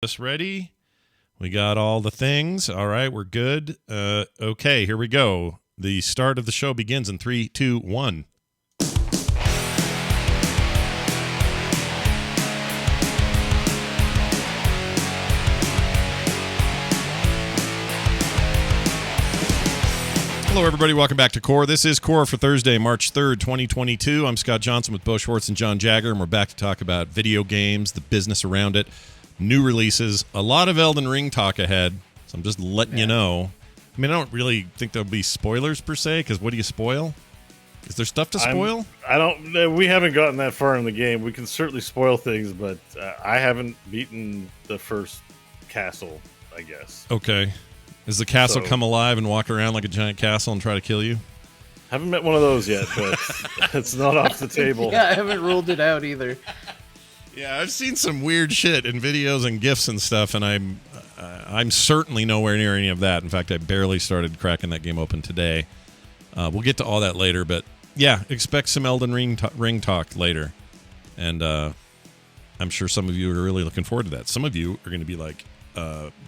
Us ready? We got all the things. All right, we're good. Okay, here we go. The start of the show begins in 3, 2, 1. Hello, everybody. Welcome back to Core. This is Core for Thursday, March 3rd, 2022. I'm Scott Johnson with Bo Schwartz and John Jagger, and we're back to talk about video games, the business around it, new releases, a lot of Elden Ring talk ahead, so I'm just letting you know. I mean, I don't really think there'll be spoilers per se, because what do you spoil? Is there stuff to spoil? We haven't gotten that far in the game. We can certainly spoil things, but I haven't beaten the first castle, I guess. Okay. Does the castle come alive and walk around like a giant castle and try to kill you? Haven't met one of those yet, but it's not off the table. Yeah, I haven't ruled it out either. Yeah, I've seen some weird shit in videos and GIFs and stuff, and I'm certainly nowhere near any of that. In fact, I barely started cracking that game open today. We'll get to all that later, but yeah, expect some Elden Ring talk later. And I'm sure some of you are really looking forward to that. Some of you are going to be like,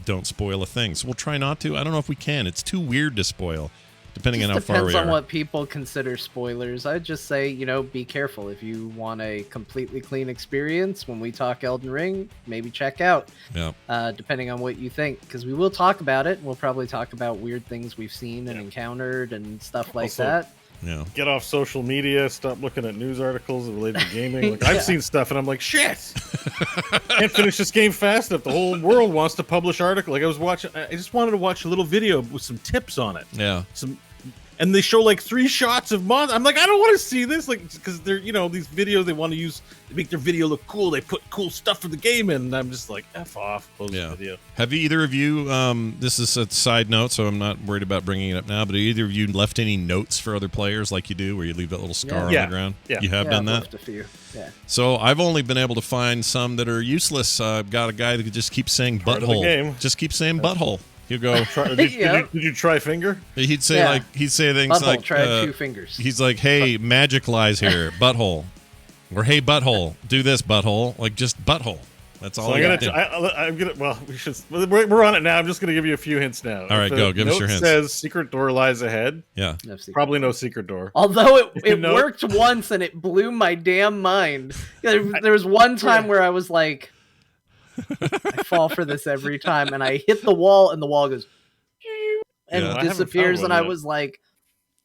don't spoil a thing. So we'll try not to. I don't know if we can. It's too weird to spoil, depending on how far we are. Depends on what people consider spoilers. I'd just say, be careful. If you want a completely clean experience when we talk Elden Ring, maybe check out. Yeah. Depending on what you think, because we will talk about it. We'll probably talk about weird things we've seen and encountered and stuff like that. Yeah. Get off social media. Stop looking at news articles related to gaming. Like, I've seen stuff, and I'm like, shit! Can't finish this game fast enough. The whole world wants to publish article. Like, I just wanted to watch a little video with some tips on it. Yeah. And they show like 3 shots of monsters. I'm like, I don't want to see this, like, because they're, these videos they want to use. They make their video look cool. They put cool stuff for the game in, and I'm just like, F off. Close the video. Have either of you? This is a side note, so I'm not worried about bringing it up now. But have either of you left any notes for other players, like you do, where you leave that little scar on the ground? Yeah. You have done that. Left a few. Yeah. So I've only been able to find some that are useless. I've got a guy that just keeps saying butthole. Just keep saying butthole. You go. Did you try finger? He'd say things butthole, like try 2 fingers. He's like, hey, magic lies here, butthole, or hey, butthole, do this, butthole, like just butthole. That's all. So I'm gonna. Well, we should. We're on it now. I'm just gonna give you a few hints now. All right, go. Give us your hints. It says secret door lies ahead. Yeah, probably no secret door. Although it worked once and it blew my damn mind. There was one time where I was like, I fall for this every time, and I hit the wall, and the wall goes and disappears, and I was like,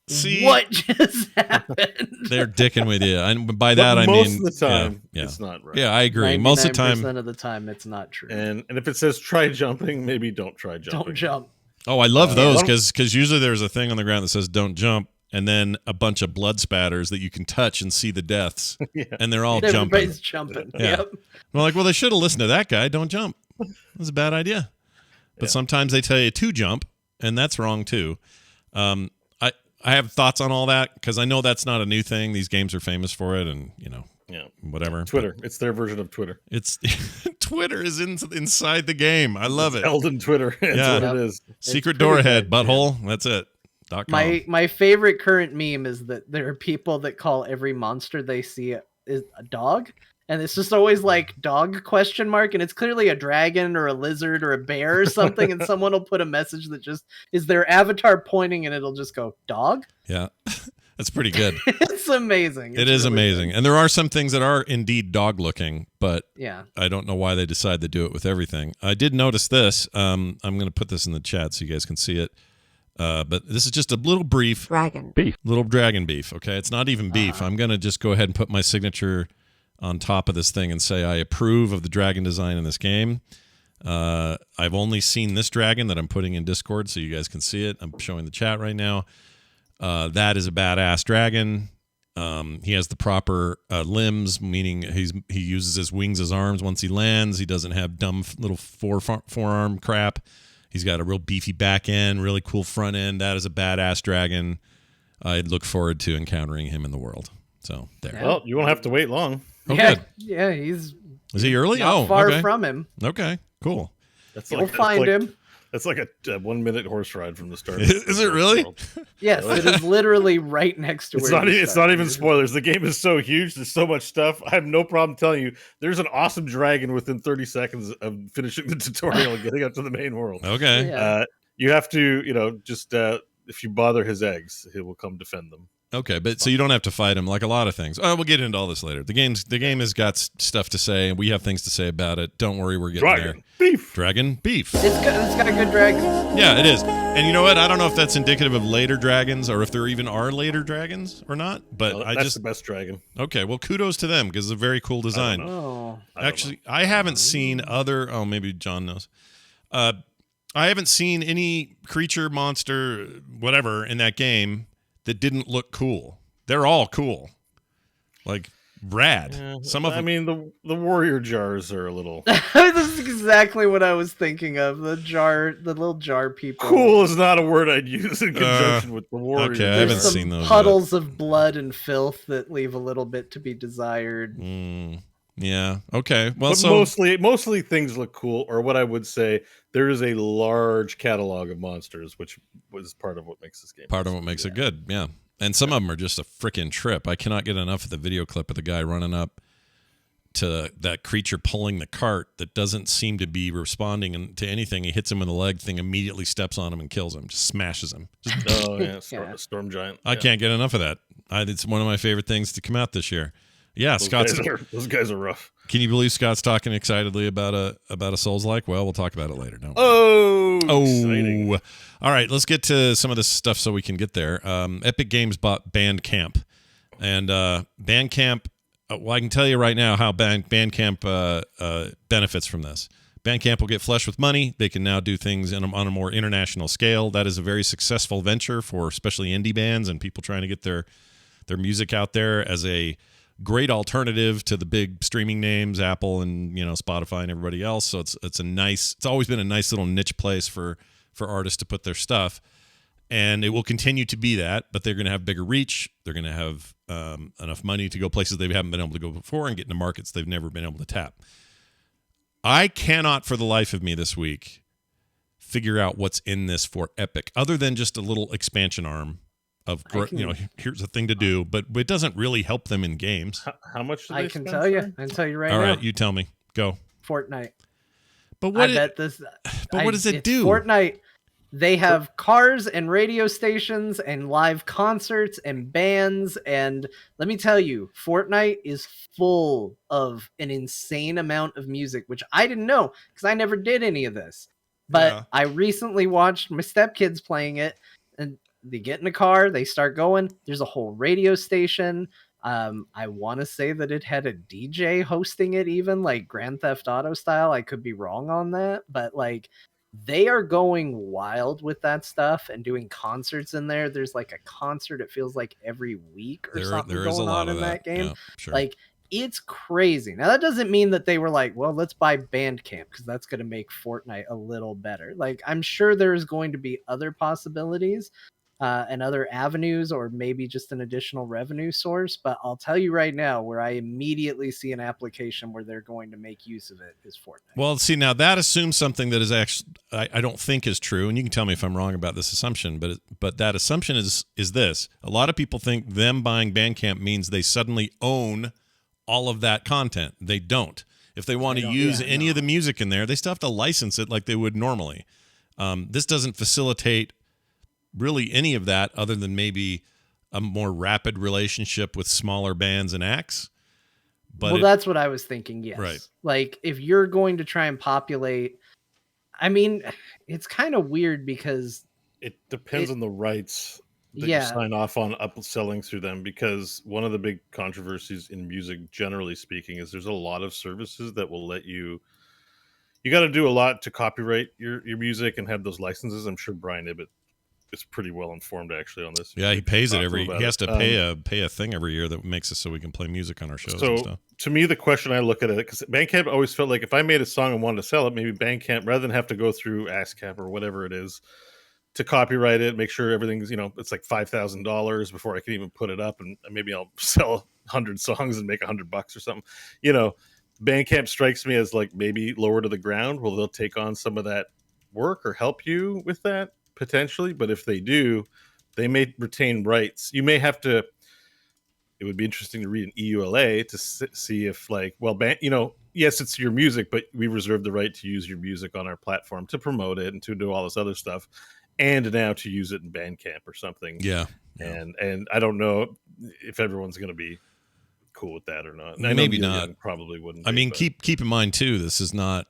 see, what just happened? They're dicking with you, and by that I mean most of the time, it's not right. Yeah, I agree. Most of the time, 99% of the time, it's not true. And if it says try jumping, maybe don't try jumping. Don't jump. Oh, I love those because usually there's a thing on the ground that says don't jump, and then a bunch of blood spatters that you can touch and see the deaths, and they're all jumping. Everybody's jumping. Yeah. Yep. Well, they should have listened to that guy. Don't jump. That was a bad idea. But sometimes they tell you to jump, and that's wrong too. I have thoughts on all that because I know that's not a new thing. These games are famous for it, and whatever. Twitter, it's their version of Twitter. It's Twitter is inside the game. I love it. Elden Twitter. That's what it is. Secret door ahead, butthole. That's it. My favorite current meme is that there are people that call every monster they see a dog. And it's just always like dog ? And it's clearly a dragon or a lizard or a bear or something. And someone will put a message that just is their avatar pointing and it'll just go dog. Yeah. That's pretty good. It's amazing. It is really amazing. Good. And there are some things that are indeed dog looking, but I don't know why they decide to do it with everything. I did notice this. I'm going to put this in the chat so you guys can see it. But this is just a little brief. Little dragon beef. Okay. It's not even beef. I'm going to just go ahead and put my signature on top of this thing and say I approve of the dragon design in this game. I've only seen this dragon that I'm putting in Discord so you guys can see it. I'm showing the chat right now. That is a badass dragon. He has the proper limbs, meaning he uses his wings as arms once he lands. He doesn't have dumb little forearm crap. He's got a real beefy back end, really cool front end. That is a badass dragon. I look forward to encountering him in the world. So there. Well, you won't have to wait long. Oh, good. Yeah, Is he early? Not far from him. Okay, cool. We'll find him. That's like a 1 minute horse ride from the start. Is it really? Yes, it is literally right next to where it's not even spoilers. The game is so huge. There's so much stuff. I have no problem telling you. There's an awesome dragon within 30 seconds of finishing the tutorial and getting up to the main world. Okay. Yeah. You have to, just if you bother his eggs, he will come defend them. Okay, but so you don't have to fight him like a lot of things. Oh, we'll get into all this later. The game has got stuff to say, and we have things to say about it. Don't worry, we're getting there. Dragon beef. It's got a good dragon. Yeah, it is. And you know what? I don't know if that's indicative of later dragons or if there even are later dragons or not. But that's the best dragon. Okay, well, kudos to them because it's a very cool design. Actually, I haven't seen other. Oh, maybe John knows. I haven't seen any creature, monster, whatever in that game that didn't look cool. They're all cool, like rad. Yeah, Some of them. I mean, the warrior jars are a little. This is exactly what I was thinking of. The little jar people. Cool is not a word I'd use in conjunction with the warrior. Okay, I haven't seen those. Puddles of blood and filth that leave a little bit to be desired. Yeah. Okay. Well, but mostly things look cool, or what I would say, there is a large catalog of monsters, which was part of what makes this game. Part of what makes it good. Yeah. And some of them are just a freaking trip. I cannot get enough of the video clip of the guy running up to that creature pulling the cart that doesn't seem to be responding to anything. He hits him in the leg, thing immediately steps on him and kills him, just smashes him. Storm giant. I can't get enough of that. It's one of my favorite things to come out this year. Yeah, those guys are rough. Can you believe Scott's talking excitedly about a Souls-like? Well, we'll talk about it later. Exciting. All right, let's get to some of this stuff so we can get there. Epic Games bought Bandcamp, and Bandcamp. Well, I can tell you right now how Bandcamp benefits from this. Bandcamp will get flush with money. They can now do things on a more international scale. That is a very successful venture for especially indie bands and people trying to get their music out there as a great alternative to the big streaming names, Apple and Spotify and everybody else. So it's always been a nice little niche place for artists to put their stuff, and it will continue to be that. But they're going to have bigger reach. They're going to have enough money to go places they haven't been able to go before and get into markets they've never been able to tap. I cannot, for the life of me, this week figure out what's in this for Epic, other than just a little expansion arm. Here's a thing to do, but it doesn't really help them in games. How much? I can tell you right now. All right, you tell me. Go. Fortnite. But what? What does it do? Fortnite. They have cars and radio stations and live concerts and bands, and let me tell you, Fortnite is full of an insane amount of music, which I didn't know because I never did any of this. But I recently watched my stepkids playing it, and they get in a car, they start going. There's a whole radio station. I want to say that it had a DJ hosting it, even like Grand Theft Auto style. I could be wrong on that, but like they are going wild with that stuff and doing concerts in there. There's like a concert, it feels like every week or something there is going a lot on of in that game. Yeah, sure. Like it's crazy. Now that doesn't mean that they were like, well, let's buy Bandcamp because that's going to make Fortnite a little better. Like I'm sure there's going to be other possibilities. And other avenues, or maybe just an additional revenue source. But I'll tell you right now, where I immediately see an application where they're going to make use of it is Fortnite. Well, see, now that assumes something that is actually I don't think is true, and you can tell me if I'm wrong about this assumption. But that assumption is this: a lot of people think them buying Bandcamp means they suddenly own all of that content. They don't. If they want to use any of the music in there, they still have to license it like they would normally. This doesn't facilitate really any of that other than maybe a more rapid relationship with smaller bands and acts. But that's what I was thinking. Yes. Right. Like if you're going to try and populate, I mean, it's kind of weird because it depends on the rights that you sign off on upselling through them, because one of the big controversies in music, generally speaking, is there's a lot of services that will let you got to do a lot to copyright your music and have those licenses. I'm sure Brian Ibbett is pretty well informed actually on this. Yeah, he pays it he has to pay a thing every year that makes it so we can play music on our shows and stuff. To me, the question I look at it, because Bandcamp always felt like if I made a song and wanted to sell it, maybe Bandcamp, rather than have to go through ASCAP or whatever it is to copyright it, make sure everything's, it's like $5,000 before I can even put it up, and maybe I'll sell 100 songs and make $100 or something. Bandcamp strikes me as like maybe lower to the ground. Well, they'll take on some of that work or help you with that potentially, but if they do, they may retain rights. You may have to. It would be interesting to read an EULA to see if, like, well, yes, it's your music, but we reserve the right to use your music on our platform to promote it and to do all this other stuff, and now to use it in Bandcamp or something. Yeah. And I don't know if everyone's going to be cool with that or not. And Maybe not. Probably wouldn't. I mean, keep in mind too, this is not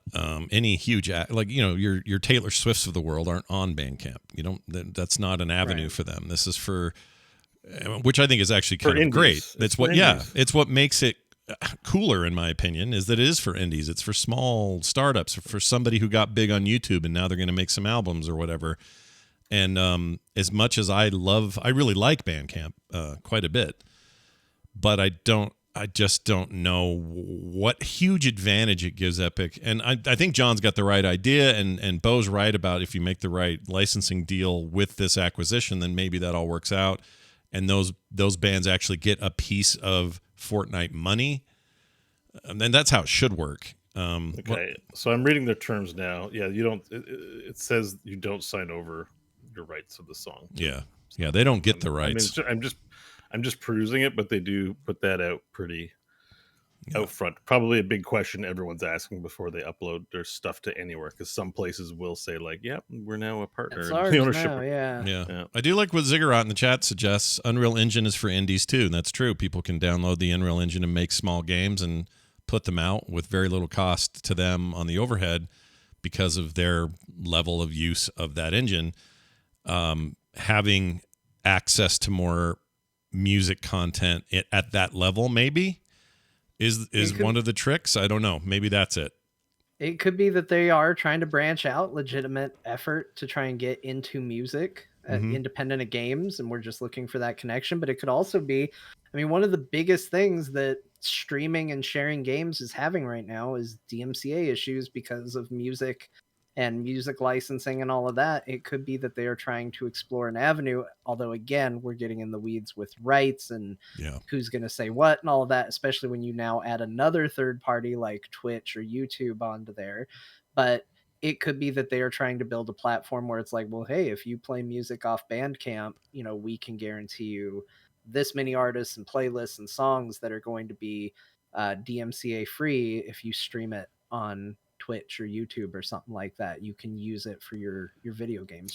any huge like, you know, your Taylor Swifts of the world aren't on Bandcamp. You don't. That's not an avenue for them. This is for, which I think is actually kind of great. It's what makes it cooler, in my opinion, is that it is for indies. It's for small startups, for somebody who got big on YouTube and now they're going to make some albums or whatever. And as much as I really like Bandcamp quite a bit, but I just don't know what huge advantage it gives Epic. And I think John's got the right idea, and Bo's right about if you make the right licensing deal with this acquisition, then maybe that all works out. And those bands actually get a piece of Fortnite money. And then that's how it should work. Okay, so I'm reading their terms now. Yeah, you don't. It says you don't sign over your rights of the song. Yeah, yeah, they don't get the rights. I'm just perusing it, but they do put that out pretty out front. Probably a big question everyone's asking before they upload their stuff to anywhere, because some places will say like, "Yep, we're now a partner." It's ours now, yeah. I do like what Ziggurat in the chat suggests. Unreal Engine is for indies too, and that's true. People can download the Unreal Engine and make small games and put them out with very little cost to them on the overhead because of their level of use of that engine. Having access to more music content at that level maybe is one of the tricks. I don't know. Maybe that's it. It could be that they are trying to branch out, legitimate effort to try and get into music independent of games, and we're just looking for that connection. But it could also be, I mean, one of the biggest things that streaming and sharing games is having right now is DMCA issues because of music and music licensing and all of that. It could be that they are trying to explore an avenue, although again, we're getting in the weeds with rights and who's going to say what and all of that, especially when you now add another third party like Twitch or YouTube onto there. But it could be that they are trying to build a platform where it's like, well, hey, if you play music off Bandcamp, you know, we can guarantee you this many artists and playlists and songs that are going to be DMCA free. If you stream it on Twitch or YouTube or something like that, you can use it for your video games.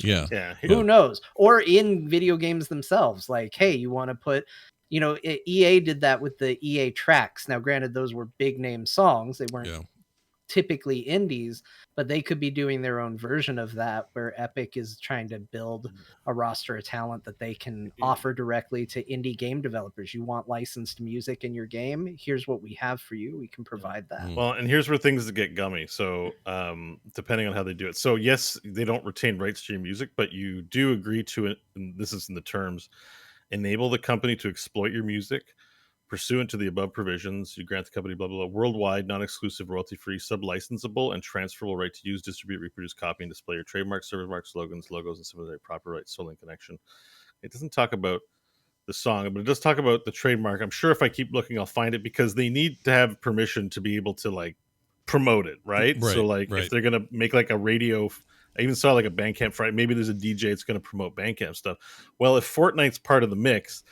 Who knows? Or in video games themselves, like, hey, you want to put, you know, EA did that with the EA tracks. Now granted, those were big name songs, they weren't typically indies, but they could be doing their own version of that, where Epic is trying to build a roster of talent that they can offer directly to indie game developers. You want licensed music in your game? Here's what we have for you. We can provide that. Well, and here's where things get gummy. So depending on how they do it. So yes, they don't retain rights to your music, but you do agree to it, and this is in the terms, enable the company to exploit your music pursuant to the above provisions. You grant the company blah, blah, blah, worldwide, non-exclusive, royalty-free, sub-licensable, and transferable right to use, distribute, reproduce, copy, and display your trademarks, service marks, slogans, logos, and similar proper rights solely in connection. It doesn't talk about the song, but it does talk about the trademark. I'm sure if I keep looking, I'll find it, because they need to have permission to be able to like promote it, right? So like if they're going to make like a radio, I even saw like a Bandcamp Friday, maybe there's a DJ that's going to promote Bandcamp stuff. Well, if Fortnite's part of the mix,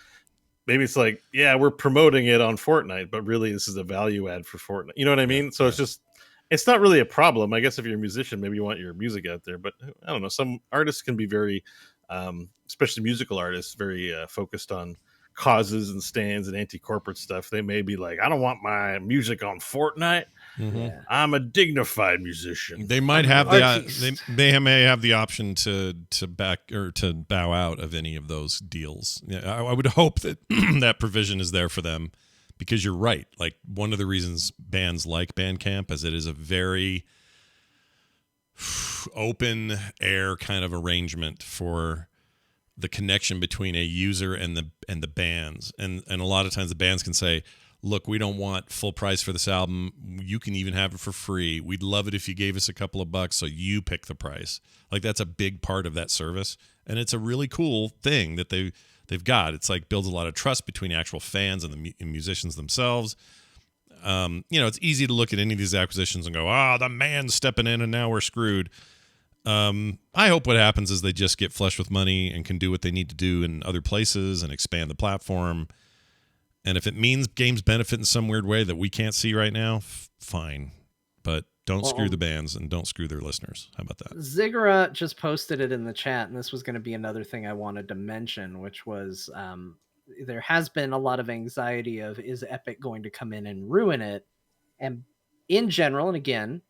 maybe it's like, yeah, we're promoting it on Fortnite, but really this is a value add for Fortnite. You know what I mean? So it's not really a problem. I guess if you're a musician, maybe you want your music out there, but I don't know. Some artists can be very, especially musical artists, very focused on causes and stands and anti-corporate stuff. They may be like, I don't want my music on Fortnite. I'm a dignified musician. They might have they may have the option to back or to bow out of any of those deals. I would hope that that provision is there for them, because you're right. Like, one of the reasons bands like Bandcamp is it is a very open air kind of arrangement for the connection between a user and the bands. And a lot of times the bands can say, look, we don't want full price for this album. You can even have it for free. We'd love it if you gave us a couple of bucks, so you pick the price. Like, that's a big part of that service. And it's a really cool thing that they've got. It's like builds a lot of trust between actual fans and the musicians themselves. You know, it's easy to look at any of these acquisitions and go, the man's stepping in and now we're screwed. I hope what happens is they just get flush with money and can do what they need to do in other places and expand the platform. And if it means games benefit in some weird way that we can't see right now, fine. But don't screw the bands and don't screw their listeners. How about that? Ziggurat just posted it in the chat, and this was going to be another thing I wanted to mention, which was there has been a lot of anxiety of, is Epic going to come in and ruin it? And in general, and again,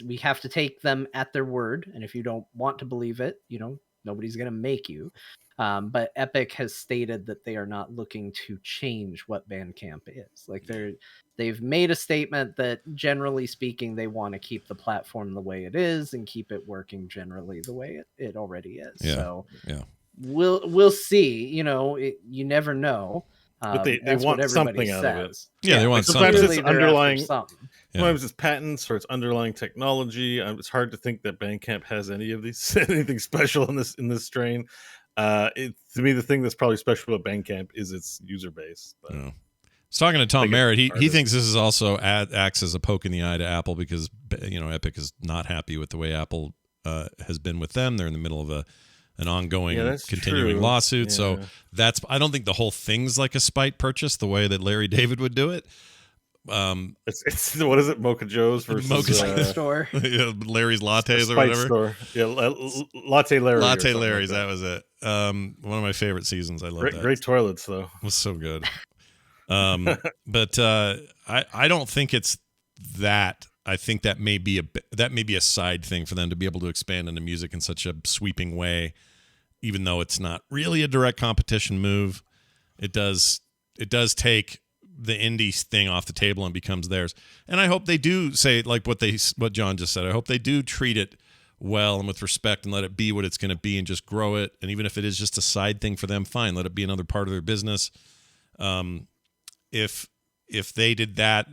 we have to take them at their word. And if you don't want to believe it, nobody's going to make you. But Epic has stated that they are not looking to change what Bandcamp is. Like they've made a statement that generally speaking, they want to keep the platform the way it is and keep it working generally the way it already is. Yeah. So yeah, we'll see. You never know. But they want something out of it. Yeah, they want something. Sometimes it's underlying. Something. Sometimes it's patents or it's underlying technology. It's hard to think that Bandcamp has any of these anything special in this strain. To me, the thing that's probably special about Bandcamp is its user base. But, I was talking to Tom Merritt. He thinks this is also acts as a poke in the eye to Apple because Epic is not happy with the way Apple has been with them. They're in the middle of an ongoing, continuing lawsuit. Yeah. So I don't think the whole thing's like a spite purchase the way that Larry David would do it. It's what is it, Mocha Joe's versus Mocha store, Larry's Lattes or whatever. Store. Yeah, Latte Larry. Latte Larry's, that was it. One of my favorite seasons. I love that. Great toilets though. It was so good. But I don't think it's that. I think that may be a side thing for them to be able to expand into music in such a sweeping way, even though it's not really a direct competition move. It does take the indie thing off the table and becomes theirs. And I hope they do say like what John just said. I hope they do treat it well and with respect and let it be what it's going to be and just grow it. And even if it is just a side thing for them, fine, let it be another part of their business. If they did that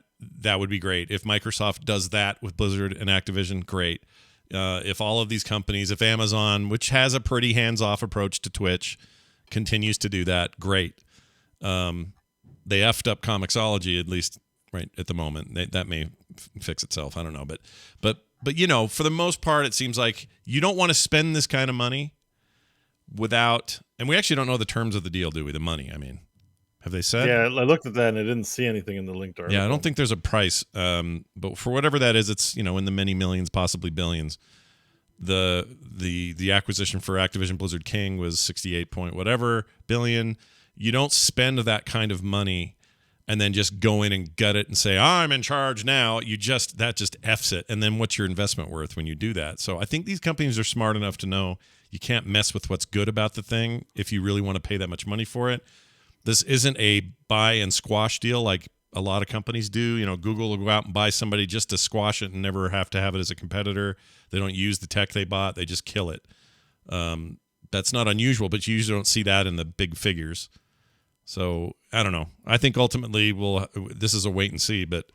would be great. If Microsoft does that with Blizzard and Activision, great. If all of these companies, if Amazon, which has a pretty hands-off approach to Twitch, continues to do that, great. They effed up Comixology, at least right at the moment. That may fix itself. I don't know, but for the most part, it seems like you don't want to spend this kind of money without. And we actually don't know the terms of the deal, do we? The money, I mean, have they said? Yeah, I looked at that and I didn't see anything in the linked article. Yeah, I don't think there's a price. But for whatever that is, it's in the many millions, possibly billions. The acquisition for Activision Blizzard King was 68 point whatever billion. You don't spend that kind of money and then just go in and gut it and say, I'm in charge now. That just F's it. And then what's your investment worth when you do that? So I think these companies are smart enough to know you can't mess with what's good about the thing if you really want to pay that much money for it. This isn't a buy and squash deal like a lot of companies do. Google will go out and buy somebody just to squash it and never have to have it as a competitor. They don't use the tech they bought. They just kill it. That's not unusual, but you usually don't see that in the big figures. So I don't know. I think ultimately this is a wait and see, but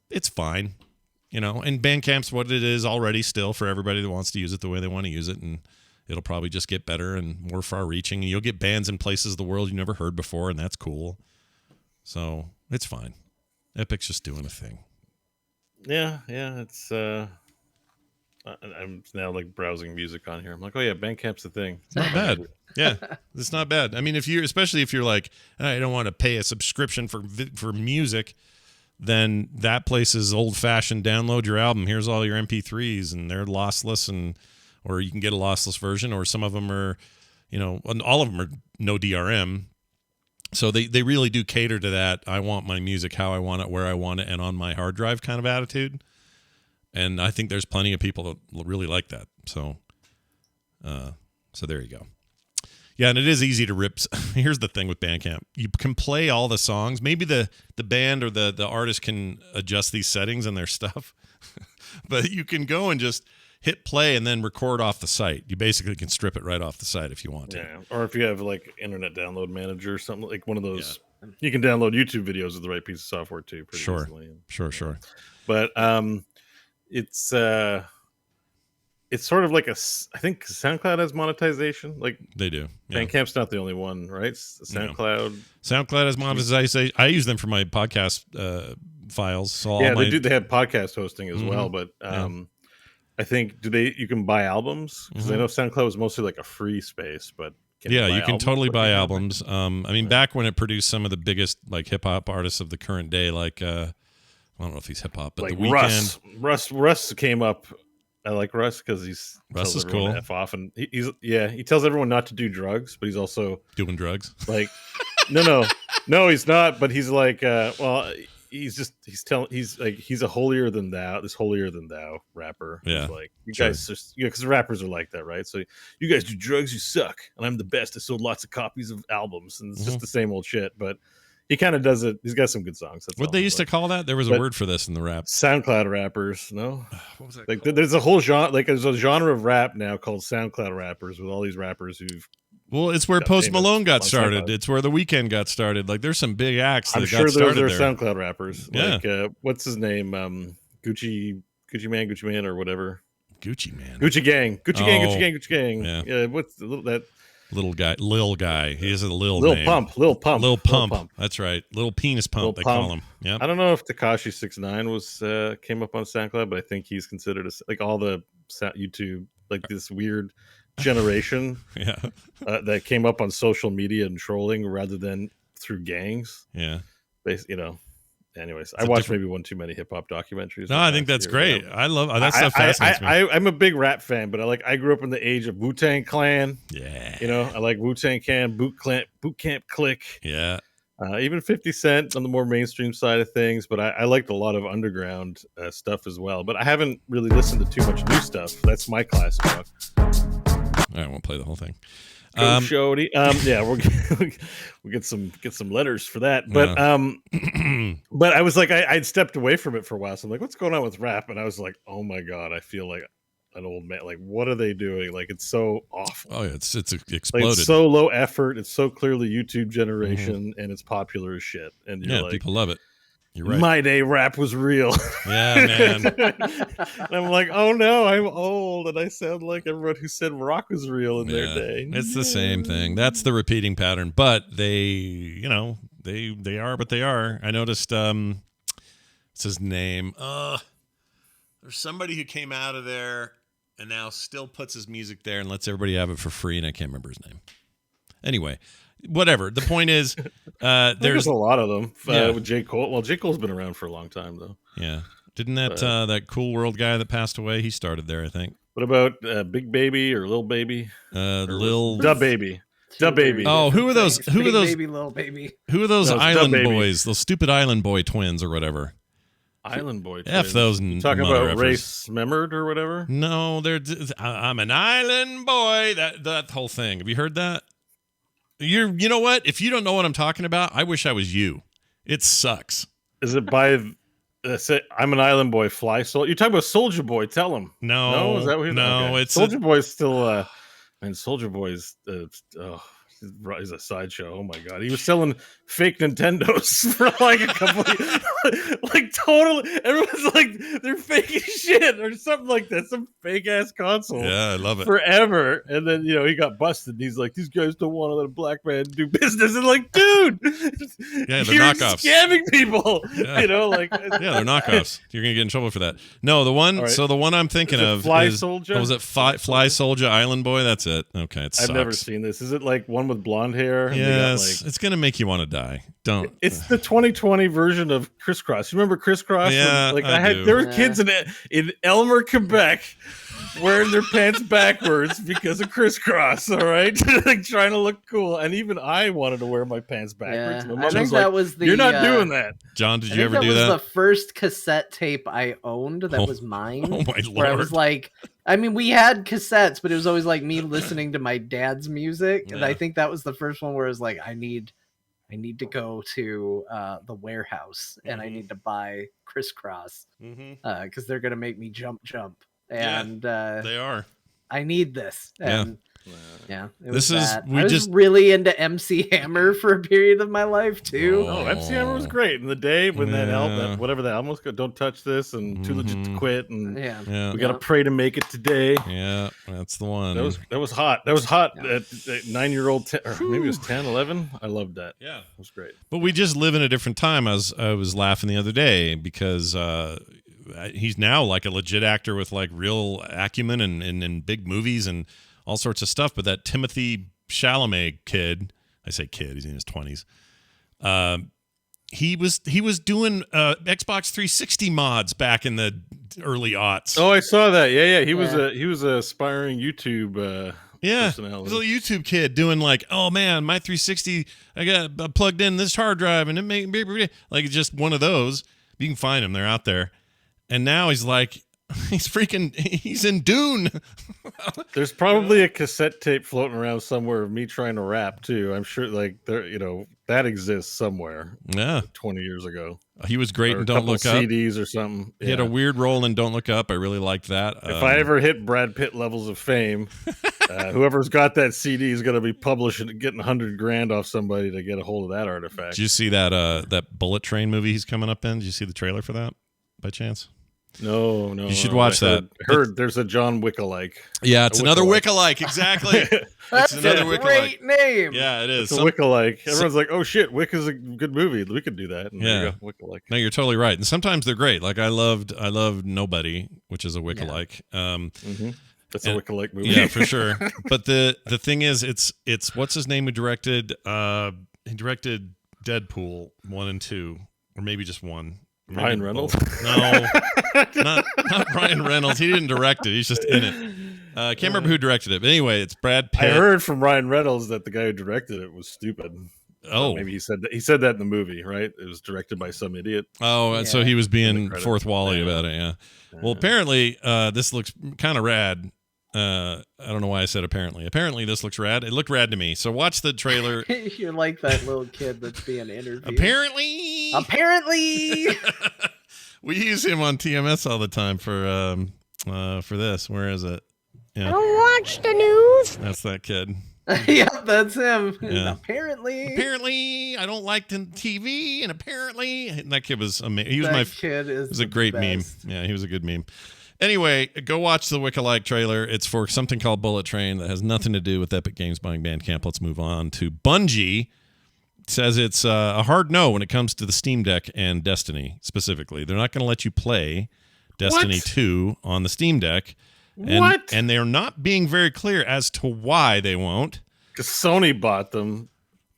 it's fine, And Bandcamp's what it is already still for everybody that wants to use it the way they want to use it, and it'll probably just get better and more far-reaching. And you'll get bands in places of the world you never heard before, and that's cool. So it's fine. Epic's just doing a thing. Yeah. It's I'm now like browsing music on here. I'm like, oh yeah, Bandcamp's the thing. It's not bad. Yeah, it's not bad. I mean, especially if you're like, I don't want to pay a subscription for music, then that place is old-fashioned. Download your album. Here's all your MP3s, and they're lossless, or you can get a lossless version, or some of them are, all of them are no DRM. So they really do cater to that. I want my music how I want it, where I want it, and on my hard drive kind of attitude. And I think there's plenty of people that really like that. So there you go. Yeah, and it is easy to rip. Here's the thing with Bandcamp. You can play all the songs. Maybe the band or the artist can adjust these settings in their stuff. But you can go and just hit play and then record off the site. You basically can strip it right off the site if you want to. Yeah, or if you have like Internet Download Manager or something, like one of those. Yeah. You can download YouTube videos with the right piece of software too. Pretty easily. Sure. But it's sort of like I think SoundCloud has monetization. Like they do. Yeah. Bandcamp's not the only one, right? SoundCloud. SoundCloud has monetization. I use them for my podcast files. So they do. They have podcast hosting as well, but I think you can buy albums? Because I know SoundCloud was mostly like a free space, but you can totally buy albums. I mean, back when it produced some of the biggest like hip hop artists of the current day, like I don't know if he's hip hop, but like The Weeknd. Russ came up. I like Russ because Russ is cool. F off, and he tells everyone not to do drugs, but he's also doing drugs. Like, no, he's not. But he's like, he's a holier than thou rapper. Yeah, he's like you guys just because rappers are like that, right? So you guys do drugs, you suck, and I'm the best. I sold lots of copies of albums, and it's just the same old shit, but. He kind of does it. He's got some good songs. What they used to call that? There was a word for this in the rap. SoundCloud rappers, no? What was that like? called? There's a whole genre. Like there's a genre of rap now called SoundCloud rappers, with all these rappers who've. Well, it's where Post Malone got started. It's where The Weeknd got started. Like there's some big acts that got started there. I'm sure there are SoundCloud rappers. Yeah. Like what's his name? Gucci Man, or whatever. Gucci Man. Gucci Gang. Yeah. What's that? Lil guy. He has a Lil name. Lil Pump. That's right. Little penis pump. Lil they Pump. call him. Yeah. I don't know if Tekashi 6ix9ine was came up on SoundCloud, but I think he's considered like all the YouTube, like this weird generation that came up on social media and trolling rather than through gangs. Yeah. Anyways, I watched maybe one too many hip hop documentaries. No, I think that's great. I love that stuff. Fascinates me. I'm a big rap fan, but I grew up in the age of Wu-Tang Clan. Yeah, I like Wu-Tang Clan, Boot Camp Click. Yeah, even 50 Cent on the more mainstream side of things, but I liked a lot of underground stuff as well. But I haven't really listened to too much new stuff. That's my class rock. I won't play the whole thing. Shody. We'll get some letters for that. But but I was like, I'd stepped away from it for a while. So I'm like, what's going on with rap? And I was like, oh my God, I feel like an old man. Like, what are they doing? Like, it's so awful. Oh, yeah, it's exploded. Like, it's so low effort. It's so clearly YouTube generation, and it's popular as shit. And you're like, people love it. You're right. My day rap was real. Yeah, man. And I'm like, oh no, I'm old, and I sound like everyone who said rock was real in their day. It's the same thing. That's the repeating pattern. But they are, but they are. I noticed. What's his name? There's somebody who came out of there and now still puts his music there and lets everybody have it for free, and I can't remember his name. Anyway. Whatever. The point is, there's a lot of them with J. Cole. Well, J. Cole's been around for a long time, though. Yeah. Didn't that Cool World guy that passed away? He started there, I think. What about Big Baby or Lil Baby? Da Baby. Oh, who are those? Baby, Lil Baby. Who are those island boys? Those stupid island boy twins or whatever. Island boy twins. F those. You talking about Race Memmered or whatever? No, I'm an island boy. That whole thing. Have you heard that? You know what? If you don't know what I'm talking about, I wish I was you. It sucks. Is it by I'm an island boy, Fly Soul? You're talking about Soldier Boy. Tell him. No, is that what you're okay. It's Soldier Boy's still. Soldier Boy's. He's a sideshow. Oh my God, he was selling fake Nintendos for like a couple like totally everyone's like they're fake as shit or something like that, some fake ass console. Yeah, I love it. Forever. And then he got busted and he's like, these guys don't want to let a black man do business. And like, dude, they're you're knockoffs. Scamming people. Yeah. They're knockoffs. You're gonna get in trouble for that. No, the one right. So the one I'm thinking of Fly is Soldier? Was it Fly Soldier Island Boy? That's it. Okay, it sucks. I've never seen this. Is it like one with blonde hair? Yes, it's gonna make you want to die. Don't. It's the 2020 version of Crisscross. You remember Crisscross? Yeah, there were kids in Elmer, Quebec, wearing their pants backwards because of Crisscross. All right, like trying to look cool, and even I wanted to wear my pants backwards. Yeah, I think that was the. You're not doing that, John. Did you ever do that? That was the first cassette tape I owned. That was mine. Oh my lord! Where I was like, I mean, we had cassettes, but it was always like me listening to my dad's music, and I think that was the first one where I was like, I need to go to the warehouse and I need to buy Crisscross because they're gonna make me jump, and they are. I need this. And, yeah. I was really into MC Hammer for a period of my life too. Oh, MC Hammer was great in the day when that album, whatever the album was called, Don't Touch This and Too Legit to Quit, and we gotta pray to make it today. Yeah, that's the one. That was hot. That was hot at 9-year-old, or maybe it was 10, 11. I loved that. Yeah, it was great. But we just live in a different time. I was laughing the other day because he's now like a legit actor with like real acumen and big movies and all sorts of stuff. But that Timothy Chalamet kid, I say kid, he's in his 20s. He was doing Xbox 360 mods back in the early aughts. Oh, I saw that. Yeah. He was a aspiring YouTube personality. He's a little YouTube kid doing like, oh man, my 360, I got plugged in this hard drive and it made like just one of those. You can find him; they're out there. And now he's like, he's in Dune. There's probably a cassette tape floating around somewhere of me trying to rap too. I'm sure, like there, that exists somewhere. Yeah, 20 years ago. He was great in Don't Look Up. Up. CDs or something. He had a weird role in Don't Look Up. I really liked that. If I ever hit Brad Pitt levels of fame, whoever's got that CD is going to be publishing, getting $100,000 off somebody to get a hold of that artifact. Did you see that Bullet Train movie he's coming up in? Did you see the trailer for that by chance? No. You should watch that. Heard there's a John Wick-alike. Yeah, it's another Wick-alike. Exactly. That's another a great name. Yeah, it is. It's a Wick-alike. Everyone's like, oh shit, Wick is a good movie. We could do that. And there you go, Wick-alike. No, you're totally right. And sometimes they're great. Like I loved Nobody, which is a Wick-alike. That's a Wick-alike movie. Yeah, for sure. But the thing is, it's what's his name who directed? He directed Deadpool 1 and 2, or maybe just 1. Ryan Reynolds? No, not Ryan Reynolds. He didn't direct it. He's just in it. I can't remember who directed it. But anyway, it's Brad Pitt. I heard from Ryan Reynolds that the guy who directed it was stupid. Oh, maybe he said that in the movie, right? It was directed by some idiot. Oh, so he was being fourth wally about it. Yeah. Well, apparently, this looks kind of rad. I don't know why I said apparently. Apparently, this looks rad. It looked rad to me. So watch the trailer. You're like that little kid that's being interviewed. Apparently. We use him on TMS all the time for this. Where is it? Yeah. I don't watch the news. That's that kid. Yeah, that's him. Yeah. Apparently, I don't like TV, and apparently, and that kid was amazing. He was It was a great best. meme. Yeah, he was a good meme. Anyway, go watch the Wick-alike trailer. It's for something called Bullet Train that has nothing to do with Epic Games buying Bandcamp. Let's move on to Bungie. It says it's a hard no when it comes to the Steam Deck and Destiny specifically. They're not going to let you play Destiny 2 on the Steam Deck. And they're not being very clear as to why they won't. Because Sony bought them.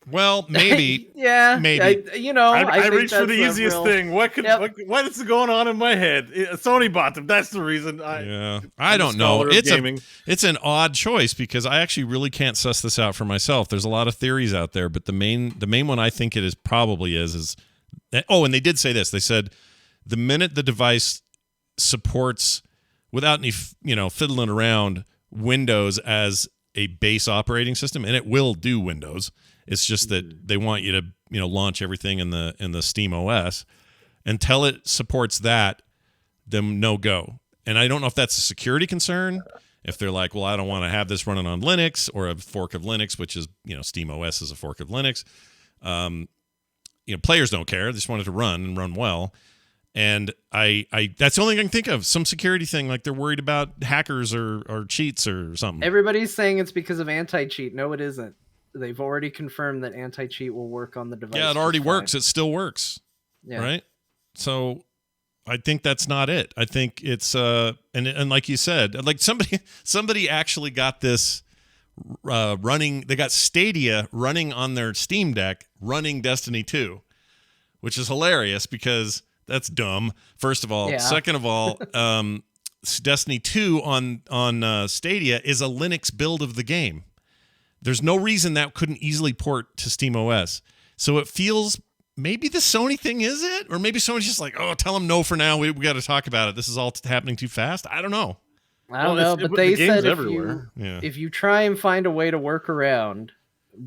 Well, maybe. Yeah. Maybe. I reached for the easiest thing. What is going on in my head? Sony bought them. That's the reason. I don't know. It's an odd choice because I actually really can't suss this out for myself. There's a lot of theories out there, but the main one I think it is probably is that, and they did say this. They said the minute the device supports, without any fiddling around, Windows as a base operating system, and it will do Windows. It's just that they want you to launch everything in the Steam OS. Until it supports that, then no go. And I don't know if that's a security concern. If they're like, well, I don't want to have this running on Linux or a fork of Linux, which is Steam OS is a fork of Linux. Players don't care. They just want it to run and run well. And I that's the only thing I can think of. Some security thing, like they're worried about hackers or cheats or something. Everybody's saying it's because of anti-cheat. No, it isn't. They've already confirmed that anti-cheat will work on the device. Yeah, it already works. It still works. Yeah. Right? So I think that's not it. I think it's and like you said, like somebody actually got this running. They got Stadia running on their Steam Deck running Destiny 2, which is hilarious because that's dumb. First of all, second of all, Destiny 2 on Stadia is a Linux build of the game. There's no reason that couldn't easily port to SteamOS. So it feels maybe the Sony thing is it, or maybe Sony's just like, oh, tell them no for now. We got to talk about it. This is all happening too fast. I don't know. I don't know, but they said if you try and find a way to work around,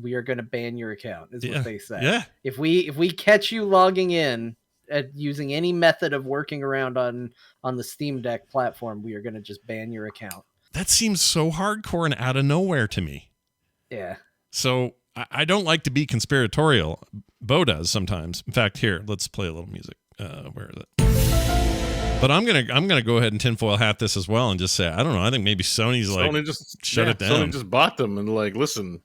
we are going to ban your account. Is what they said. Yeah. If we catch you logging in at using any method of working around on the Steam Deck platform, we are going to just ban your account. That seems so hardcore and out of nowhere to me. Yeah. So I don't like to be conspiratorial. Bo does sometimes. In fact, here, let's play a little music. Where is it? But I'm gonna go ahead and tinfoil hat this as well and just say I don't know. I think maybe Sony just shut it down. Sony just bought them and like, listen,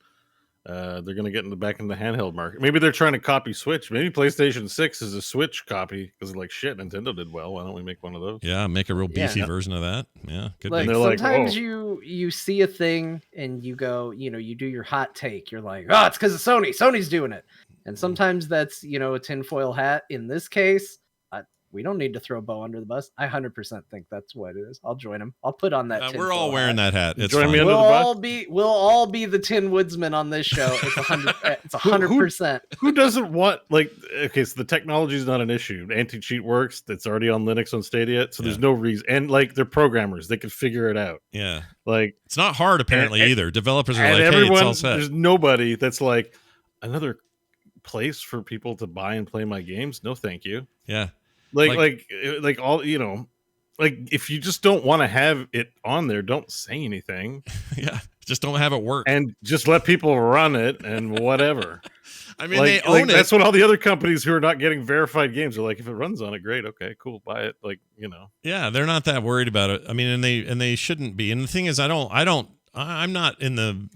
They're going to get back in the handheld market. Maybe they're trying to copy Switch. Maybe PlayStation 6 is a Switch copy because like shit, Nintendo did well. Why don't we make one of those? Yeah, make a real beefy version of that. Yeah, could like, be. Sometimes you see a thing and you go, you do your hot take. You're like, oh, it's because of Sony. Sony's doing it. And sometimes that's, a tinfoil hat. In this case, we don't need to throw Bo under the bus. I 100% think that's what it is. I'll join him. I'll put on that. We're all wearing that hat. It's join fine. me under the bus. We'll all be the Tin Woodsman on this show. It's 100. It's 100%. Who doesn't want okay? So the technology is not an issue. Anti-cheat works. That's already on Linux on Stadia. So there's no reason. And they're programmers. They can figure it out. Yeah. It's not hard apparently either. Developers are everyone, hey, it's all set. There's nobody that's like another place for people to buy and play my games. No, thank you. Yeah. Like all if you just don't want to have it on there, don't say anything. Yeah, just don't have it work and just let people run it and whatever. I mean, they own it. That's what all the other companies who are not getting verified games are like. If it runs on it, great, okay, cool, buy it. Yeah, they're not that worried about it. I mean, and they shouldn't be. And the thing is, I'm not in the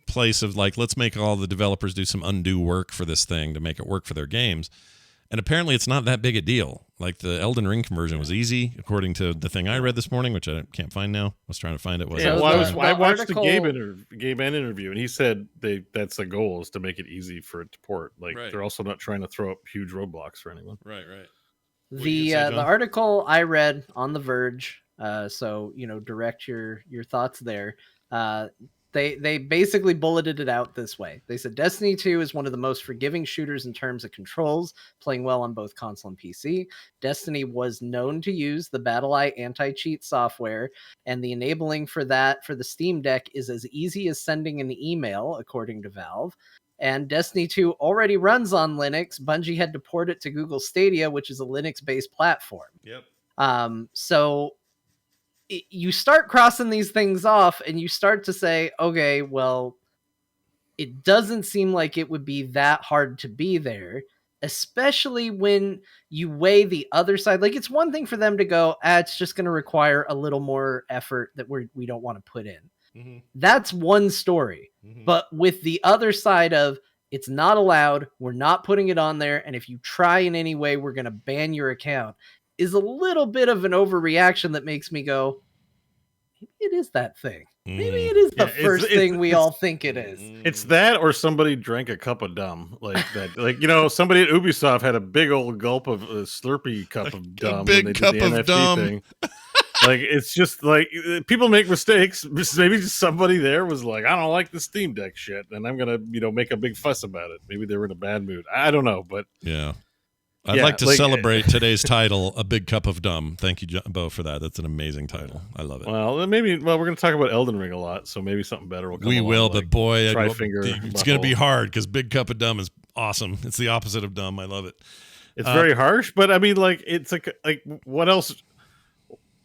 place of let's make all the developers do some undue work for this thing to make it work for their games. And apparently it's not that big a deal. Like the Elden Ring conversion was easy, according to the thing I read this morning, which I can't find now. I was trying to find it. I watched the Gabe interview, and he said that's the goal is to make it easy for it to port. They're also not trying to throw up huge roadblocks for anyone. Right. The article I read on The Verge, so direct your thoughts there. They basically bulleted it out this way. They said Destiny 2 is one of the most forgiving shooters in terms of controls, playing well on both console and PC. Destiny was known to use the BattleEye anti-cheat software, and the enabling for that for the Steam Deck is as easy as sending an email, according to Valve. And Destiny 2 already runs on Linux. Bungie had to port it to Google Stadia, which is a Linux-based platform. Yep. So you start crossing these things off and you start to say, okay, well, it doesn't seem like it would be that hard to be there, especially when you weigh the other side. It's one thing for them to go, it's just going to require a little more effort that we don't want to put in. Mm-hmm. That's one story. Mm-hmm. But with the other side of it's not allowed, we're not putting it on there, and if you try in any way, we're going to ban your account, is a little bit of an overreaction that makes me go, maybe it is that thing. Maybe it is the first thing we all think it is. It's that, or somebody drank a cup of dumb like that. Somebody at Ubisoft had a big old gulp of a Slurpee cup of dumb. A big cup of dumb. Thing. It's just people make mistakes. Maybe just somebody there was like, I don't like the Steam Deck shit, and I'm gonna make a big fuss about it. Maybe they were in a bad mood. I don't know, but yeah. I'd like to celebrate today's title, A Big Cup of Dumb. Thank you, Bo, for that. That's an amazing title. I love it. Well, we're going to talk about Elden Ring a lot, so maybe something better will come along. We will, but boy, it's going to be hard because Big Cup of Dumb is awesome. It's the opposite of dumb. I love it. It's very harsh, but I mean, it's like what else?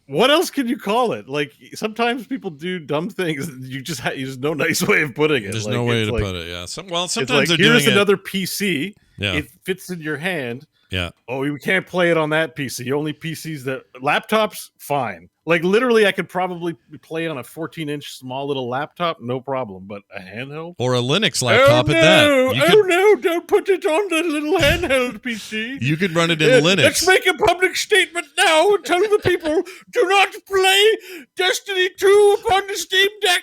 What else can you call it? Sometimes people do dumb things. You just there's no nice way of putting it. There's no way to put it. Yeah. Sometimes they're here's doing another PC. Yeah. It fits in your hand. Yeah. Oh, we can't play it on that PC. Only PCs laptops, fine. Literally, I could probably play on a 14-inch small little laptop, no problem. But a handheld or a Linux laptop at that. No! Don't put it on the little handheld PC. You could run it in Linux. Let's make a public statement now and tell the people: do not play Destiny 2 upon the Steam Deck,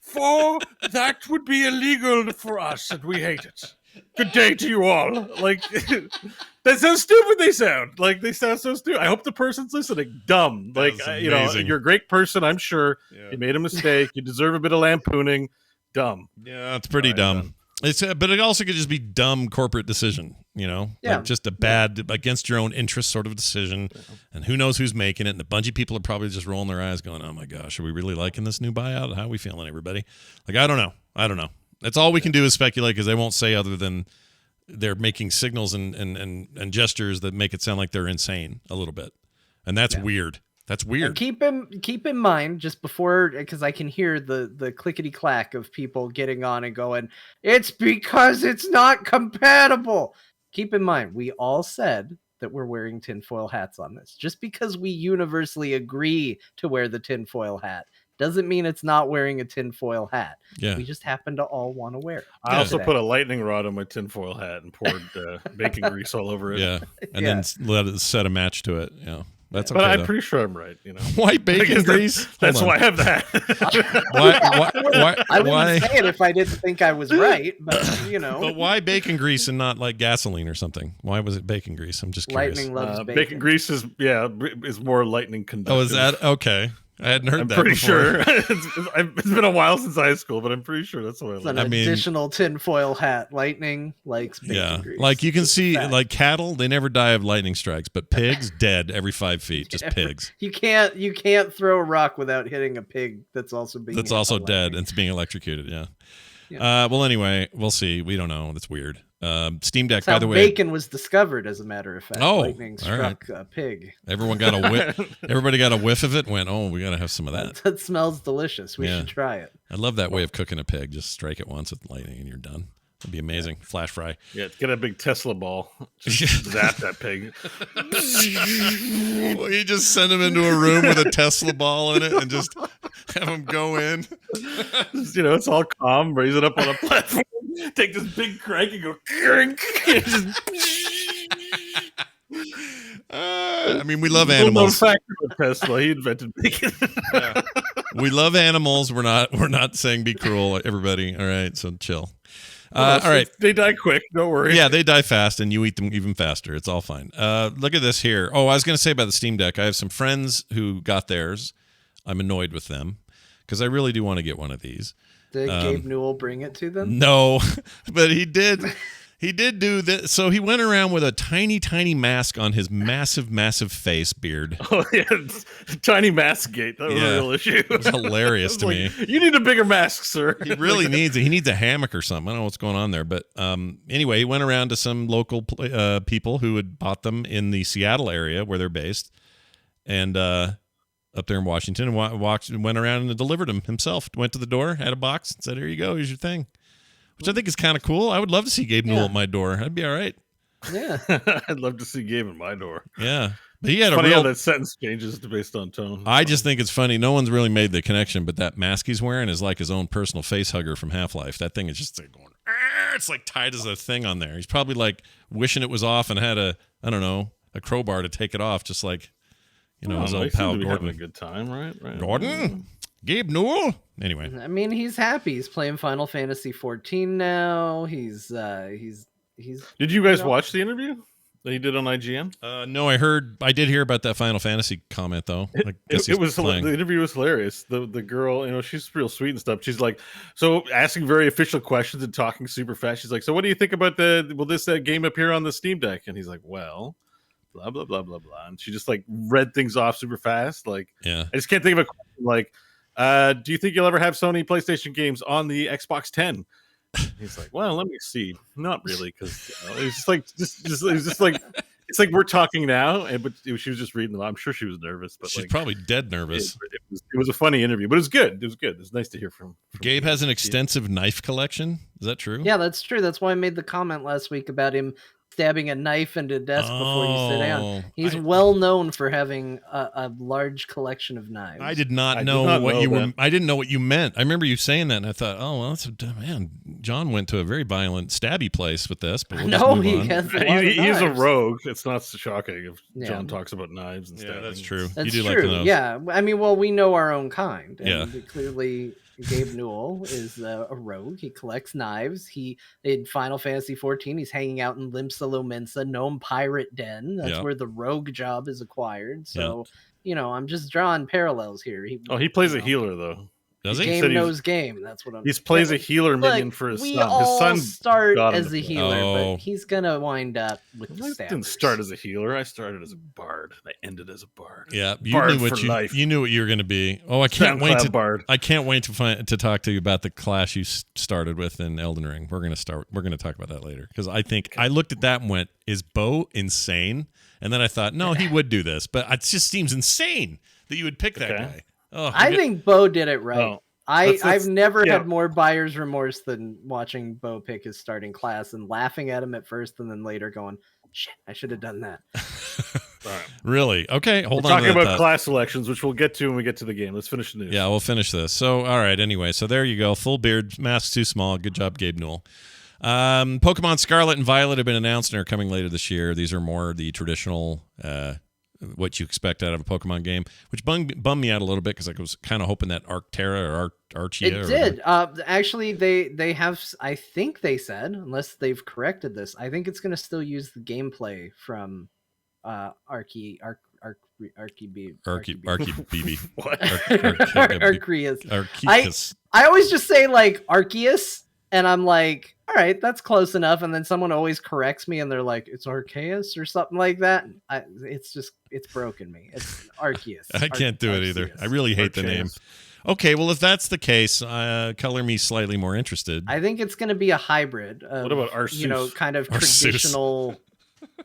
for that would be illegal for us, and we hate it. Good day to you all. That's how stupid they sound. They sound so stupid. I hope the person's listening. Dumb. You're a great person, I'm sure. Yeah. You made a mistake. You deserve a bit of lampooning. Dumb. Yeah, it's pretty dumb. But it also could just be dumb corporate decision, just a bad against your own interest sort of decision. Yeah. And who knows who's making it. And the Bungie people are probably just rolling their eyes going, oh my gosh, are we really liking this new buyout? How are we feeling, everybody? I don't know. That's all we can do is speculate because they won't say other than they're making signals and gestures that make it sound like they're insane a little bit. And that's weird. That's weird. And keep in mind, just before, because I can hear the clickety clack of people getting on and going, it's because it's not compatible. Keep in mind, we all said that we're wearing tinfoil hats on this. Just because we universally agree to wear the tinfoil hat doesn't mean it's not wearing a tinfoil hat. Yeah. We just happen to all want to wear it. I also put a lightning rod on my tinfoil hat and poured bacon grease all over it. Yeah. And then let it set a match to it. Yeah. That's okay. But I'm pretty sure I'm right. Why bacon grease? That's why I have that. I wouldn't say it if I didn't think I was right, but But why bacon grease and not like gasoline or something? Why was it bacon grease? I'm just curious. Lightning loves bacon. Bacon grease is more lightning conductive. Oh, is that okay? I hadn't heard that. I'm pretty before. sure. It's been a while since high school, but I'm pretty sure that's what it's an additional tinfoil hat. Lightning likes bacon grease. Like you can see, like cattle, they never die of lightning strikes, but pigs dead every 5 feet. Just pigs. You can't throw a rock without hitting a pig that's also dead and it's being electrocuted. Yeah. Well, anyway, we'll see. We don't know. That's weird. Steam Deck, by the way. Bacon was discovered, as a matter of fact. Lightning struck a pig. Everyone got a whiff. Everybody got a whiff of it. Went, we got to have some of that. That smells delicious. We should try it. I love that way of cooking a pig. Just strike it once with lightning and you're done. That'd be amazing. Flash fry. Yeah, get a big Tesla ball. Just zap that pig. Well, you just send him into a room with a Tesla ball in it and just have him go in. It's all calm. Raise it up on a platform. Take this big crank and go. I mean, we love animals. Tesla, he invented bacon. We love animals. We're not saying be cruel, everybody. All right, so chill. All right. They die quick. Don't worry. Yeah, they die fast, and you eat them even faster. It's all fine. Look at this here. Oh, I was going to say about the Steam Deck. I have some friends who got theirs. I'm annoyed with them because I really do want to get one of these. Did Gabe Newell bring it to them? No, but he did. He did do this. So he went around with a tiny, tiny mask on his massive, massive face beard. Oh, yeah. Tiny mask gate. That was a real issue. It was hilarious to me. You need a bigger mask, sir. He really needs it. He needs a hammock or something. I don't know what's going on there. But anyway, he went around to some local people who had bought them in the Seattle area where they're based. And up there in Washington, and went around and delivered them himself. Went to the door, had a box, and said, "Here you go. Here's your thing." Which I think is kind of cool. I would love to see Gabe Newell at my door. That'd be all right. Yeah. I'd love to see Gabe at my door. Yeah. But he had funny how that sentence changes based on tone. I just think it's funny. No one's really made the connection, but that mask he's wearing is like his own personal face hugger from Half-Life. That thing is just like going, it's like tied as a thing on there. He's probably like wishing it was off and had a crowbar to take it off, just like, his old pal Gordon. Having a good time, right? Gordon? Gabe Newell? Anyway. I mean, he's happy. He's playing Final Fantasy 14 now. He's Did you guys watch the interview that he did on IGN? No, I did hear about that Final Fantasy comment though. The interview was hilarious. The girl, she's real sweet and stuff. She's like, so asking very official questions and talking super fast. She's like, so what do you think about will this game appear on the Steam Deck? And he's like, well, blah blah blah blah blah. And she just like read things off super fast. Like, I just can't think of a question like, do you think you'll ever have Sony PlayStation games on the Xbox 10? He's like, well, let me see. Not really, because it's just like it's like we're talking now, but she was just reading them. I'm sure she was nervous, but she's probably dead nervous. It was a funny interview, but it was good. It was good. It was nice to hear from Gabe has an extensive knife collection. Is that true? Yeah, that's true. That's why I made the comment last week about him stabbing a knife into a desk before you sit down. He's well known for having a large collection of knives. I did not know what you were. I didn't know what you meant. I remember you saying that, and I thought, oh, well, man, John went to a very violent, stabby place with this. But he's a rogue. It's not so shocking if John talks about knives and stuff. Yeah, that's true. That's you do true. like to know. Yeah, I mean, well, we know our own kind. And yeah, clearly. Gabe Newell is a rogue. He collects knives. In Final Fantasy 14, he's hanging out in Limsa Lominsa, Gnome Pirate Den. That's where the rogue job is acquired. So, I'm just drawing parallels here. He plays a healer, though. Does he? Game knows game. That's what I'm. He plays a healer minion for his son. His son start as a healer, but he's gonna wind up with the stabbers. I didn't start as a healer. I started as a bard. I ended as a bard. Yeah, you knew what you were gonna be. Oh, I can't wait to talk to you about the class you started with in Elden Ring. We're gonna talk about that later because I think I looked at that and went, "Is Bo insane?" And then I thought, no, he would do this, but it just seems insane that you would pick that guy. Oh, I think Bo did it right. Oh, I've never had more buyer's remorse than watching Bo pick his starting class and laughing at him at first and then later going, shit, I should have done that. right. Really? Okay, hold We're on. talking about class selections, which we'll get to when we get to the game. Let's finish the news. Yeah, we'll finish this. So, all right. Anyway, so there you go. Full beard, mask too small. Good job, Gabe Newell. Pokemon Scarlet and Violet have been announced and are coming later this year. These are more the traditional, what you expect out of a Pokemon game, which bummed me out a little bit because I was kind of hoping that Arctera or Archia. It did. Actually, they have. I think they said, unless they've corrected this, I think it's going to still use the gameplay from Archie BB. What? Arceus. I always just say like Arceus, and I'm like, all right, that's close enough. And then someone always corrects me, and they're like, it's Arceus or something like that. It's broken me. It's Arceus. I can't do it either. I really hate the name. Okay, well, if that's the case, color me slightly more interested. I think it's going to be a hybrid. What about Arceus? Kind of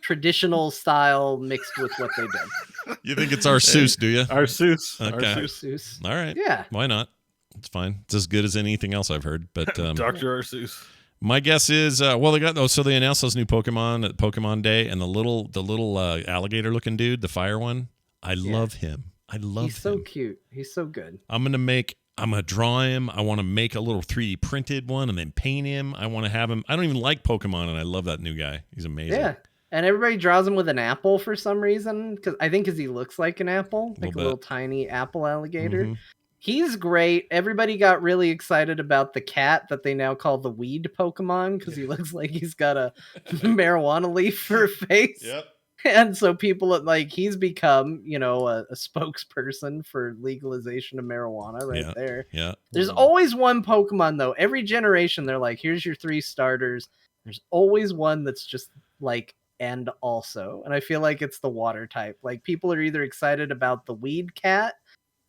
traditional style mixed with what they did. You think it's Arceus, do you? Arceus. Okay. Arceus. All right. Yeah. Why not? It's fine. It's as good as anything else I've heard. But Dr. Arceus. My guess is, they announced those new Pokemon at Pokemon Day, and the little alligator looking dude, the fire one. I love him. He's so cute. He's so good. I'm gonna draw him. I want to make a little 3D printed one and then paint him. I want to have him. I don't even like Pokemon, and I love that new guy. He's amazing. Yeah. And everybody draws him with an apple for some reason, because he looks like an apple, like a little tiny apple alligator. Mm-hmm. He's great. Everybody got really excited about the cat that they now call the weed Pokemon, because he looks like he's got a marijuana leaf for a face. Yep. And so people he's become, a spokesperson for legalization of marijuana there. Yeah. There's always one Pokemon though. Every generation they're like, here's your 3 starters. There's always one that's just like, and also. And I feel like it's the water type. Like people are either excited about the weed cat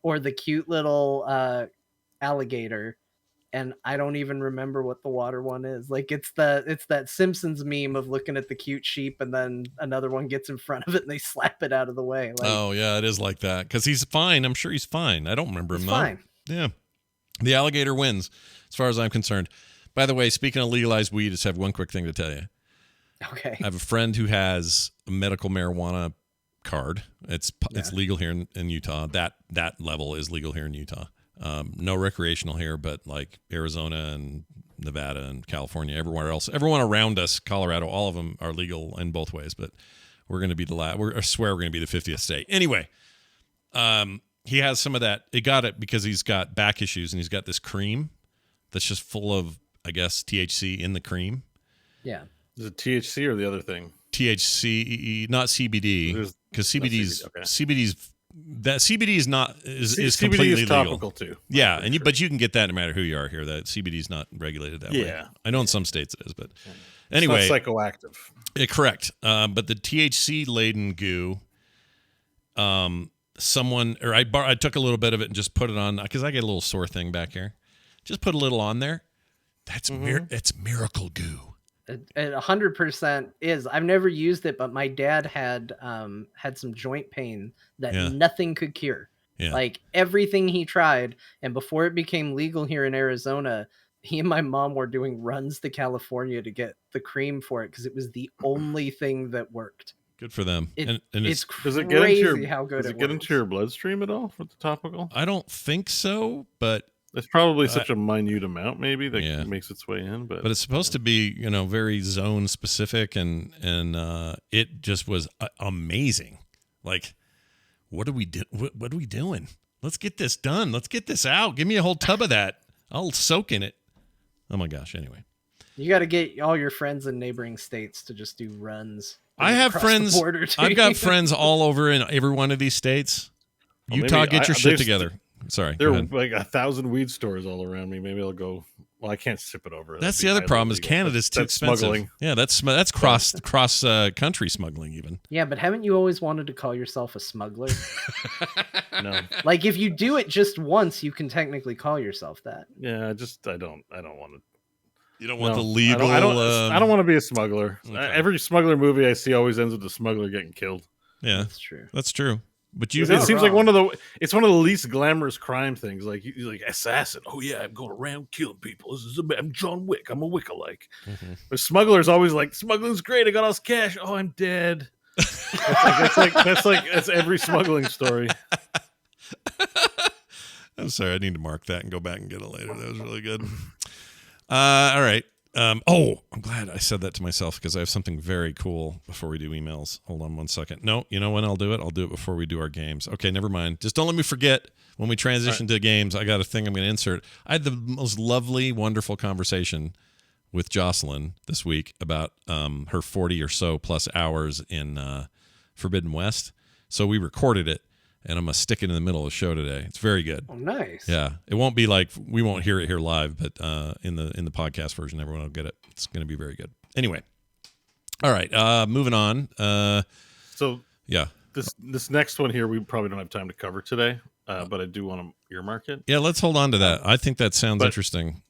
or the cute little alligator. And I don't even remember what the water one is. Like it's that Simpsons meme of looking at the cute sheep and then another one gets in front of it and they slap it out of the way. Like, oh yeah, it is like that because he's fine. I'm sure he's fine. I don't remember him though. Fine. Yeah, the alligator wins as far as I'm concerned. By the way, speaking of legalized weed, I just have one quick thing to tell you. Okay. I have a friend who has a medical marijuana card. It's legal here in Utah. That level is legal here in Utah. No recreational here, but like Arizona and Nevada and California, everywhere else, everyone around us, Colorado, all of them are legal in both ways. But we're going to be I swear we're going to be the 50th state. Anyway, he has some of that. He got it because he's got back issues, and he's got this cream that's just full of, I guess, THC in the cream. Yeah. Is it THC or the other thing? THC, not CBD, because CBD's okay. CBD's. That CBD is not is CBD completely is topical legal too. Yeah, and but you can get that no matter who you are here. That CBD is not regulated that way. Yeah, I know in some states it is, but anyway, it's not psychoactive. Correct. But the THC laden goo, I took a little bit of it and just put it on because I get a little sore thing back here. Just put a little on there. That's it's miracle goo. It 100% is. I've never used it, but my dad had some joint pain that nothing could cure. Yeah. Like everything he tried, and before it became legal here in Arizona, he and my mom were doing runs to California to get the cream for it because it was the only thing that worked. Good for them. And it's crazy does it get into your, how good does it get into your bloodstream at all with the topical? I don't think so, but it's probably such a minute amount, maybe that makes its way in. But it's supposed to be, very zone specific, and it just was amazing. Like, what are we doing? Let's get this done. Let's get this out. Give me a whole tub of that. I'll soak in it. Oh my gosh. Anyway, you got to get all your friends in neighboring states to just do runs. I have friends. I've got friends all over in every one of these states. Utah, get your shit together. Sorry, there are like 1,000 weed stores all around me. Maybe I'll go. Well, I can't ship it over. That's the other problem is Canada's too expensive. Smuggling. Yeah, that's cross country smuggling even. Yeah, but haven't you always wanted to call yourself a smuggler? No. Like if you do it just once, you can technically call yourself that. Yeah, I don't want to. You don't want the legal. I don't want to be a smuggler. Okay. Every smuggler movie I see always ends with the smuggler getting killed. Yeah, that's true. That's true. But it seems like one of the least glamorous crime things. Like assassin. Oh yeah, I'm going around killing people. I'm John Wick. I'm a Wick-alike. Mm-hmm. But smugglers always like smuggling's great. I got all this cash. Oh, I'm dead. That's every smuggling story. I'm sorry, I need to mark that and go back and get it later. That was really good. All right. I'm glad I said that to myself because I have something very cool before we do emails. Hold on one second. No, you know when I'll do it? I'll do it before we do our games. Okay, never mind. Just don't let me forget when we transition to games. I got a thing I'm going to insert. I had the most lovely, wonderful conversation with Jocelyn this week about her 40 or so plus hours in Forbidden West. So we recorded it. And I'm going to stick it in the middle of the show today. It's very good. Oh, nice. Yeah. It won't be like, we won't hear it here live, but in the podcast version, everyone will get it. It's going to be very good. Anyway. All right. Moving on. So yeah. This next one here, we probably don't have time to cover today, but I do want to earmark it. Yeah, let's hold on to that. I think that sounds interesting.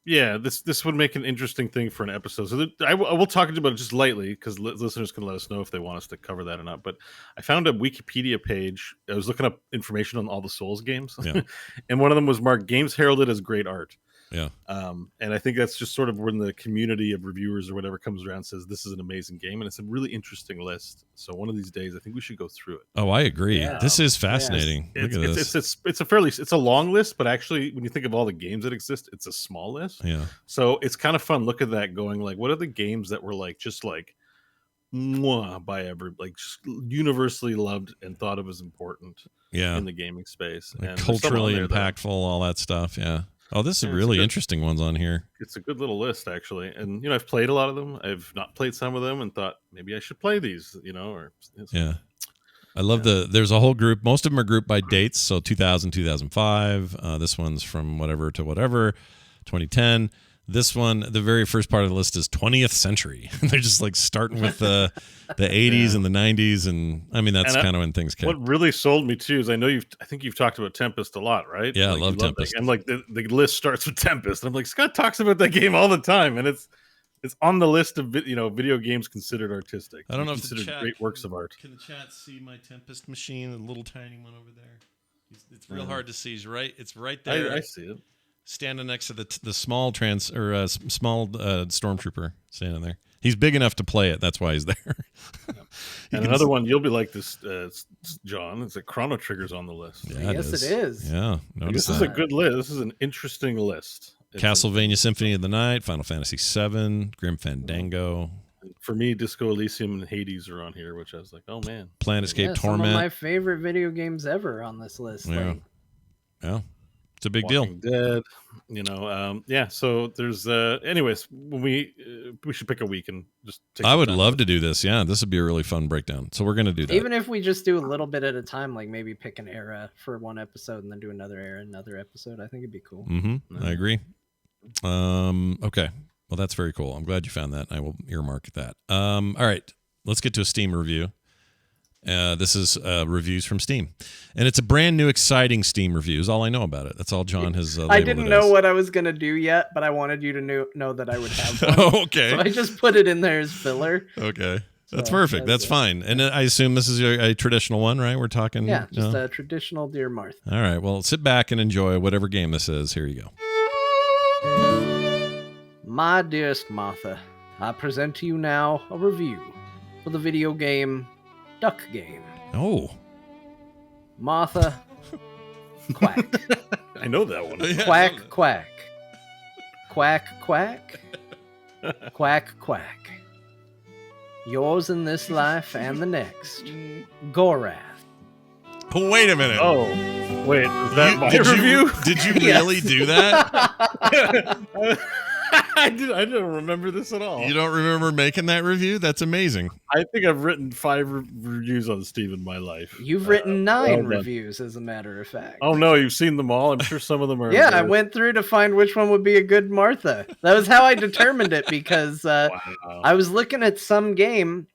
Yeah, this would make an interesting thing for an episode. So I will talk about it just lightly because listeners can let us know if they want us to cover that or not. But I found a Wikipedia page. I was looking up information on all the Souls games, and one of them was marked "Games heralded as great art." Yeah. And I think that's just sort of when the community of reviewers or whatever comes around and says this is an amazing game, and it's a really interesting list. So one of these days, I think we should go through it. Oh, I agree. Yeah. This is fascinating. Look at this. It's a long list, but actually, when you think of all the games that exist, it's a small list. Yeah. So it's kind of fun. Look at that, going like, what are the games that were like just like by just universally loved and thought of as important? Yeah. In the gaming space, like and culturally impactful, all that stuff. Yeah. Oh, this is really interesting ones on here. It's a good little list, actually. And, I've played a lot of them. I've not played some of them and thought maybe I should play these, Yeah. I love there's a whole group. Most of them are grouped by dates. So 2000, 2005. This one's from whatever to whatever, 2010. This one, the very first part of the list is 20th century. They're just like starting with the 80s and the 90s. And I mean, that's kind of when things came. What really sold me too is I think you've talked about Tempest a lot, right? Yeah, I love Tempest. And like the list starts with Tempest. And I'm like, Scott talks about that game all the time. And it's on the list of, video games considered artistic. I don't know if considered great works of art. Can the chat see my Tempest machine? The little tiny one over there. It's real hard to see. It's right there. I see it. Standing next to the small small stormtrooper standing there. He's big enough to play it. That's why he's there. And another one, you'll be like this, John. It's like Chrono Trigger's on the list. Yeah, yes, it is. Yeah, this is a good list. This is an interesting list. Castlevania Symphony of the Night, Final Fantasy VII, Grim Fandango. For me, Disco Elysium and Hades are on here, which I was like, oh man. Planescape Torment. Some of my favorite video games ever on this list. Yeah. Yeah. It's a big Walking deal. Dead, so there's anyways, when we should pick a week and just take I would love to do this. Yeah, this would be a really fun breakdown. So we're going to do that. Even if we just do a little bit at a time, like maybe pick an era for one episode and then do another era, another episode. I think it'd be cool. I agree. Okay. Well, that's very cool. I'm glad you found that. I will earmark that. All right. Let's get to a Steam review. This is reviews from Steam, and it's a brand new, exciting Steam review. Is all I know about it. That's all John has. I didn't know what I was gonna do yet, but I wanted you to know that I would have one. Okay, so I just put it in there as filler. Okay, that's perfect. That's fine. And I assume this is a traditional one, right? We're talking. Yeah, just a traditional Dear Martha. All right. Well, sit back and enjoy whatever game this is. Here you go. My dearest Martha, I present to you now a review for the video game Duck Game. Oh. Martha, quack. I know that one. Quack, quack. Quack, quack. Quack, quack. Yours in this life and the next. Gorath. Oh, wait a minute. Oh, wait. Is that my review? Did you really do that? I don't remember this at all. You don't remember making that review? That's amazing. I think I've written 5 reviews on Steam in my life. You've written 9 reviews, as a matter of fact. Oh, no, you've seen them all? I'm sure some of them are... Yeah, I went through to find which one would be a good Martha. That was how I determined it, because I was looking at some game,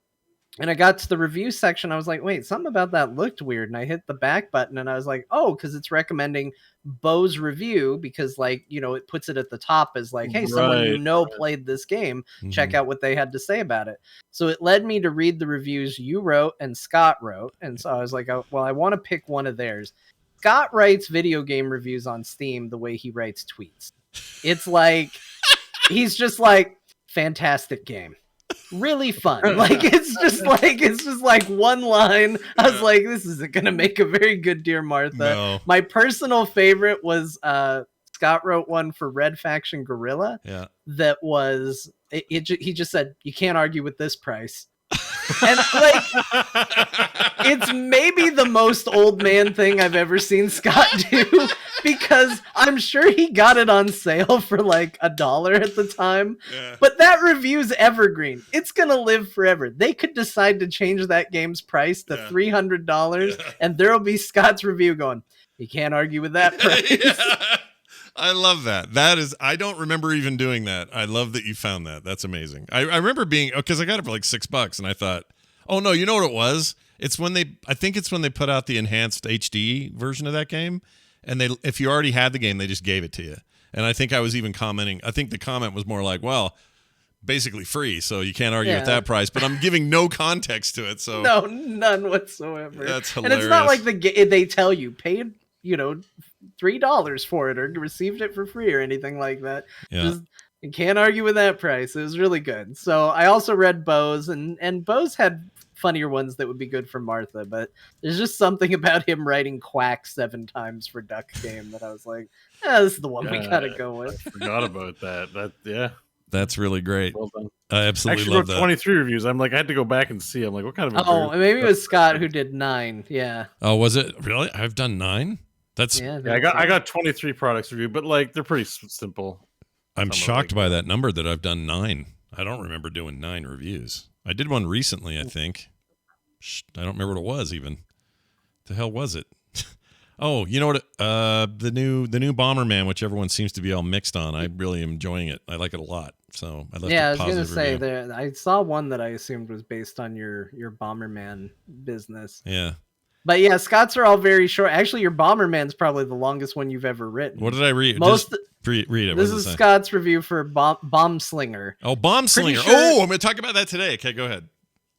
and I got to the review section. I was like, wait, something about that looked weird. And I hit the back button, and I was like, oh, because it's recommending Bo's review, because it puts it at the top as like, hey, someone played this game. Check out what they had to say about it. So it led me to read the reviews you wrote and Scott wrote. And so I was like, oh, well, I want to pick one of theirs. Scott writes video game reviews on Steam the way he writes tweets. It's like, he's just like, fantastic game. really fun. Like it's just like one line. I was like, this isn't gonna make a very good Dear Martha. No. My personal favorite was Scott wrote one for Red Faction Gorilla. Yeah. That was he just said, you can't argue with this price. And like it's maybe the most old man thing I've ever seen Scott do, because I'm sure he got it on sale for like $1 at the time. Yeah. But that review's evergreen. It's gonna live forever. They could decide to change that game's price to $300 and there'll be Scott's review going, you can't argue with that price. Yeah. I love that. I don't remember even doing that. I love that you found that. That's amazing. I remember because I got it for like $6 and I thought, oh no, you know what it was? I think it's when they put out the enhanced HD version of that game. And if you already had the game, they just gave it to you. And I think I was even commenting, I think the comment was more like, well, basically free, so you can't argue at that price. But I'm giving no context to it. So no, none whatsoever. That's hilarious. And it's not like they tell you, paid, $3 for it or received it for free or anything like that. Yeah. You can't argue with that price. It was really good. So I also read Bo's, and Bo's had funnier ones that would be good for Martha, but there's just something about him writing quack 7 times for Duck Game that I was like, this is the one we gotta go with. I forgot about that. That's really great. Well done. I absolutely actually love wrote that. 23 reviews. I'm like, I had to go back and see. I'm like, what kind of? Maybe it was Scott who did 9. Yeah. Oh, was it really? I've done 9. That's I got 23 products reviewed, but like they're pretty simple. I'm shocked by that number that I've done 9. I don't remember doing 9 reviews. I did one recently, I think. I don't remember what it was even. The hell was it? Oh, you know what? The new Bomberman, which everyone seems to be all mixed on. I really am enjoying it. I like it a lot. So I left I a was gonna positive say review. I saw one that I assumed was based on your Bomberman business. Yeah. But yeah, Scott's are all very short. Actually, your Bomberman's probably the longest one you've ever written. What did I read? Read it. This is Scott's review for Bombslinger. Oh, Bombslinger. Sure, I'm going to talk about that today. Okay, go ahead.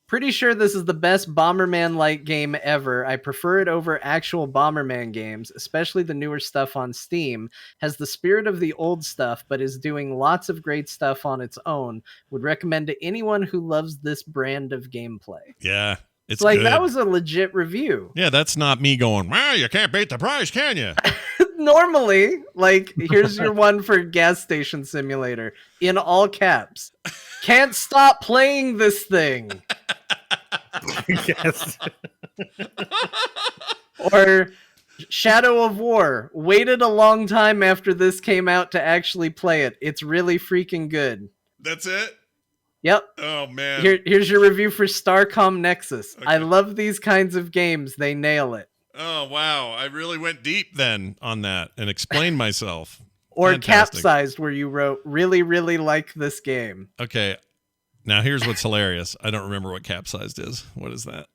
Pretty sure this is the best Bomberman-like game ever. I prefer it over actual Bomberman games, especially the newer stuff on Steam. Has the spirit of the old stuff, but is doing lots of great stuff on its own. Would recommend to anyone who loves this brand of gameplay. Yeah. It's like good. That was a legit review. Yeah, that's not me going, well, you can't beat the price, can you? Normally, like, here's your one for Gas Station Simulator in all caps. Can't stop playing this thing. Yes. Or Shadow of War. Waited a long time after this came out to actually play it. It's really freaking good. That's it? Yep. Oh, man. Here's your review for Starcom Nexus. Okay. I love these kinds of games. They nail it. Oh, wow. I really went deep then on that and explained myself. Or Fantastic. Capsized, where you wrote, really, really like this game. Okay. Now, here's what's hilarious. I don't remember what Capsized is. What is that?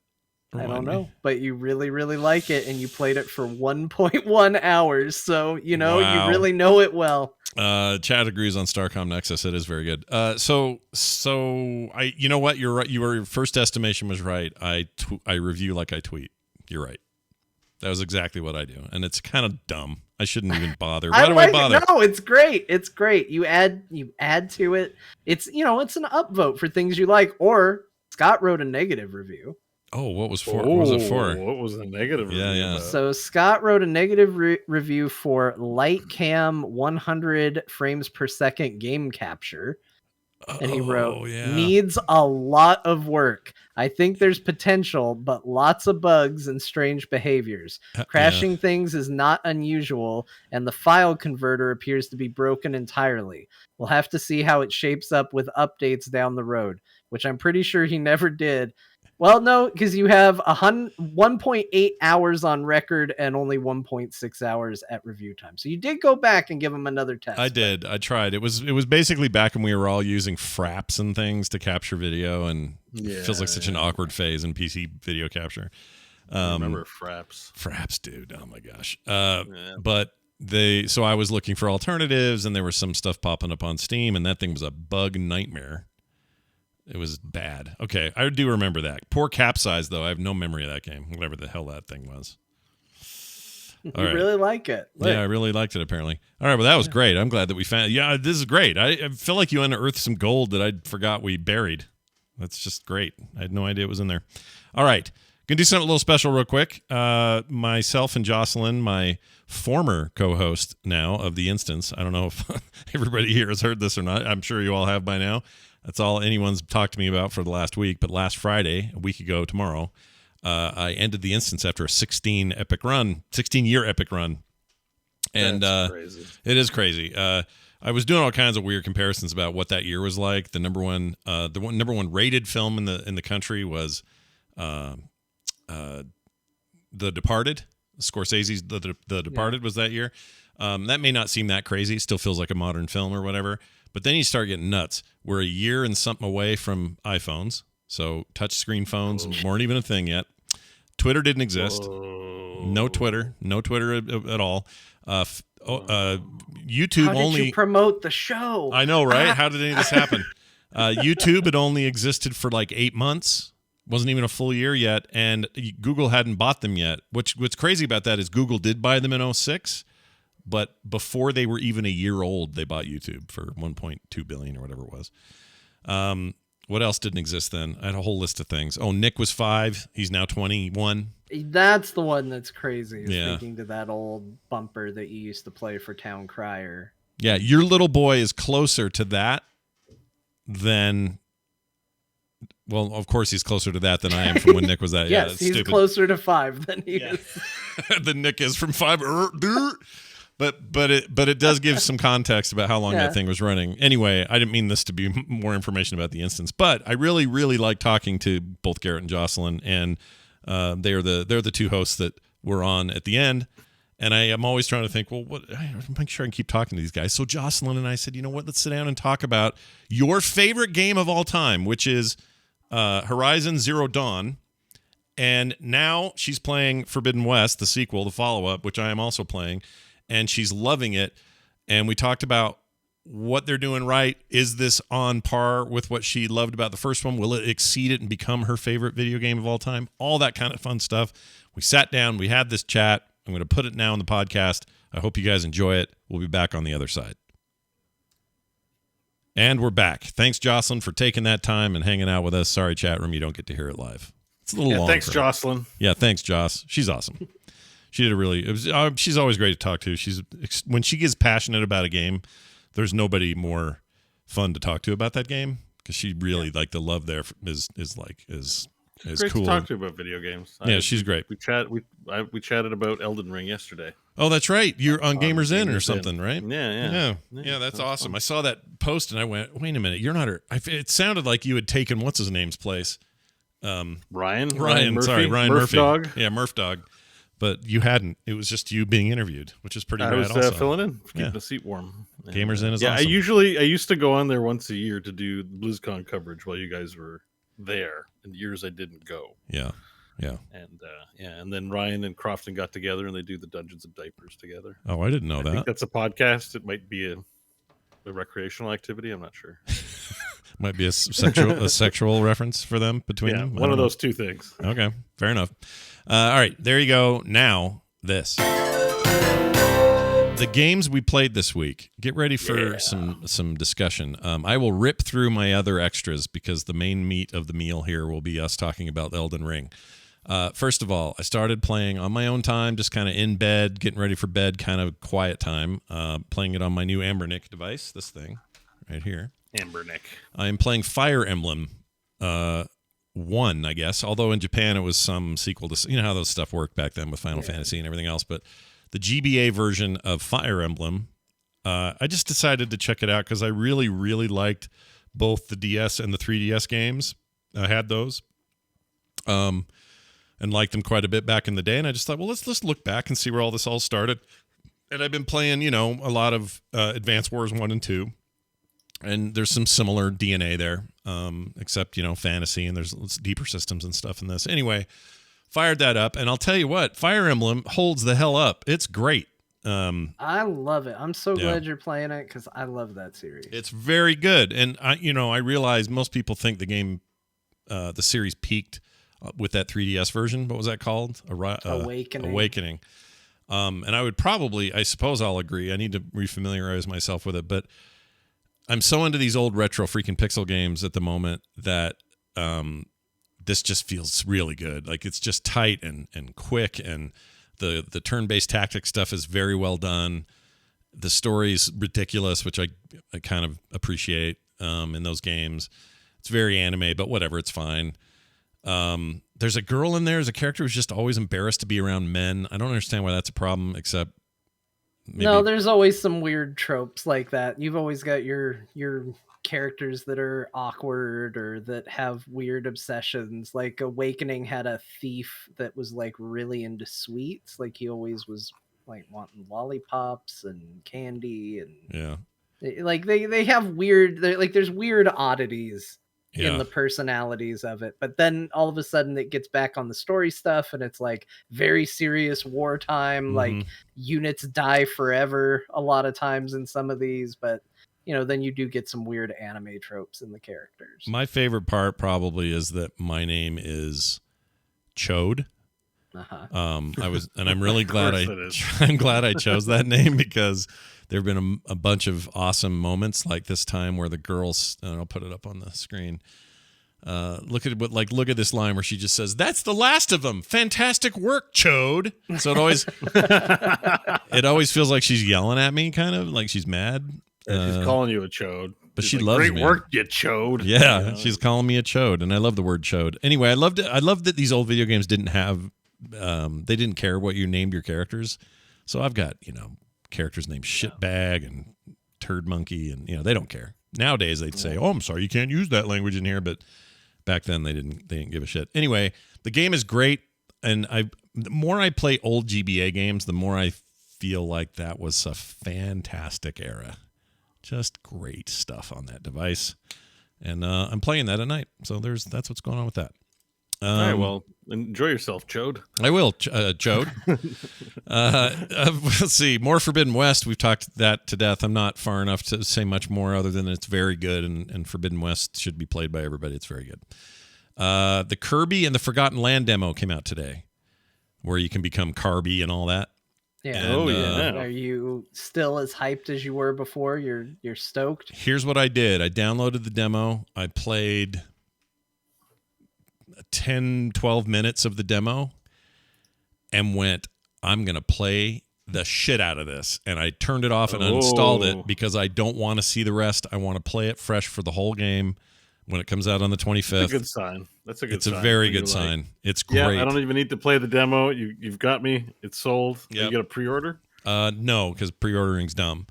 I don't know, but you really, really like it, and you played it for 1.1 hours, so, you Wow. you really know it well. Chad agrees on Starcom Nexus. It is very good. So you know what? You're right. Your first estimation was right. I review like I tweet. You're right. That was exactly what I do, and it's kind of dumb. I shouldn't even bother. Why do I bother? No, it's great. It's great. You add to it. It's it's an upvote for things you like. Or Scott wrote a negative review. Oh, what was for? What was it for? What was the negative? Yeah, review yeah. about? So Scott wrote a negative review for Lightcam 100 frames per second game capture. And he wrote, needs a lot of work. I think there's potential, but lots of bugs and strange behaviors. Crashing things is not unusual, and the file converter appears to be broken entirely. We'll have to see how it shapes up with updates down the road, which I'm pretty sure he never did. Well, no, because you have 1.8 hours on record and only 1.6 hours at review time. So you did go back and give him another test. I did. I tried. It was basically back when we were all using fraps and things to capture video, and it feels like such an awkward phase in PC video capture. I remember fraps. Fraps, dude. Oh my gosh. But so I was looking for alternatives, and there was some stuff popping up on Steam, and that thing was a bug nightmare. It was bad. Okay, I do remember that. Poor Capsize, though. I have no memory of that game, whatever the hell that thing was. You really like it. Yeah, I really liked it, apparently. All right, well, that was great. I'm glad that we found... Yeah, this is great. I feel like you unearthed some gold that I forgot we buried. That's just great. I had no idea it was in there. All right. Gonna do something a little special real quick. Myself and Jocelyn, my former co-host now of The Instance. I don't know if everybody here has heard this or not. I'm sure you all have by now. That's all anyone's talked to me about for the last week. But last Friday, a week ago tomorrow, I ended The Instance after a 16-year epic run. And crazy. It is crazy. I was doing all kinds of weird comparisons about what that year was like. The number one rated film in the country was The Departed. Scorsese's The Departed was that year. That may not seem that crazy. It still feels like a modern film or whatever. But then you start getting nuts. We're a year and something away from iPhones. So touchscreen phones weren't even a thing yet. Twitter didn't exist. Whoa. No Twitter at all. YouTube How did only you promote the show? I know, right? How did any of this happen? YouTube had only existed for like 8 months. Wasn't even a full year yet, and Google hadn't bought them yet. What's crazy about that is Google did buy them in 2006, but before they were even a year old, they bought YouTube for $1.2 billion or whatever it was. What else didn't exist then? I had a whole list of things. Oh, Nick was 5. He's now 21. That's the one that's crazy. Yeah. Thinking to that old bumper that you used to play for Town Crier. Yeah, your little boy is closer to that than... Well, of course he's closer to that than I am from when Nick was that. Yes, yeah, he's stupid. Closer to 5 than he is. Than Nick is from 5. But it does give some context about how long that thing was running. Anyway, I didn't mean this to be more information about The Instance, but I really, really like talking to both Garrett and Jocelyn, and they're the two hosts that were on at the end. And I am always trying to think, well, make sure I can keep talking to these guys. So Jocelyn and I said, you know what? Let's sit down and talk about your favorite game of all time, which is Horizon Zero Dawn. And now she's playing Forbidden West, the sequel, the follow-up, which I am also playing. And she's loving it. And we talked about what they're doing right. Is this on par with what she loved about the first one? Will it exceed it and become her favorite video game of all time? All that kind of fun stuff. We sat down. We had this chat. I'm going to put it now in the podcast. I hope you guys enjoy it. We'll be back on the other side. And we're back. Thanks, Jocelyn, for taking that time and hanging out with us. Sorry, chat room, you don't get to hear it live. It's a little long. Thanks, Jocelyn. Yeah, thanks, Joss. She's awesome. She did she's always great to talk to. When she gets passionate about a game, there's nobody more fun to talk to about that game, because she really like the love there is Great cool. to talk to about video games. Yeah, she's great. We chatted about Elden Ring yesterday. Oh, that's right. You're on Gamers Inn or something, right? Yeah. That's awesome. Fun. I saw that post and I went, wait a minute, you're not her. It sounded like you had taken what's his name's place. Ryan Murphy. Sorry, Ryan Murphy. Dog. Yeah, Murph Dog. But you hadn't. It was just you being interviewed, which is pretty rad. I was also filling in, keeping the seat warm. Gamers Inn is awesome. awesome. I used to go on there once a year to do BlizzCon coverage while you guys were there. In years I didn't go. Yeah. And then Ryan and Crofton got together and they do the Dungeons and Diapers together. Oh, I didn't know that. I think that's a podcast. It might be a recreational activity. I'm not sure. Might be a sexual reference for them between them. One of those two things. Okay, fair enough. All right, there you go. Now this. The games we played this week. Get ready for some discussion. I will rip through my other extras because the main meat of the meal here will be us talking about Elden Ring. First of all, I started playing on my own time, just kind of in bed, getting ready for bed, kind of quiet time, playing it on my new Ambernick device, this thing right here. Ambernick. I'm playing Fire Emblem 1, I guess, although in Japan it was some sequel to, you know how those stuff worked back then with Final Fantasy and everything else, but the GBA version of Fire Emblem, I just decided to check it out because I really, really liked both the DS and the 3DS games. I had those and liked them quite a bit back in the day, and I just thought, well, let's look back and see where all this all started. And I've been playing, a lot of Advance Wars 1 and 2, and there's some similar DNA there, except, fantasy, and there's deeper systems and stuff in this. Anyway, fired that up, and I'll tell you what, Fire Emblem holds the hell up. It's great. I love it. I'm so glad you're playing it because I love that series. It's very good, and I realize most people think the game, the series peaked with that 3DS version. What was that called? Awakening. And I suppose I'll agree. I need to refamiliarize myself with it, but I'm so into these old retro freaking pixel games at the moment that this just feels really good. Like it's just tight and quick, and the turn-based tactic stuff is very well done. The story's ridiculous, which I kind of appreciate in those games. It's very anime, but whatever, it's fine. There's a girl in there as a character who's just always embarrassed to be around men. I don't understand why that's a problem, except maybe... No, there's always some weird tropes like that. You've always got your characters that are awkward or that have weird obsessions. Like Awakening had a thief that was like really into sweets. Like he always was like wanting lollipops and candy, and like they have weird, like there's weird oddities in the personalities of it. But then all of a sudden it gets back on the story stuff, and it's like very serious wartime. Like units die forever a lot of times in some of these, but then you do get some weird anime tropes in the characters. My favorite part probably is that my name is Chode. I'm really glad I'm glad I chose that name, because there have been a bunch of awesome moments like this time where the girls, and I'll put it up on the screen. Look at this line where she just says, "That's the last of them. Fantastic work, Chode." So it always feels like she's yelling at me, kind of like she's mad. She's calling you a chode. But she loves great me. Great work, you chode. Yeah, she's calling me a chode, and I love the word chode. Anyway, I loved it. I love that these old video games didn't have, they didn't care what you named your characters. So I've got, characters named Shitbag and Turd Monkey, and they don't care. Nowadays they'd say, "Oh, I'm sorry, you can't use that language in here," but back then they didn't give a shit. Anyway, the game is great, and the more I play old GBA games, the more I feel like that was a fantastic era. Just great stuff on that device, and I'm playing that at night. So that's what's going on with that. All right, well, enjoy yourself, Chode. I will, Chode. Let's see, more Forbidden West. We've talked that to death. I'm not far enough to say much more other than it's very good, and Forbidden West should be played by everybody. It's very good. The Kirby and the Forgotten Land demo came out today, where you can become Kirby and all that. Yeah. And, are you still as hyped as you were before? You're stoked? Here's what I did. I downloaded the demo. I played 10, 12 minutes of the demo and went, I'm going to play the shit out of this. And I turned it off and uninstalled it because I don't want to see the rest. I want to play it fresh for the whole game when it comes out on the 25th. That's a good sign. It's a very good sign. It's great. Yeah, I don't even need to play the demo. You've got me. It's sold. Yep. You got a pre-order? No, because pre-ordering's dumb.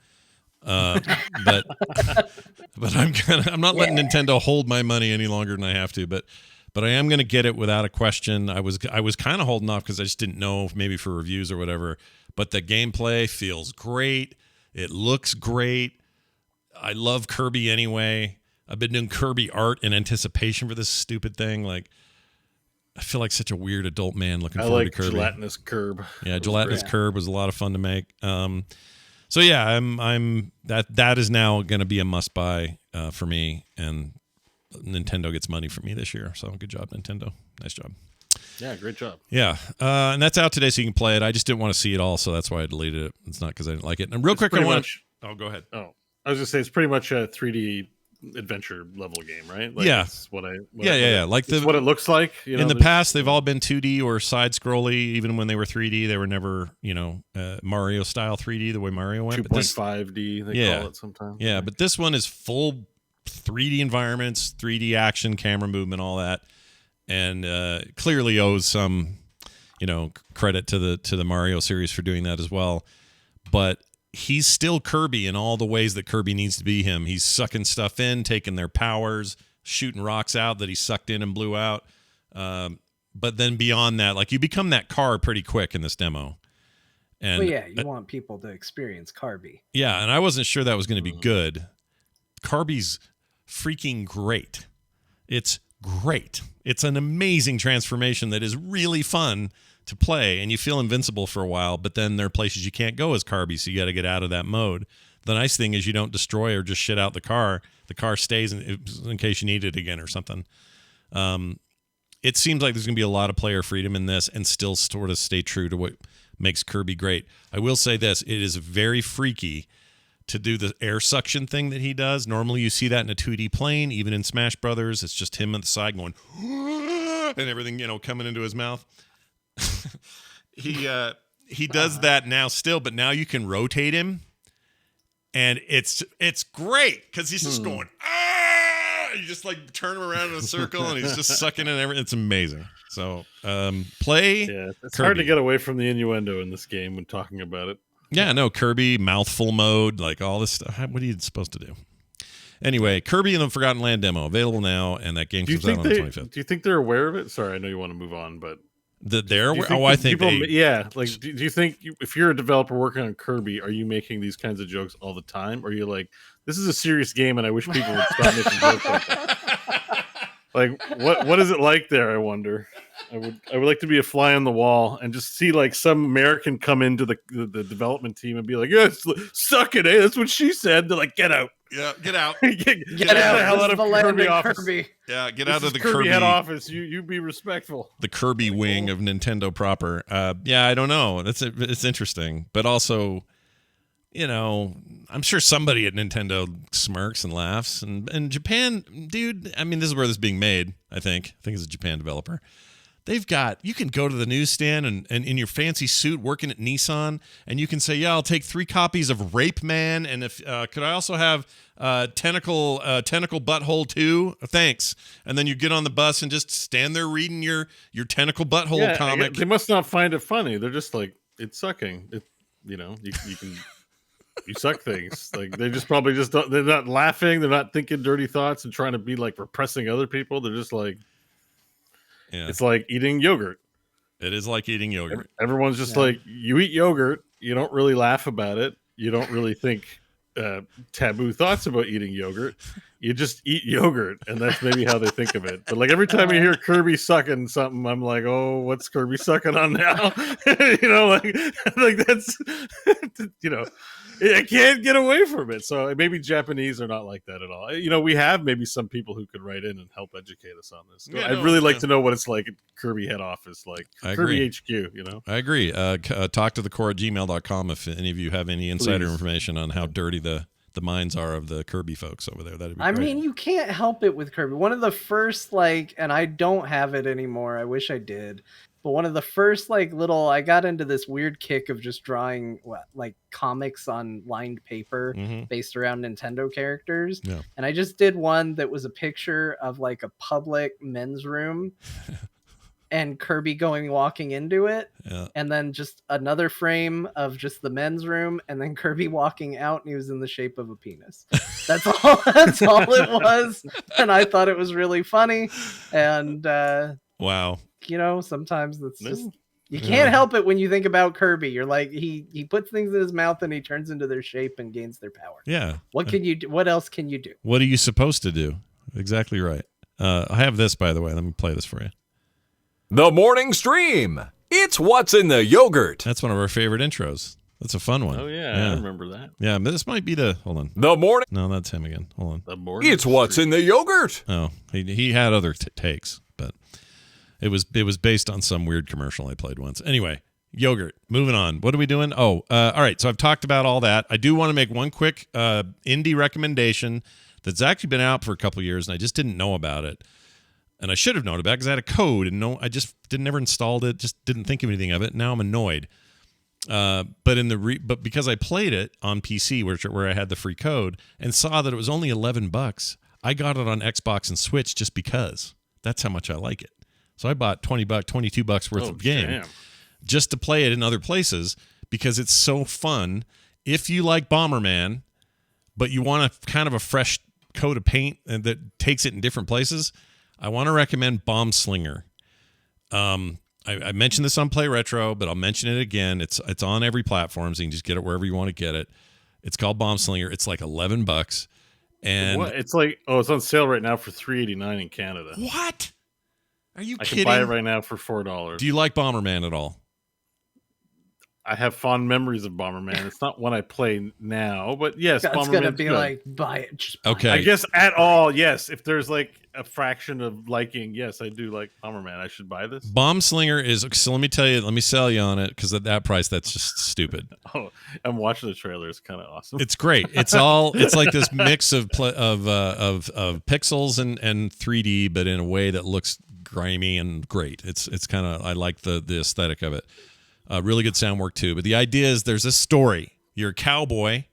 But I'm not letting Nintendo hold my money any longer than I have to. But I am going to get it without a question. I was kind of holding off because I just didn't know, maybe for reviews or whatever. But the gameplay feels great. It looks great. I love Kirby anyway. I've been doing Kirby art in anticipation for this stupid thing. Like, I feel like such a weird adult man looking forward to Kirby. Gelatinous Curb. Yeah, Gelatinous Curb was a lot of fun to make. So yeah, I'm that is now going to be a must buy for me, and Nintendo gets money from me this year. So good job, Nintendo. Nice job. Yeah, great job. Yeah, and that's out today, so you can play it. I just didn't want to see it all, so that's why I deleted it. It's not because I didn't like it. And real quick, I want. Oh, go ahead. Oh, I was gonna say it's pretty much a 3D adventure level game, right? Like, yeah. That's what Like what it looks like. In the past, they've all been 2D or side scrolly. Even when they were 3D, they were never, Mario style 3D the way Mario went. 2.5D they call it sometimes. Yeah, but this one is full 3D environments, 3D action, camera movement, all that, and clearly owes some, credit to the Mario series for doing that as well. But he's still Kirby in all the ways that Kirby needs to be him. He's sucking stuff in, taking their powers, shooting rocks out that he sucked in and blew out. But then beyond that, like, you become that car pretty quick in this demo. And you want people to experience Kirby. Yeah, and I wasn't sure that was going to be good. Kirby's freaking great. It's great. It's an amazing transformation that is really fun to play, and you feel invincible for a while, but then there are places you can't go as Kirby, so you got to get out of that mode. The nice thing is you don't destroy or just shit out the car. The car stays in case you need it again or something. It seems like there's going to be a lot of player freedom in this and still sort of stay true to what makes Kirby great. I will say this, it is very freaky to do the air suction thing that he does. Normally you see that in a 2D plane, even in Smash Brothers. It's just him on the side going, and everything, coming into his mouth. He does that now still, but now you can rotate him. And it's great because he's just going, you just like turn him around in a circle and he's just sucking in everything. It's amazing. So play. Yeah, it's Kirby. hard to get away from the innuendo in this game when talking about it. Yeah, no, Kirby, mouthful mode, like all this stuff. What are you supposed to do? Anyway, Kirby and the Forgotten Land demo available now, and that game comes out on the 25th. Do you think they're aware of it? Sorry, I know you want to move on, but I think people, yeah. Like, do you think if you're a developer working on Kirby, are you making these kinds of jokes all the time, or are you like, this is a serious game, and I wish people would stop making jokes like that? Like, what is it like there? I wonder. I would like to be a fly on the wall and just see like some American come into the development team and be like, "Yes, suck it, eh? That's what she said." They're like, "Get out." Yeah, get out. Get out the hell out of Kirby office. Kirby. Yeah, get out of the Kirby head office. You be respectful. The Kirby wing of Nintendo proper. Yeah, I don't know. It's interesting, but also, I'm sure somebody at Nintendo smirks and laughs. And Japan, dude. I mean, this is where this is being made. I think it's a Japan developer. You can go to the newsstand and in your fancy suit working at Nissan, and you can say, yeah, I'll take 3 copies of Rape Man, and if could I also have Tentacle Butthole 2? Thanks. And then you get on the bus and just stand there reading your Tentacle Butthole comic. They must not find it funny. They're just like, it's sucking. You can you suck things. Like they just probably just don't, they're not laughing, they're not thinking dirty thoughts and trying to be like repressing other people. They're just like, yeah. It's like eating yogurt. It is like eating yogurt. Everyone's just like, you eat yogurt. You don't really laugh about it. You don't really think taboo thoughts about eating yogurt. You just eat yogurt, and that's maybe how they think of it. But like every time you hear Kirby sucking something, I'm like, oh, what's Kirby sucking on now? like that's I can't get away from it. So maybe Japanese are not like that at all. We have maybe some people who could write in and help educate us on this. Yeah, I'd really like to know what it's like at Kirby head office, like Kirby HQ, I agree. Talk to the core at gmail.com if any of you have any insider information on how dirty the minds are of the Kirby folks over there. That'd be great. I mean, you can't help it with Kirby. One of the first, and I don't have it anymore. I wish I did. But one of the first, I got into this weird kick of just drawing, comics on lined paper based around Nintendo characters. Yeah. And I just did one that was a picture of, a public men's room and Kirby walking into it. Yeah. And then just another frame of just the men's room and then Kirby walking out, and he was in the shape of a penis. That's all it was. And I thought it was really funny. And, wow. Sometimes it's just you can't help it when you think about Kirby. You're like he puts things in his mouth and he turns into their shape and gains their power. Yeah. What can you do? What else can you do? What are you supposed to do? Exactly right. I have this, by the way. Let me play this for you. The morning stream. It's what's in the yogurt. That's one of our favorite intros. That's a fun one. Oh yeah. I remember that. Yeah, but this might be hold on. The morning. No, that's him again. Hold on. The morning. It's what's in the yogurt. Oh, he had other takes, but it was based on some weird commercial I played once. Anyway, yogurt. Moving on. What are we doing? Oh, all right. So I've talked about all that. I do want to make one quick indie recommendation that's actually been out for a couple years, and I just didn't know about it. And I should have known about it because I had a code, and I just never installed it. Just didn't think of anything of it. Now I'm annoyed. But because I played it on PC, where I had the free code, and saw that it was only $11, I got it on Xbox and Switch just because. That's how much I like it. So I bought $22 worth of game just to play it in other places because it's so fun. If you like Bomberman, but you want kind of a fresh coat of paint and that takes it in different places, I want to recommend Bombslinger. I mentioned this on Play Retro, but I'll mention it again. It's on every platform, so you can just get it wherever you want to get it. It's called Bombslinger. It's like $11, and it's it's on sale right now for $3.89 in Canada. What? Are you kidding? I can buy it right now for $4. Do you like Bomberman at all? I have fond memories of Bomberman. It's not one I play now, but yes, That's gonna be like, buy it. Just buy Okay. it. I guess at all, yes. If there's like a fraction of liking, yes, I do like Bomberman. I should buy this. Bombslinger is so. Let me sell you on it because at that price, that's just stupid. Oh, I'm watching the trailer. It's kind of awesome. It's great. It's like this mix of pixels and 3D, but in a way that looks grimy and great. It's kind of, I like the aesthetic of it. Really good sound work too. But the idea is there's a story. You're a cowboy,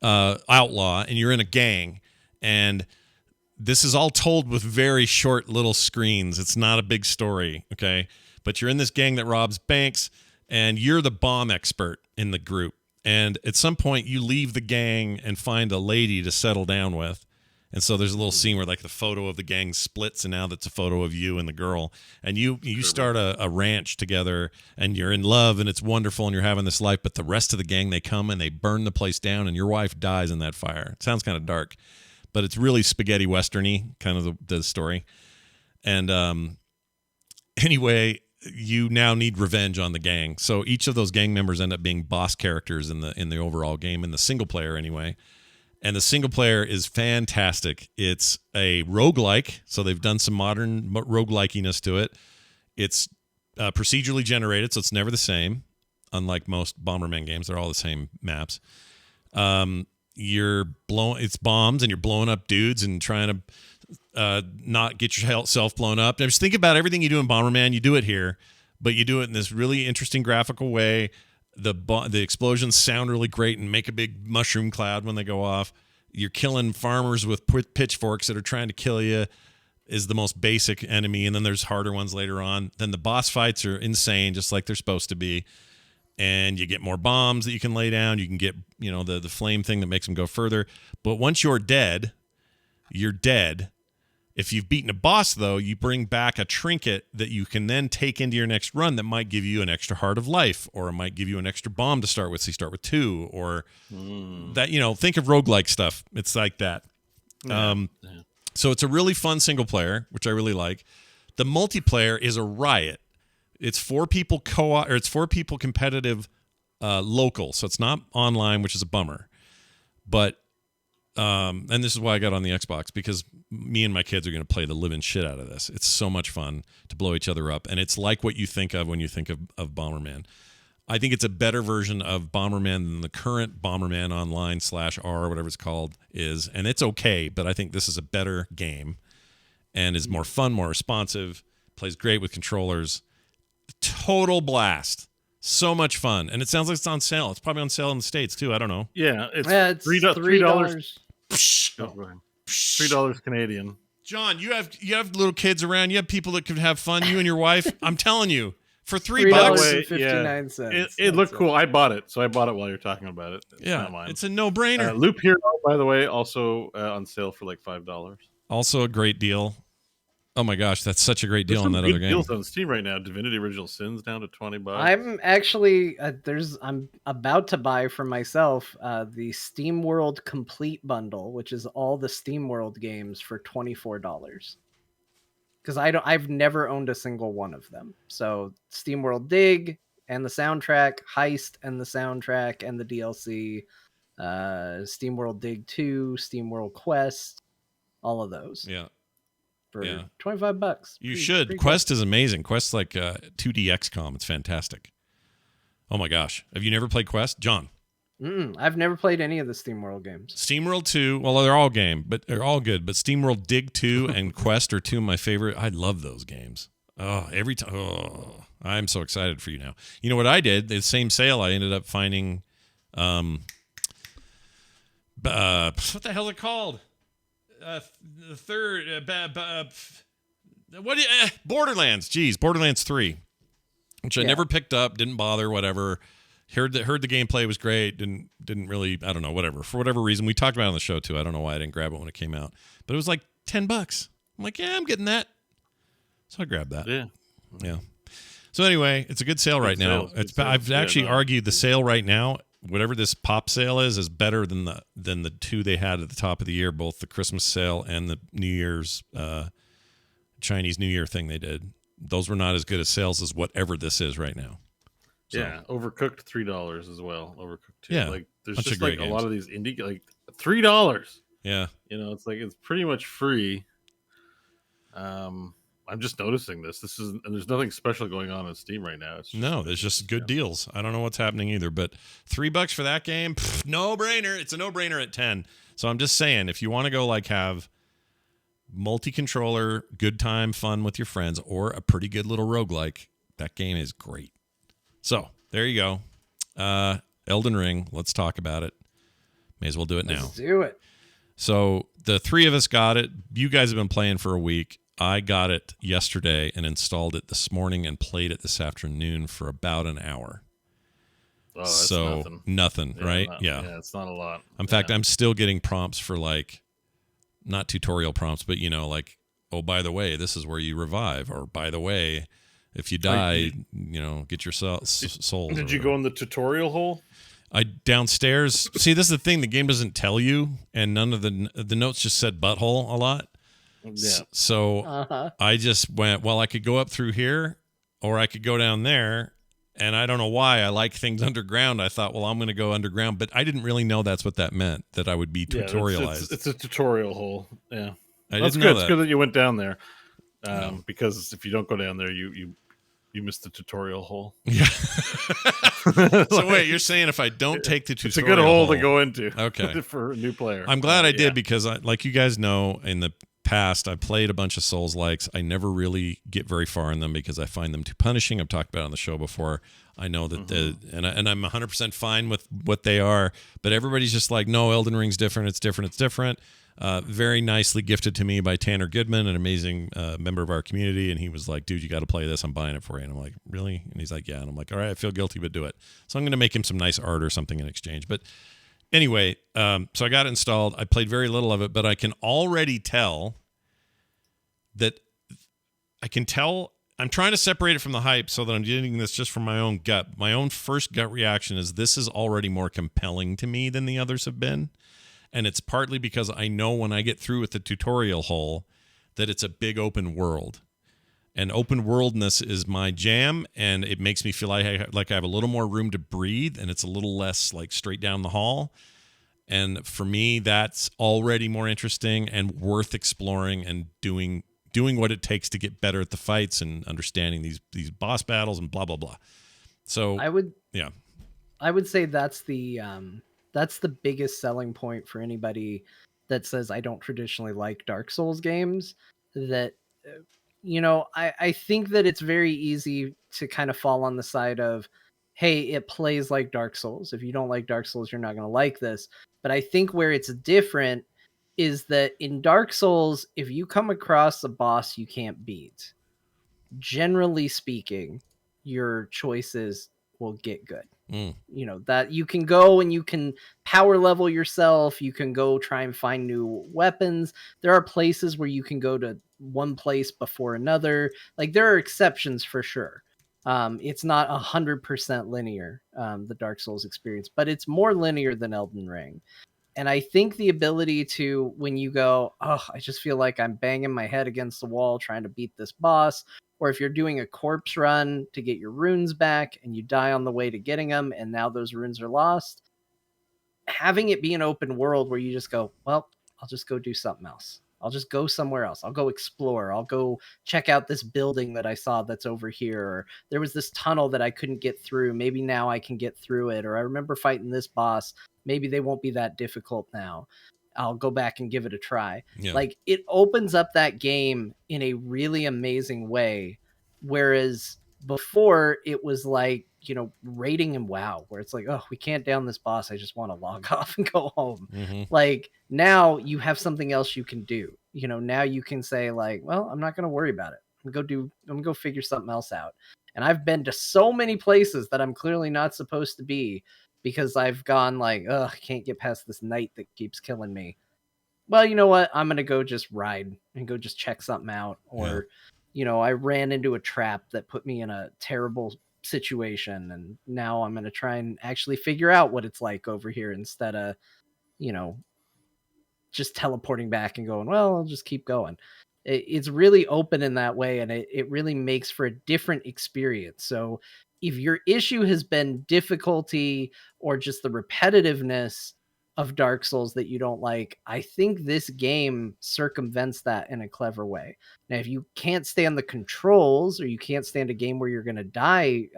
outlaw, and you're in a gang, and this is all told with very short little screens. It's not a big story, okay? But you're in this gang that robs banks, and you're the bomb expert in the group. And at some point, you leave the gang and find a lady to settle down with. And so there's a little scene where like the photo of the gang splits, and now that's a photo of you and the girl. And you start a ranch together, and you're in love, and it's wonderful, and you're having this life. But the rest of the gang, they come and they burn the place down, and your wife dies in that fire. It sounds kind of dark, but it's really spaghetti western-y, kind of the story. And anyway, you now need revenge on the gang. So each of those gang members end up being boss characters in the overall game, in the single player anyway. And the single player is fantastic. It's a roguelike, so they've done some modern roguelikiness to it. It's procedurally generated, so it's never the same, unlike most Bomberman games. They're all the same maps. It's bombs, and you're blowing up dudes and trying to not get yourself blown up. Now, just think about everything you do in Bomberman. You do it here, but you do it in this really interesting graphical way. The explosions sound really great and make a big mushroom cloud when they go off. You're killing farmers with pitchforks that are trying to kill you is the most basic enemy, and then there's harder ones later on. Then the boss fights are insane, just like they're supposed to be. And you get more bombs that you can lay down. You can get, the flame thing that makes them go further. But once you're dead, you're dead. If you've beaten a boss, though, you bring back a trinket that you can then take into your next run that might give you an extra heart of life, or it might give you an extra bomb to start with, so you start with 2, or that, think of roguelike stuff. It's like that. Yeah. So it's a really fun single player, which I really like. The multiplayer is a riot. It's 4 people co-op, or it's 4 people competitive local, so it's not online, which is a bummer. But and this is why I got on the Xbox, because me and my kids are going to play the living shit out of this. It's so much fun to blow each other up, and it's like what you think of when you think of Bomberman. I think it's a better version of Bomberman than the current Bomberman Online /R, whatever it's called, is, and it's okay, but I think this is a better game and is more fun, more responsive, plays great with controllers. Total blast. So much fun. And it sounds like it's on sale. It's probably on sale in the States, too. I don't know. Yeah, it's $3. $3 Canadian. John, you have little kids around. You have people that could have fun. You and your wife. I'm telling you, for $3. $3.59. It looked cool. I bought it, so I bought it while you're talking about it. It's not mine. It's a no-brainer. Loop Hero, by the way, also on sale for like $5. Also a great deal. Oh my gosh, that's such a great deal on that other game. Deals on Steam right now. Divinity Original Sin's down to $20. I'm actually I'm about to buy for myself the Steam World Complete Bundle, which is all the Steam World games for $24. Because I've never owned a single one of them. So Steam World Dig and the soundtrack, Heist and the soundtrack and the DLC, Steam World Dig 2, Steam World Quest, all of those. Yeah. For $25. You should. Quest is amazing. Quest's like 2D XCOM. It's fantastic. Oh my gosh. Have you never played Quest? John? I've never played any of the SteamWorld games. SteamWorld 2, well, they're all they're all good, but SteamWorld Dig 2 and Quest are 2 of my favorite. I love those games. Oh, every time. Oh, I'm so excited for you now. You know what I did? The same sale, I ended up finding what the hell is it called? The third Borderlands. Borderlands 3, which I never picked up, didn't bother, whatever. Heard the gameplay was great, didn't really, I don't know, whatever. For whatever reason, we talked about it on the show too. I don't know why I didn't grab it when it came out, but it was like $10. I'm like, yeah, I'm getting that, so I grabbed that. Yeah. So anyway, it's a good sale right now. I've actually argued the sale right now, whatever this pop sale is better than the 2 they had at the top of the year, both the Christmas sale and the New Year's Chinese New Year thing they did. Those were not as good as sales as whatever this is right now. So. Yeah, Overcooked $3 as well. Overcooked 2. Yeah, Like there's bunch of just great like a lot games. of these indie like $3. Yeah. It's like it's pretty much free. I'm just noticing this. And there's nothing special going on Steam right now. There's just good deals. I don't know what's happening either, but $3 for that game, no brainer. It's a no brainer at 10. So I'm just saying, if you want to go like have multi-controller, good time, fun with your friends, or a pretty good little roguelike, that game is great. So there you go. Elden Ring. Let's talk about it. May as well do it now. Let's do it. So the three of us got it. You guys have been playing for a week. I got it yesterday and installed it this morning and played it this afternoon for about an hour. Oh, that's nothing, right? Yeah, it's not a lot. In fact, I'm still getting prompts for like, not tutorial prompts, but like, oh, by the way, this is where you revive, or by the way, if you die, get your souls. Did you go in the tutorial hole? I downstairs. See, this is the thing. The game doesn't tell you, and none of the notes just said butthole a lot. Yeah. So I just went, well, I could go up through here or I could go down there. And I don't know why I like things underground. I thought, well, I'm going to go underground. But I didn't really know that's what that meant, that I would be tutorialized. It's a tutorial hole. Yeah. That's good. It's good that you went down there. Because if you don't go down there, you missed the tutorial hole. Yeah. So wait, you're saying if I don't take the tutorial, it's a good hole to go into. Okay. For a new player. I'm glad I did because, like you guys know, in the past, I've played a bunch of Souls-likes. I never really get very far in them because I find them too punishing. I've talked about it on the show before. I know that and I'm 100% fine with what they are, but everybody's just like, no, Elden Ring's different. It's different. It's different. Very nicely gifted to me by Tanner Goodman, an amazing member of our community. And he was like, dude, you got to play this. I'm buying it for you. And I'm like, really? And he's like, yeah. And I'm like, all right, I feel guilty, but do it. So I'm going to make him some nice art or something in exchange. But anyway, so I got it installed. I played very little of it, but I can already tell that I'm trying to separate it from the hype so that I'm getting this just from my own gut. My own first gut reaction is this is already more compelling to me than the others have been. And it's partly because I know when I get through with the tutorial hole that it's a big open world. And open worldness is my jam, and it makes me feel like I have a little more room to breathe, and it's a little less like straight down the hall. And for me, that's already more interesting and worth exploring and doing what it takes to get better at the fights and understanding these boss battles and blah blah blah. So I would say that's the biggest selling point for anybody that says I don't traditionally like Dark Souls games. That I think that it's very easy to kind of fall on the side of, hey, it plays like Dark Souls. If you don't like Dark Souls, you're not going to like this. But I think where it's different is that in Dark Souls, if you come across a boss you can't beat, generally speaking, your choices will get good. That you can go and you can power level yourself. You can go try and find new weapons. There are places where you can go to one place before another. Like there are exceptions for sure. It's not 100% linear, the Dark Souls experience, but it's more linear than Elden Ring. And I think the ability to, when you go, oh, I just feel like I'm banging my head against the wall trying to beat this boss, or if you're doing a corpse run to get your runes back and you die on the way to getting them and now those runes are lost, having it be an open world where you just go, well, I'll just go do something else. I'll just go somewhere else. I'll go explore. I'll go check out this building that I saw that's over here. Or there was this tunnel that I couldn't get through. Maybe now I can get through it. Or I remember fighting this boss. Maybe they won't be that difficult now. I'll go back and give it a try. Yeah. Like it opens up that game in a really amazing way. Whereas before it was like, rating and WoW, where it's like, oh, we can't down this boss. I just want to log off and go home. Mm-hmm. Like now you have something else you can do. Now you can say like, well, I'm not going to worry about it. I'm going to go figure something else out. And I've been to so many places that I'm clearly not supposed to be because I've gone like, I can't get past this knight that keeps killing me. Well, you know what? I'm going to go just ride and go just check something out. Or, I ran into a trap that put me in a terrible situation. And now I'm going to try and actually figure out what it's like over here instead of, just teleporting back and going, well, I'll just keep going. It's really open in that way. And it really makes for a different experience. So if your issue has been difficulty or just the repetitiveness of Dark Souls that you don't like, I think this game circumvents that in a clever way. Now, if you can't stand the controls or you can't stand a game where you're going to die,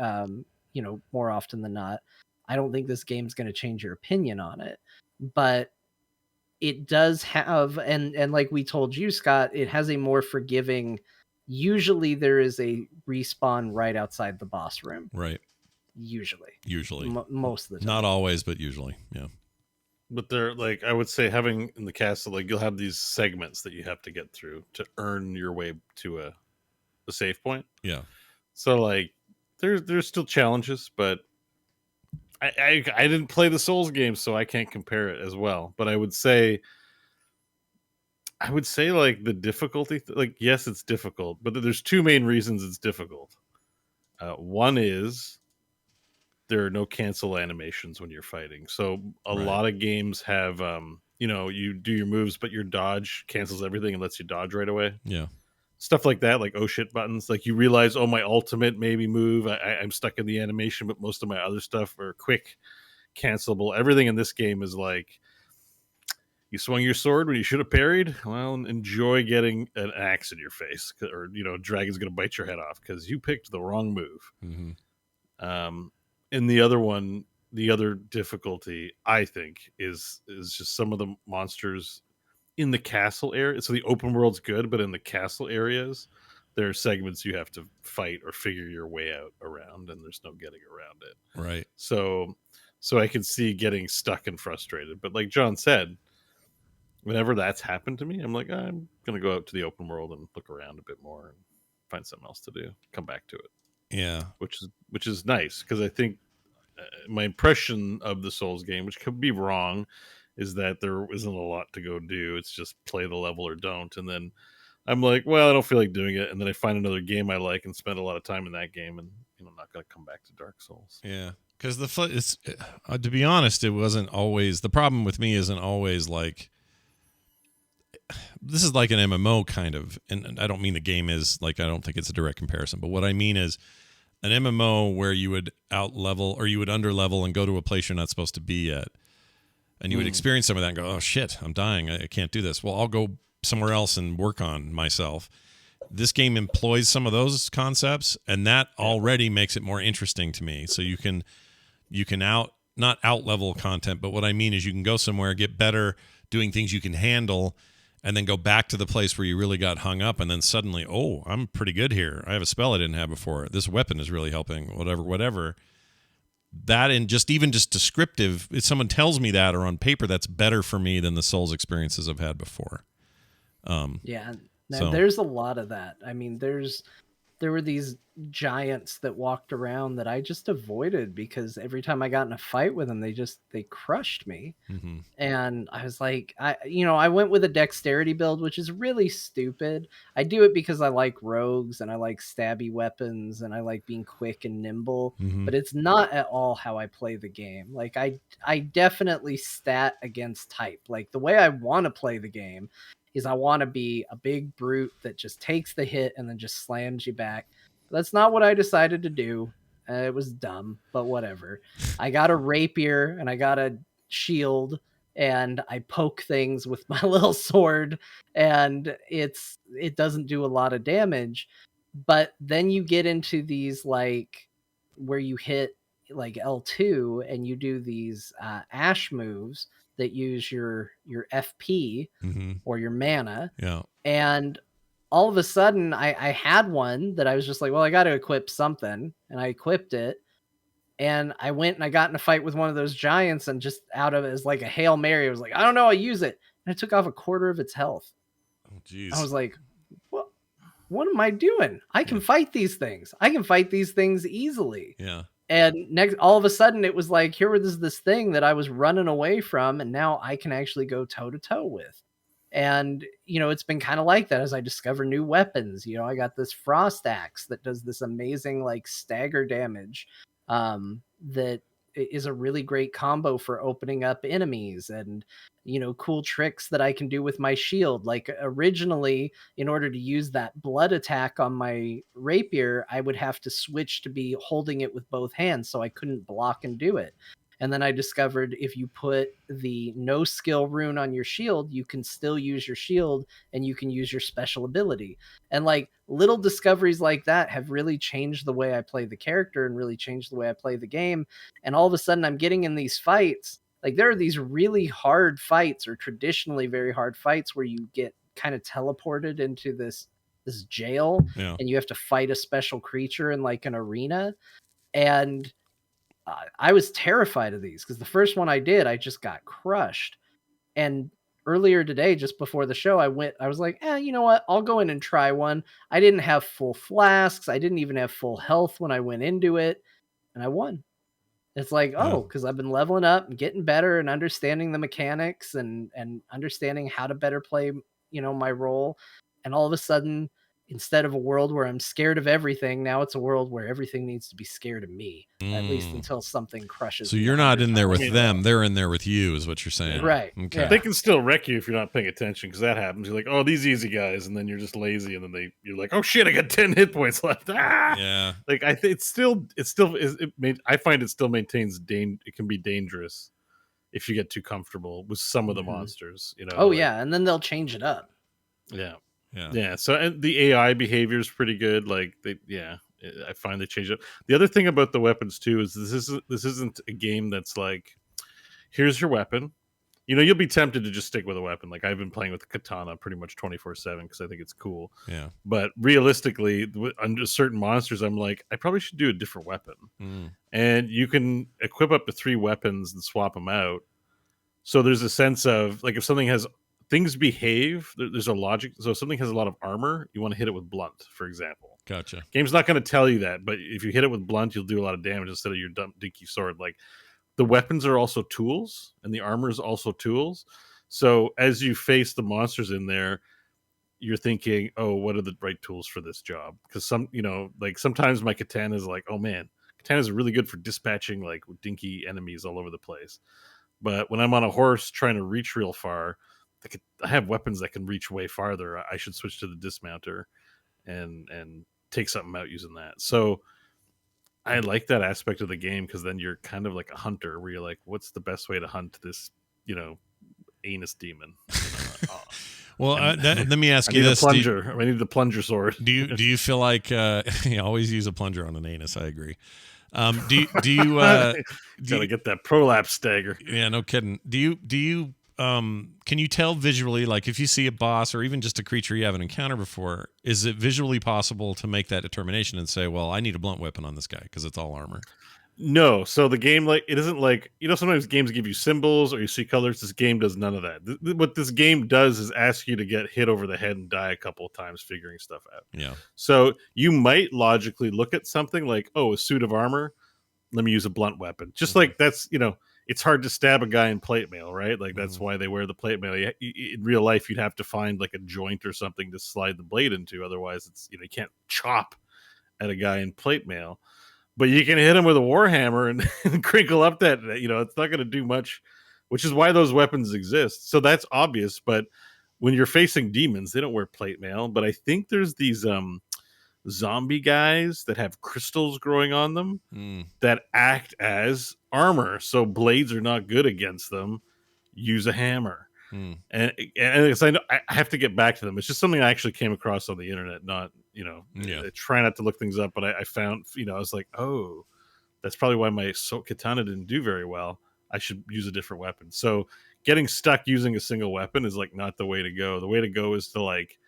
more often than not, I don't think this game's going to change your opinion on it. But it does have, and like we told you, Scott, it has a more forgiving. Usually there is a respawn right outside the boss room. Right. Usually. Most of the time. Not always, but usually. Yeah. But they're like, I would say, having in the castle, like, you'll have these segments that you have to get through to earn your way to a save point. Yeah. So like, there's still challenges, but I didn't play the Souls games, so I can't compare it as well. But I would say like the difficulty, like, yes, it's difficult, but there's two main reasons it's difficult. One is there are no cancel animations when you're fighting. So a lot of games have, you do your moves, but your dodge cancels everything and lets you dodge right away. Yeah. Stuff like that, like, oh shit buttons. Like, you realize, oh, my ultimate maybe move, I'm stuck in the animation, but most of my other stuff are quick, cancelable. Everything in this game is like, you swung your sword when you should have parried. Well, enjoy getting an axe in your face, or a dragon's going to bite your head off because you picked the wrong move. Mm-hmm. And the other difficulty, I think, is just some of the monsters in the castle area. So the open world's good, but in the castle areas, there are segments you have to fight or figure your way out around, and there's no getting around it. Right. So I can see getting stuck and frustrated. But like John said, whenever that's happened to me, I'm like, I'm going to go out to the open world and look around a bit more and find something else to do. Come back to it. Yeah. Which is nice, because I think my impression of the Souls game, which could be wrong, is that there isn't a lot to go do. It's just play the level or don't. And then I'm like, well, I don't feel like doing it. And then I find another game I like and spend a lot of time in that game, and I'm not going to come back to Dark Souls. Yeah. Because to be honest, it wasn't always, the problem with me isn't always like, this is like an MMO kind of, and I don't mean the game is like, I don't think it's a direct comparison, but what I mean is an MMO where you would out level or you would under level and go to a place you're not supposed to be at, and you would experience some of that and go, oh shit, I'm dying, I can't do this. Well, I'll go somewhere else and work on myself. This game employs some of those concepts, and that already makes it more interesting to me. So you can not out level content, but what I mean is you can go somewhere, get better doing things you can handle, and then go back to the place where you really got hung up, and then suddenly, oh, I'm pretty good here. I have a spell I didn't have before. This weapon is really helping, whatever. That, and even just descriptive, if someone tells me that or on paper, that's better for me than the Souls experiences I've had before. There's a lot of that. I mean, there were these giants that walked around that I just avoided because every time I got in a fight with them, they crushed me. Mm-hmm. And I was like, I went with a dexterity build, which is really stupid. I do it because I like rogues and I like stabby weapons and I like being quick and nimble, but it's not at all how I play the game. Like, I definitely stat against type. Like, the way I want to play the game is I want to be a big brute that just takes the hit and then just slams you back. But that's not what I decided to do. It was dumb, but whatever. I got a rapier and I got a shield and I poke things with my little sword, and it doesn't do a lot of damage. But then you get into these, like, where you hit like L2 and you do these ash moves that use your FP or your mana. Yeah. And all of a sudden I had one that I was just like, well, I got to equip something, and I equipped it. And I went and I got in a fight with one of those giants, and just out of it as like a Hail Mary, I was like, I don't know, I'll use it. And I took off a quarter of its health. Oh, geez. I was like, what am I doing? I can fight these things. I can fight these things easily. Yeah. And all of a sudden it was like, here was this thing that I was running away from, and now I can actually go toe to toe with. And, it's been kind of like that as I discover new weapons. I got this frost axe that does this amazing, like, stagger damage that is a really great combo for opening up enemies and, cool tricks that I can do with my shield. Like originally, in order to use that blood attack on my rapier, I would have to switch to be holding it with both hands, so I couldn't block and do it. And then I discovered if you put the no skill rune on your shield, you can still use your shield and you can use your special ability. And like little discoveries like that have really changed the way I play the character and really changed the way I play the game. And all of a sudden I'm getting in these fights. Like there are these really hard fights, or traditionally very hard fights, where you get kind of teleported into this jail, and you have to fight a special creature in like an arena. And I was terrified of these because the first one I did, I just got crushed. And earlier today, just before the show, I was like, you know what? I'll go in and try one. I didn't have full flasks. I didn't even have full health when I went into it, and I won. It's like, because I've been leveling up and getting better and understanding the mechanics and understanding how to better play, my role. And all of a sudden, instead of a world where I'm scared of everything, now it's a world where everything needs to be scared of me, at least until something crushes. So you're not in there with them; they're in there with you, is what you're saying, right? Okay. Yeah. They can still wreck you if you're not paying attention, because that happens. You're like, oh, these easy guys, and then you're just lazy, and then you're like, oh shit, I got 10 hit points left. Ah! Yeah. Like I find it still maintains it can be dangerous if you get too comfortable with some of the monsters. Yeah, and then they'll change it up. Yeah. So and the AI behavior is pretty good. Like I find they change it. The other thing about the weapons too is this isn't a game that's like, here's your weapon. You'll be tempted to just stick with a weapon. Like I've been playing with the katana pretty much 24/7 because I think it's cool. Yeah. But realistically, under certain monsters, I'm like, I probably should do a different weapon. And you can equip up to 3 weapons and swap them out. So there's a sense of like, if something has things behave, there's a logic. So if something has a lot of armor, you want to hit it with blunt, for example. Gotcha. Game's not going to tell you that, but if you hit it with blunt, you'll do a lot of damage instead of your dumb dinky sword. Like the weapons are also tools, and the armor is also tools. So as you face the monsters in there, you're thinking, oh, what are the right tools for this job? Because like sometimes my katana is like, oh man, katana is really good for dispatching like dinky enemies all over the place. But when I'm on a horse trying to reach real far, I have weapons that can reach way farther. I should switch to the dismounter and take something out using that. So I like that aspect of the game, because then you're kind of like a hunter where you're like, what's the best way to hunt this, anus demon? Well, let me ask you this: I need the plunger sword. Do you feel like you always use a plunger on an anus? I agree. Do you gotta get that prolapse stagger? Yeah, no kidding. Do you can you tell visually, like if you see a boss or even just a creature you haven't encountered before, is it visually possible to make that determination and say, well, I need a blunt weapon on this guy because it's all armor? No. So the game, like, it isn't like, sometimes games give you symbols or you see colors. This game does none of that. What this game does is ask you to get hit over the head and die a couple of times figuring stuff out. Yeah. So you might logically look at something like, oh, a suit of armor, let me use a blunt weapon. Just like that's, it's hard to stab a guy in plate mail, right? Like that's why they wear the plate mail. In real life, you'd have to find like a joint or something to slide the blade into. Otherwise, it's, you can't chop at a guy in plate mail. But you can hit him with a warhammer and crinkle up that, it's not going to do much, which is why those weapons exist. So that's obvious. But when you're facing demons, they don't wear plate mail. But I think there's these zombie guys that have crystals growing on them that act as armor. So blades are not good against them. Use a hammer. And I have to get back to them. It's just something I actually came across on the internet, not, I try not to look things up, but I found, I was like, oh, that's probably why my katana didn't do very well. I should use a different weapon. So getting stuck using a single weapon is like not the way to go. The way to go is to like,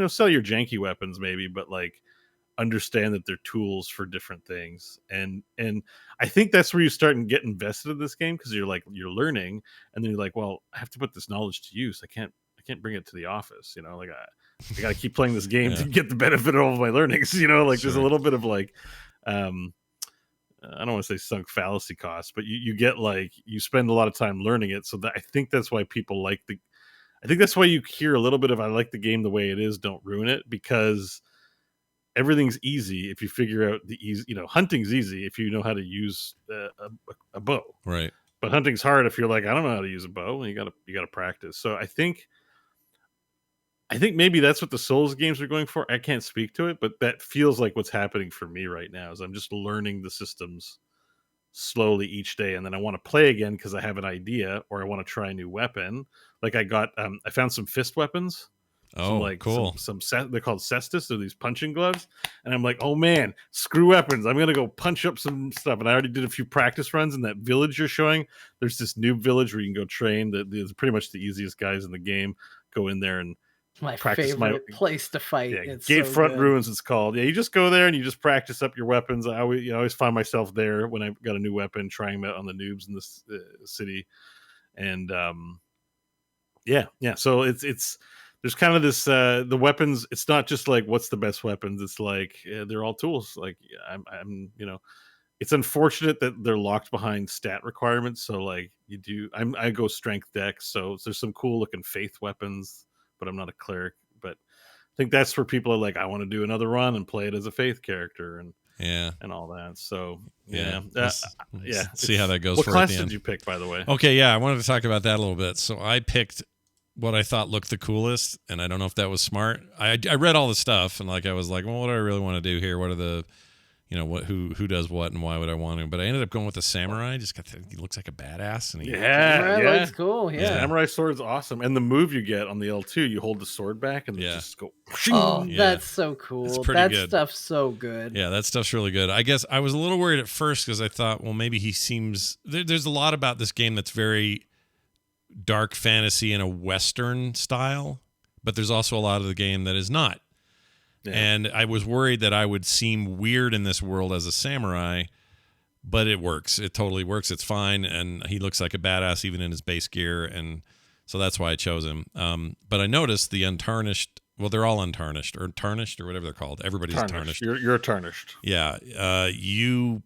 sell your janky weapons maybe, but like understand that they're tools for different things. And I think that's where you start and get invested in this game, because you're learning, and then you're like, well, I have to put this knowledge to use. I can't bring it to the office, like I got to keep playing this game to get the benefit of all of my learnings, There's a little bit of like, I don't want to say sunk fallacy costs, but you get like, you spend a lot of time learning it. So I think that's why people I think that's why you hear a little bit of, I like the game the way it is, don't ruin it, because everything's easy if you figure out the easy. Hunting's easy if you know how to use a bow. Right. But hunting's hard if you're like, I don't know how to use a bow, and you gotta practice. So I think maybe that's what the Souls games are going for. I can't speak to it, but that feels like what's happening for me right now. Is I'm just learning the systems slowly each day, and then I want to play again because I have an idea or I want to try a new weapon. Like I found some fist weapons. Oh, cool. Some they're called cestus. They're these punching gloves, and I'm like, oh man, screw weapons. I'm gonna go punch up some stuff. And I already did a few practice runs in that village you're showing. There's this noob village where you can go train. There's pretty much the easiest guys in the game. Go in there and my practice favorite place to fight. Yeah, it's Gatefront Ruins it's called. Yeah, you just go there and you just practice up your weapons. I always find myself there when I've got a new weapon, trying them out on the noobs in this city. And yeah. So it's there's kind of this the weapons. It's not just like what's the best weapons. It's like they're all tools. Like I'm it's unfortunate that they're locked behind stat requirements. So like I go strength dex. So there's some cool looking faith weapons, but I'm not a cleric. But I think that's where people are like, I want to do another run and play it as a faith character and all that. So let's see how that goes. What class did you pick, by the way? Okay, I wanted to talk about that a little bit. So I picked what I thought looked the coolest, and I don't know if that was smart. I read all the stuff, and I was like, well, what do I really want to do here? What are the, who does what, and why would I want to? But I ended up going with the samurai. He looks like a badass, and samurai looks cool. Yeah, samurai sword's awesome, and the move you get on the L2, you hold the sword back and just go. Oh, that's so cool. That stuff's so good. Yeah, that stuff's really good. I guess I was a little worried at first because I thought, well, maybe he seems. There's a lot about this game that's very dark fantasy in a Western style, but there's also a lot of the game that is not. Yeah. And I was worried that I would seem weird in this world as a samurai, but it works. It totally works. It's fine. And he looks like a badass even in his base gear. And so that's why I chose him. But I noticed the untarnished, well, they're all untarnished or tarnished or whatever they're called. Everybody's tarnished. You're tarnished. Yeah. You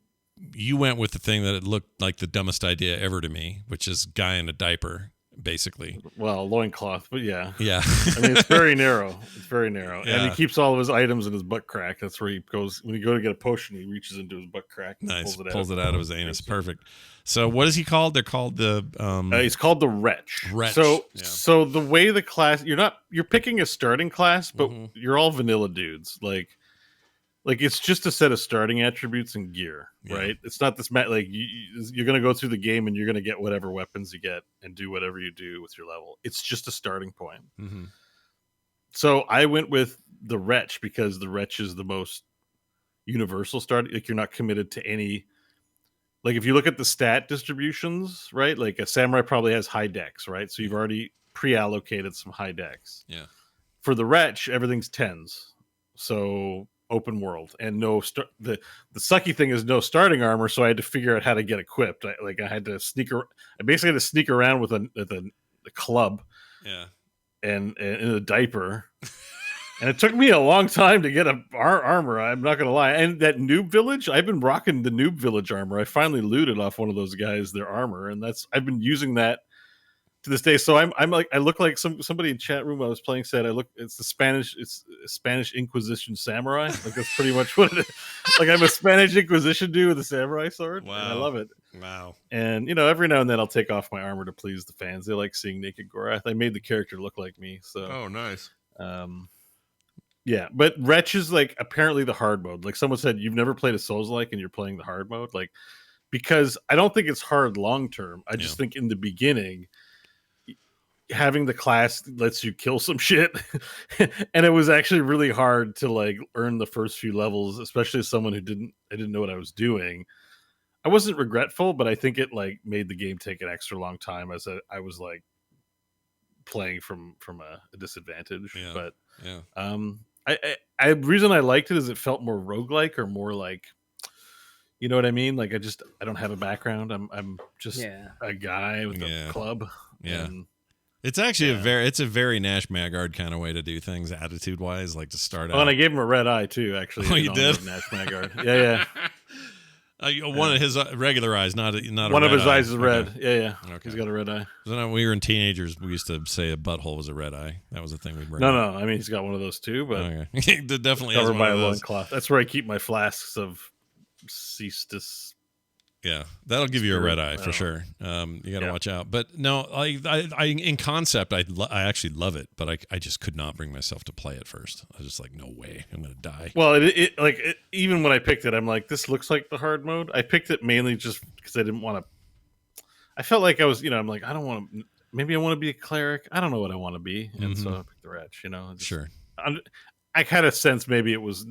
went with the thing that it looked like the dumbest idea ever to me, which is guy in a diaper. Basically, well, loincloth, but yeah. I mean, it's very narrow. And he keeps all of his items in his butt crack. That's where he goes when you go to get a potion. He reaches into his butt crack. Nice, pulls it out of his anus. Perfect. So, what is he called? They're called the. He's called the Wretch. So the way the class, you're picking a starting class, but you're all vanilla dudes. Like it's just a set of starting attributes and gear, right? It's not this you're going to go through the game and you're going to get whatever weapons you get and do whatever you do with your level. It's just a starting point. Mm-hmm. So I went with the Wretch because the Wretch is the most universal start. Like you're not committed to any. Like if you look at the stat distributions, right? Like a samurai probably has high dex, right? So you've already pre-allocated some high dex. Yeah. For the Wretch, everything's 10s. So open world and the sucky thing is no starting armor, so I had to figure out how to get equipped. I basically had to sneak around with a club, and in a diaper, and it took me a long time to get armor. I'm not gonna lie. And that noob village, I've been rocking the noob village armor. I finally looted off one of those guys their armor, and I've been using that to this day. So I'm like, I look like somebody in chat room I was playing said it's a Spanish Inquisition samurai. Like that's pretty much what it is. Like I'm a Spanish Inquisition dude with a samurai sword. Wow. And I love it. Wow. And every now and then I'll take off my armor to please the fans. They like seeing naked Gorath. I made the character look like me. So nice. Yeah, but Wretch is like apparently the hard mode. Like someone said, you've never played a Souls-like and you're playing the hard mode. Like because I don't think it's hard long term. I just think in the beginning having the class lets you kill some shit. And it was actually really hard to like earn the first few levels, especially as someone who didn't know what I was doing. I wasn't regretful, but I think it like made the game take an extra long time as I was like playing from a disadvantage. But I reason I liked it is it felt more roguelike or more like, you know what I mean? Like I don't have a background. I'm just a guy with a club. Yeah. And it's actually a very Nash Maggard kind of way to do things, attitude wise, like to start out. Oh, and I gave him a red eye too. Actually, you did? Nash Maggard. Yeah. One of his regular eyes, not one of his eye. eyes is red. Okay. Yeah. Okay. He's got a red eye. So when we were in teenagers, we used to say a butthole was a red eye. That was the thing we'd bring. No. I mean, he's got one of those too, but okay. Definitely has covered one by a of those. loincloth. That's where I keep my flasks of cestus. Yeah, that'll give you a red eye for sure. You got to watch out. But no, I in concept, I actually love it, but I just could not bring myself to play it first. I was just like, no way, I'm gonna die. Well, even when I picked it, I'm like, this looks like the hard mode. I picked it mainly just because I didn't want to. I felt like I was, I'm like, I don't want to. Maybe I want to be a cleric. I don't know what I want to be, and so I picked the wretch. Sure. I kind of sense maybe it was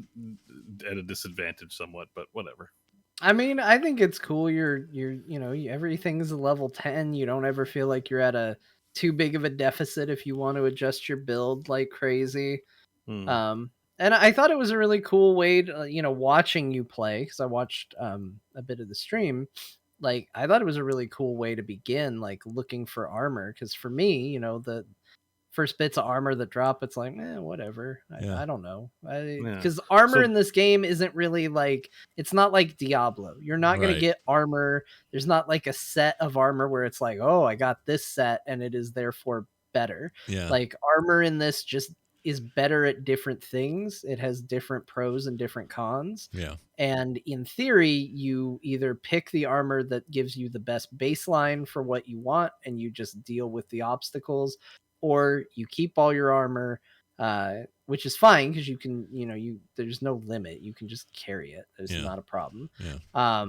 at a disadvantage somewhat, but whatever. I mean, I think it's cool. You're everything's a level 10. You don't ever feel like you're at a too big of a deficit if you want to adjust your build like crazy. And I thought it was a really cool way to, watching you play, because I watched a bit of the stream. Like, I thought it was a really cool way to begin, like looking for armor. Because for me, the first bits of armor that drop, it's like, whatever. I don't know. Because armor in this game isn't really like, it's not like Diablo. You're not going to get armor. There's not like a set of armor where it's like, oh, I got this set and it is therefore better. Yeah. Like, armor in this just is better at different things. It has different pros and different cons. Yeah. And in theory, you either pick the armor that gives you the best baseline for what you want and you just deal with the obstacles, or you keep all your armor, which is fine because you can, there's no limit. You can just carry it. It's not a problem. Yeah.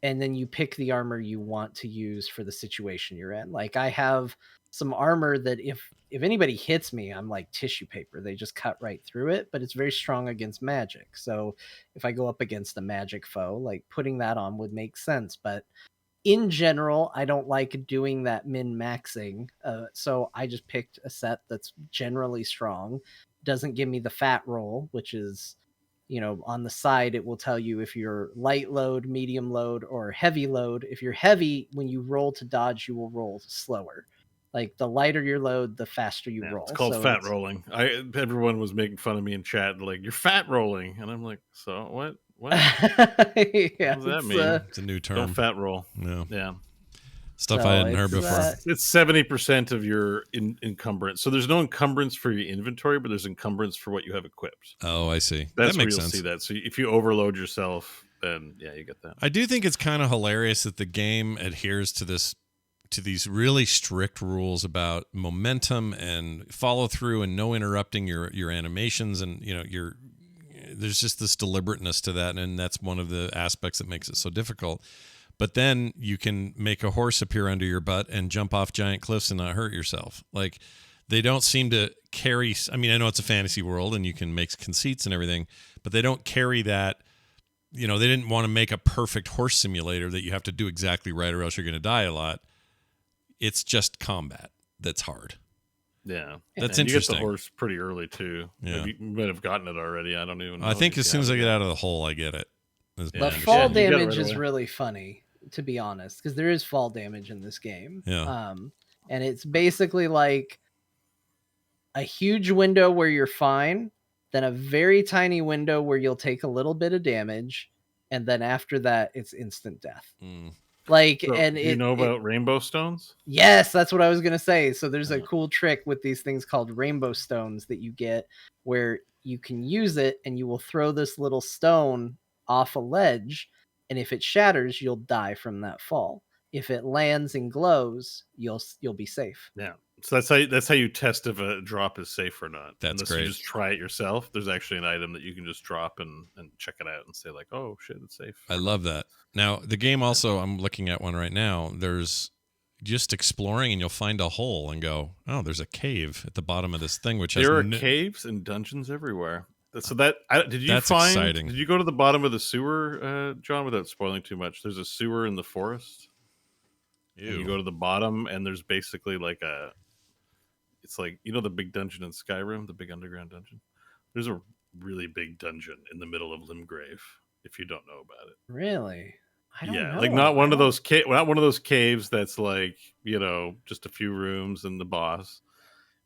And then you pick the armor you want to use for the situation you're in. Like, I have some armor that if anybody hits me, I'm like tissue paper. They just cut right through it, but it's very strong against magic. So if I go up against a magic foe, like putting that on would make sense. But in general, I don't like doing that min-maxing. So I just picked a set that's generally strong. Doesn't give me the fat roll, which is, on the side, it will tell you if you're light load, medium load, or heavy load. If you're heavy, when you roll to dodge, you will roll slower. Like, the lighter your load, the faster you roll. It's called fat rolling. Everyone was making fun of me in chat, like, you're fat rolling. And I'm like, so what? What? Yeah, what does that mean? It's a new term. Don't fat roll. Yeah. Stuff I hadn't heard before. It's 70% of your encumbrance. So there's no encumbrance for your inventory, but there's encumbrance for what you have equipped. Oh, I see. That's that where makes you'll sense. see that. So if you overload yourself, then you get that. I do think it's kind of hilarious that the game adheres to these really strict rules about momentum and follow through and no interrupting your animations, and there's just this deliberateness to that, and that's one of the aspects that makes it so difficult. But then you can make a horse appear under your butt and jump off giant cliffs and not hurt yourself. Like, they don't seem to carry. I mean, I know it's a fantasy world and you can make conceits and everything, but they don't carry that. They didn't want to make a perfect horse simulator that you have to do exactly right or else you're going to die a lot. It's just combat that's hard. Yeah, that's and interesting. You get the horse pretty early too. Yeah, you might have gotten it already. I don't even know. I think as soon as I get out of the hole, I get it. The fall damage is really funny, to be honest, because there is fall damage in this game. Yeah. And it's basically like a huge window where you're fine, then a very tiny window where you'll take a little bit of damage, and then after that, it's instant death. Like, so and you know about rainbow stones? Yes, that's what I was gonna say. So there's a cool trick with these things called rainbow stones that you get, where you can use it, and you will throw this little stone off a ledge, and if it shatters, you'll die from that fall. If it lands and glows, you'll be safe. Yeah. So that's how you test if a drop is safe or not. That's Unless great. You just try it yourself. There's actually an item that you can just drop and check it out and say like, oh shit, it's safe. I love that. Now the game also, I'm looking at one right now. There's just exploring and you'll find a hole and go, oh, there's a cave at the bottom of this thing. Which there are caves and dungeons everywhere. So did you that's find? Exciting. Did you go to the bottom of the sewer, John? Without spoiling too much, there's a sewer in the forest. And you go to the bottom, and there's basically like it's like, the big dungeon in Skyrim, the big underground dungeon. There's a really big dungeon in the middle of Limgrave. If you don't know about it, really, I don't know. Like not one of those caves that's like just a few rooms and the boss.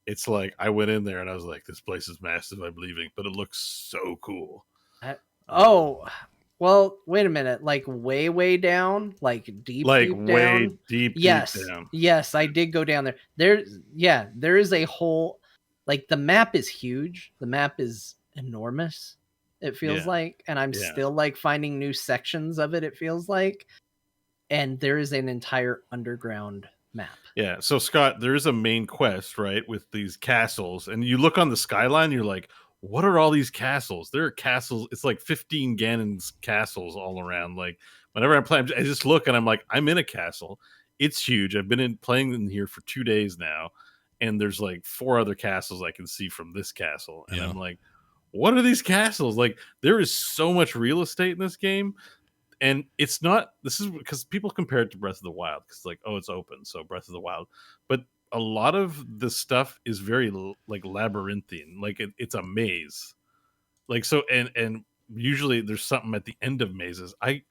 It's like I went in there and I was like, this place is massive. I'm leaving, but it looks so cool. Well, wait a minute. Like way down, like deep way down. deep Yes, down. yes, I did go down there. There is a whole, like, the map is huge. The map is enormous. It feels like, and I'm still like finding new sections of it. It feels like, and there is an entire underground map. Yeah. So Scott, there is a main quest, right, with these castles, and you look on the skyline, you're like, what are all these castles? There are castles. It's like 15 Ganon's castles all around. Like whenever I'm playing, I just look and I'm like, I'm in a castle. It's huge. I've been playing in here for 2 days now, and there's like 4 other castles I can see from this castle, and I'm like, what are these castles? Like there is so much real estate in this game. And it's not, this is because people compare it to Breath of the Wild because like, oh, it's open, so Breath of the Wild. But a lot of the stuff is very like labyrinthine, like it's a maze, like so, and usually there's something at the end of mazes. I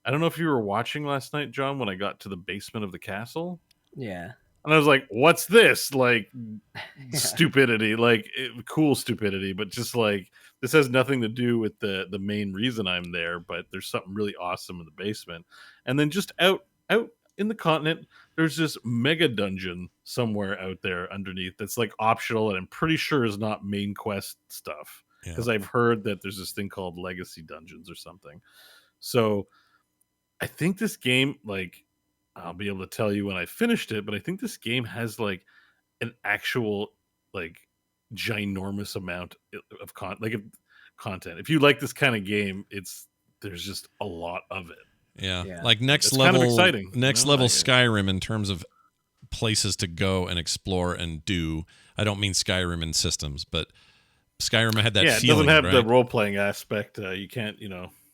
don't know if you were watching last night, John, when I got to the basement of the castle. Yeah. And I was like, what's this? Like stupidity, like cool stupidity, but just like this has nothing to do with the main reason I'm there, but there's something really awesome in the basement. And then just out in the continent, there's this mega dungeon somewhere out there underneath that's like optional, and I'm pretty sure is not main quest stuff. Because I've heard that there's this thing called legacy dungeons or something. So I think this game, like, I'll be able to tell you when I finished it, but I think this game has like an actual like ginormous amount of content. If you like this kind of game, there's just a lot of it. Yeah. Like next it's level, kind of exciting. Next level Skyrim in terms of places to go and explore and do. I don't mean Skyrim in systems, but Skyrim had that feeling. It doesn't have right? the role playing aspect. You can't,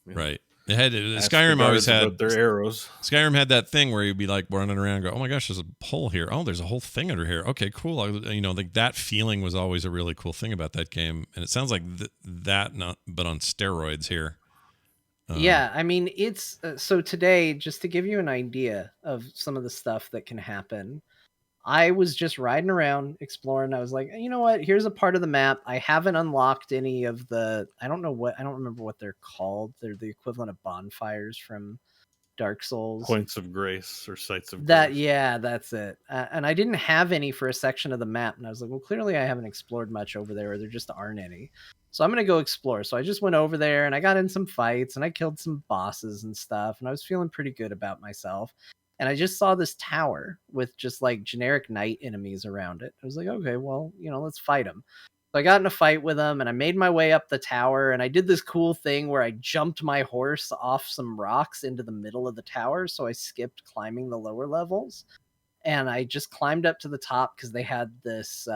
right. It had Skyrim always had their arrows. Skyrim had that thing where you'd be like running around and go, oh my gosh, there's a hole here. Oh, there's a whole thing under here. Okay, cool. Like that feeling was always a really cool thing about that game. And it sounds like that, but on steroids here. Yeah, I mean, it's so today, just to give you an idea of some of the stuff that can happen, I was just riding around exploring. I was like, you know what? Here's a part of the map. I haven't unlocked any of the, I don't remember what they're called. They're the equivalent of bonfires from Dark Souls. Points of grace or sites of grace. Grace. Yeah, that's it. And I didn't have any for a section of the map. And I was like, well, clearly I haven't explored much over there, or there just aren't any. So I'm going to go explore. So I just went over there and I got in some fights and I killed some bosses and stuff. And I was feeling pretty good about myself. And I just saw this tower with just like generic knight enemies around it. I was like, okay, well, let's fight them. So I got in a fight with them and I made my way up the tower. And I did this cool thing where I jumped my horse off some rocks into the middle of the tower. So I skipped climbing the lower levels. And I just climbed up to the top because they had this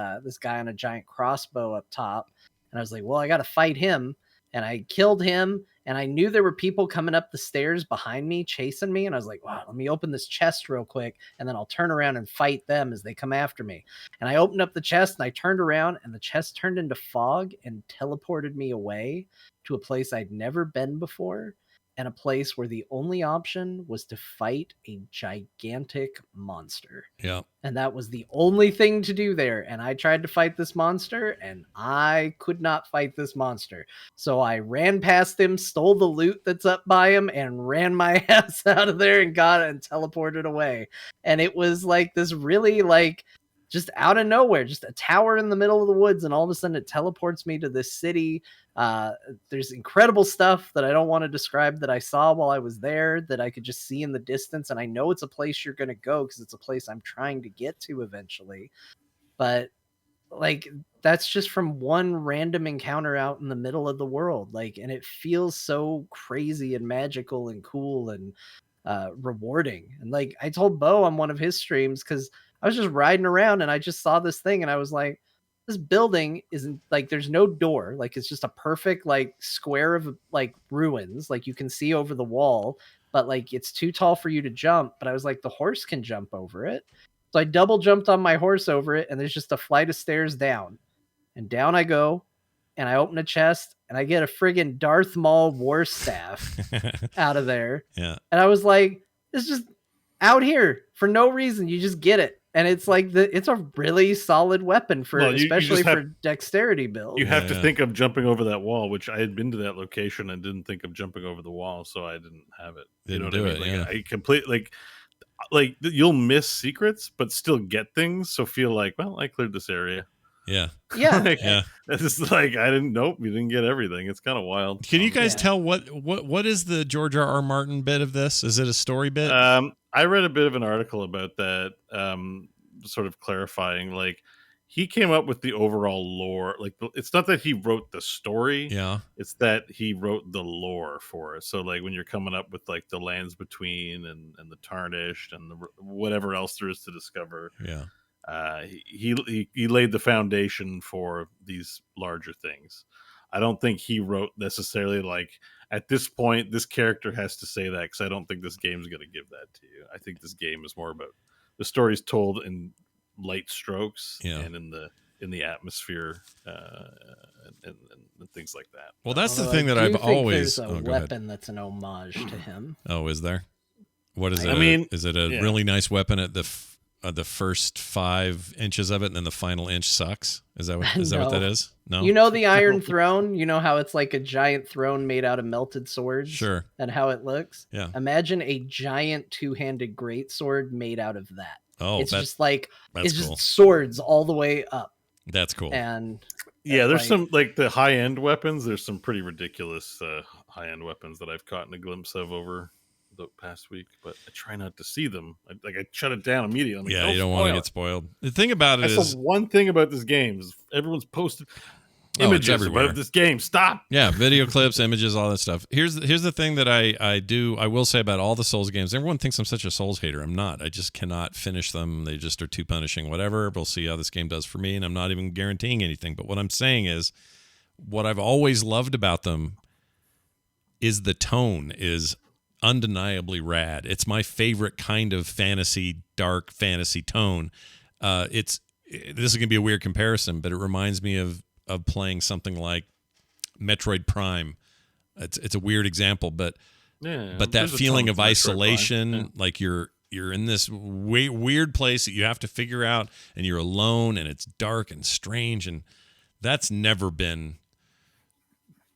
guy on a giant crossbow up top. And I was like, well, I got to fight him. And I killed him. And I knew there were people coming up the stairs behind me, chasing me. And I was like, wow, let me open this chest real quick. And then I'll turn around and fight them as they come after me. And I opened up the chest and I turned around and the chest turned into fog and teleported me away to a place I'd never been before. And a place where the only option was to fight a gigantic monster. Yeah. And that was the only thing to do there. And I tried to fight this monster and I could not fight this monster. So I ran past him, stole the loot that's up by him, and ran my ass out of there and got it and teleported away. And it was like this really like just out of nowhere, just a tower in the middle of the woods. And all of a sudden it teleports me to this city. There's incredible stuff that I don't want to describe that I saw while I was there that I could just see in the distance. And I know it's a place you're going to go because it's a place I'm trying to get to eventually. But like, that's just from one random encounter out in the middle of the world. Like, and it feels so crazy and magical and cool and rewarding. And like, I told Bo on one of his streams, because I was just riding around and I just saw this thing and I was like, this building isn't like, there's no door. Like, it's just a perfect like square of like ruins. Like you can see over the wall, but like it's too tall for you to jump. But I was like, the horse can jump over it. So I double jumped on my horse over it. And there's just a flight of stairs down, and down I go. And I open a chest and I get a friggin' Darth Maul war staff out of there. Yeah. And I was like, it's just out here for no reason. You just get it. And it's like it's a really solid weapon for especially for dexterity builds. You have to think of jumping over that wall, which I had been to that location and didn't think of jumping over the wall, so I didn't have it. Didn't do it. Like, I completely like you'll miss secrets, but still get things. So feel like, well, I cleared this area. Yeah. Yeah. Yeah. It's just like you didn't get everything. It's kind of wild. Can you guys tell what is the George R.R. Martin bit of this? Is it a story bit? I read a bit of an article about that, sort of clarifying, like, he came up with the overall lore. Like, it's not that he wrote the story. Yeah. It's that he wrote the lore for it. So, like, when you're coming up with, like, the lands between and the tarnished and whatever else there is to discover. Yeah. He laid the foundation for these larger things. I don't think he wrote necessarily like, at this point this character has to say that, because I don't think this game's going to give that to you. I think this game is more about the stories told in light strokes and in the atmosphere and things like that. Well, that's the thing that I've always. There's a weapon that's an homage to him. Oh, is there? What is it? I mean, is it a really nice weapon at the first 5 inches of it, and then the final inch sucks? Is that what that is? No. You know the Iron Throne? You know how it's like a giant throne made out of melted swords? Sure. And how it looks? Yeah. Imagine a giant 2-handed greatsword made out of that. Oh, it's just like it's cool. just swords all the way up. That's cool. And there's some like the high end weapons. There's some pretty ridiculous high end weapons that I've caught a glimpse of over the past week, but I try not to see them. I shut it down immediately. You don't want to get spoiled. The thing about it is the one thing about this game is everyone's posted images about this game. Stop. Yeah, video clips, images, all that stuff. Here's the thing that I will say about all the Souls games. Everyone thinks I'm such a Souls hater. I'm not. I just cannot finish them. They just are too punishing. Whatever. We'll see how this game does for me, and I'm not even guaranteeing anything. But what I'm saying is, what I've always loved about them is the tone is undeniably rad. It's my favorite kind of fantasy, dark fantasy tone. This is going to be a weird comparison, but it reminds me of playing something like Metroid Prime. It's a weird example, but that feeling of isolation, like you're in this weird place that you have to figure out, and you're alone, and it's dark and strange, and that's never been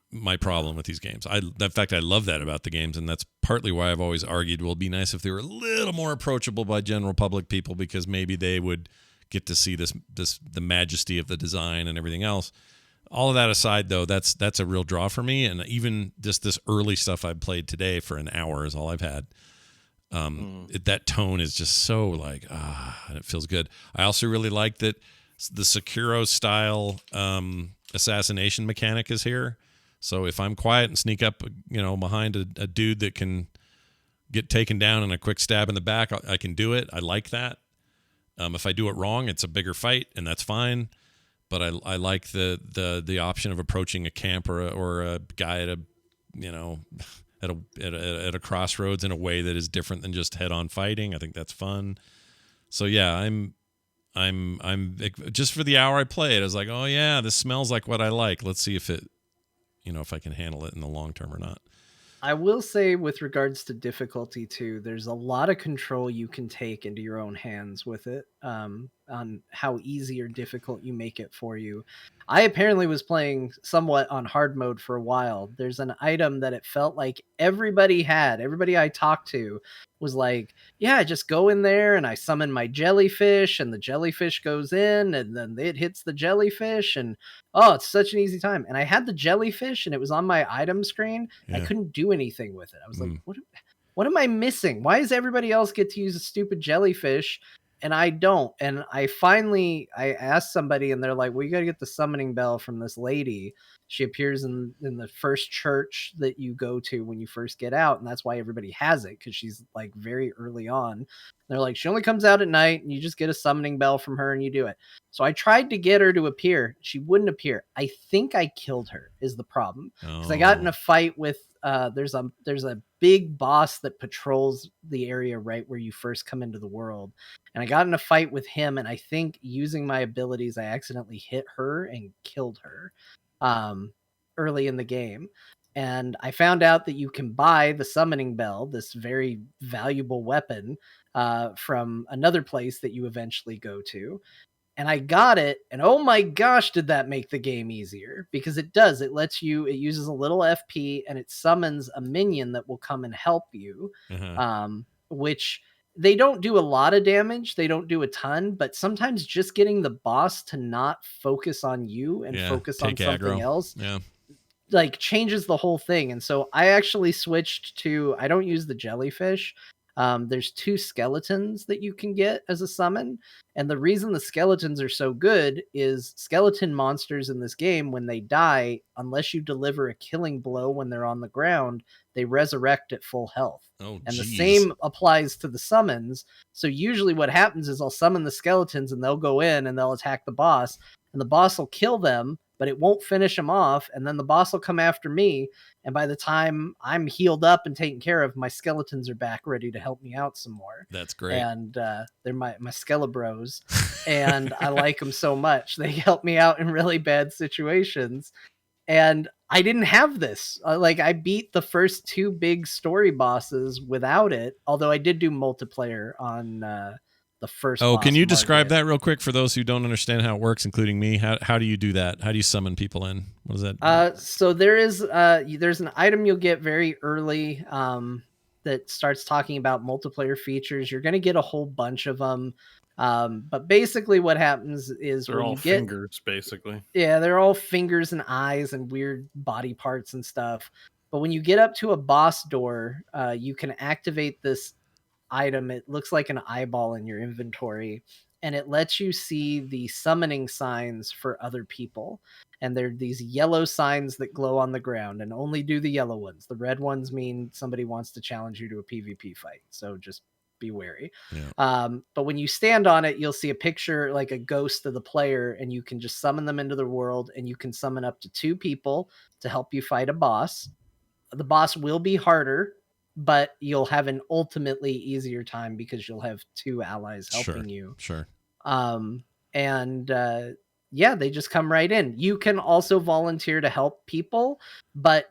my problem with these games. In fact, I love that about the games, and that's partly why I've always argued, well, it'd be nice if they were a little more approachable by general public people, because maybe they would get to see the majesty of the design and everything else. All of that aside, though, that's a real draw for me, and even just this early stuff I've played today for an hour is all I've had. That tone is just so like, and it feels good. I also really like that the Sekiro style assassination mechanic is here. So if I'm quiet and sneak up, behind a dude that can get taken down in a quick stab in the back, I can do it. I like that. If I do it wrong, it's a bigger fight, and that's fine. But I like the option of approaching a camp or a guy at a crossroads in a way that is different than just head-on fighting. I think that's fun. So yeah, I'm just for the hour I played, I was like, oh yeah, this smells like what I like. Let's see if if I can handle it in the long term or not. I will say, with regards to difficulty too, there's a lot of control you can take into your own hands with it, on how easy or difficult you make it for you. I apparently was playing somewhat on hard mode for a while. There's an item that it felt like everybody I talked to was like, yeah, just go in there and I summon my jellyfish, and the jellyfish goes in and then it hits the jellyfish, and oh, it's such an easy time. And I had the jellyfish and it was on my item screen. I couldn't do anything with it. I was like, what am I missing? Why does everybody else get to use a stupid jellyfish and I don't? And I asked somebody, and they're like, well, you got to get the summoning bell from this lady. She appears in the first church that you go to when you first get out. And that's why everybody has it, because she's like very early on. They're like, she only comes out at night, and you just get a summoning bell from her and you do it. So I tried to get her to appear. She wouldn't appear. I think I killed her is the problem. Because I got in a fight with, there's a big boss that patrols the area right where you first come into the world. And I got in a fight with him, and I think using my abilities, I accidentally hit her and killed her early in the game. And I found out that you can buy the summoning bell, this very valuable weapon, from another place that you eventually go to. And I got it, and oh my gosh, did that make the game easier? Because it does. It uses a little FP, and it summons a minion that will come and help you, which they don't do a lot of damage. They don't do a ton, but sometimes just getting the boss to not focus on you and focus on something else like changes the whole thing. And so I actually switched to, I don't use the jellyfish. There's 2 skeletons that you can get as a summon. And the reason the skeletons are so good is skeleton monsters in this game, when they die, unless you deliver a killing blow when they're on the ground, they resurrect at full health. Oh, and the same applies to the summons. So usually what happens is I'll summon the skeletons and they'll go in and they'll attack the boss, and the boss will kill them, but it won't finish them off. And then the boss will come after me. And by the time I'm healed up and taken care of, my skeletons are back ready to help me out some more. That's great. And they're my Skelebros. And I like them so much. They help me out in really bad situations. And I didn't have this. I beat the first 2 big story bosses without it. Although I did do multiplayer on the first. Oh, can you describe that real quick for those who don't understand how it works, including me? How do you do that? How do you summon people in? What is that? So there's an item you'll get very early that starts talking about multiplayer features. You're going to get a whole bunch of them. But basically what happens is they're all fingers, basically. Yeah, they're all fingers and eyes and weird body parts and stuff. But when you get up to a boss door, you can activate this item. It looks like an eyeball in your inventory, and it lets you see the summoning signs for other people. And they're these yellow signs that glow on the ground, and only do the yellow ones. The red ones mean somebody wants to challenge you to a PvP fight. So just be wary. Yeah. But when you stand on it, you'll see a picture like a ghost of the player, and you can just summon them into the world, and you can summon up to 2 people to help you fight a boss. The boss will be harder, but you'll have an ultimately easier time because you'll have 2 allies helping you. Sure. Yeah, they just come right in. You can also volunteer to help people, but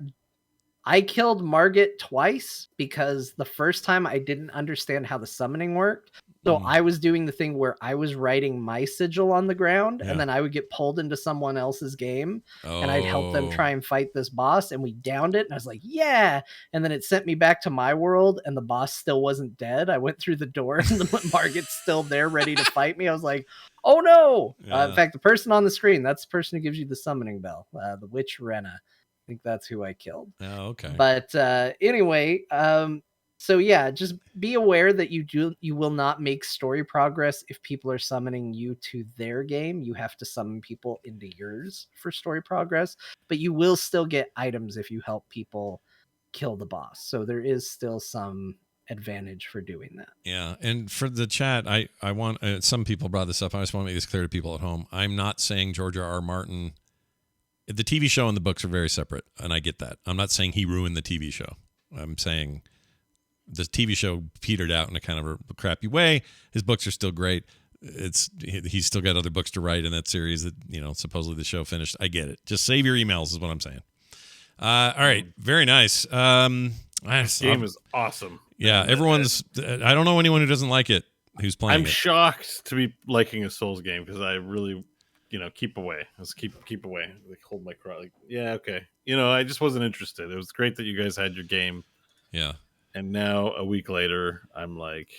I killed Margit twice because the first time I didn't understand how the summoning worked. So I was doing the thing where I was writing my sigil on the ground, and then I would get pulled into someone else's game, and I'd help them try and fight this boss, and we downed it, and I was like, yeah! And then it sent me back to my world, and the boss still wasn't dead. I went through the door, and the Margit's still there ready to fight me. I was like, oh no! In fact, the person on the screen, that's the person who gives you the summoning bell, the witch Rena. I think that's who I killed. Oh, okay. But anyway, so yeah, just be aware that you will not make story progress if people are summoning you to their game. You have to summon people into yours for story progress, but you will still get items if you help people kill the boss. So there is still some advantage for doing that. Yeah, and for the chat, I want some people brought this up. I just want to make this clear to people at home. I'm not saying George R.R. Martin. The TV show and the books are very separate, and I get that. I'm not saying he ruined the TV show. I'm saying the TV show petered out in a kind of a crappy way. His books are still great. He's still got other books to write in that series that, supposedly the show finished. I get it. Just save your emails is what I'm saying. All right. Very nice. This game is awesome. Yeah. I don't know anyone who doesn't like it who's playing it. I'm shocked to be liking a Souls game because I really, keep away. Let's keep away. Like, hold my crowd. Like, yeah, okay. I just wasn't interested. It was great that you guys had your game. Yeah. And now, a week later, I'm like...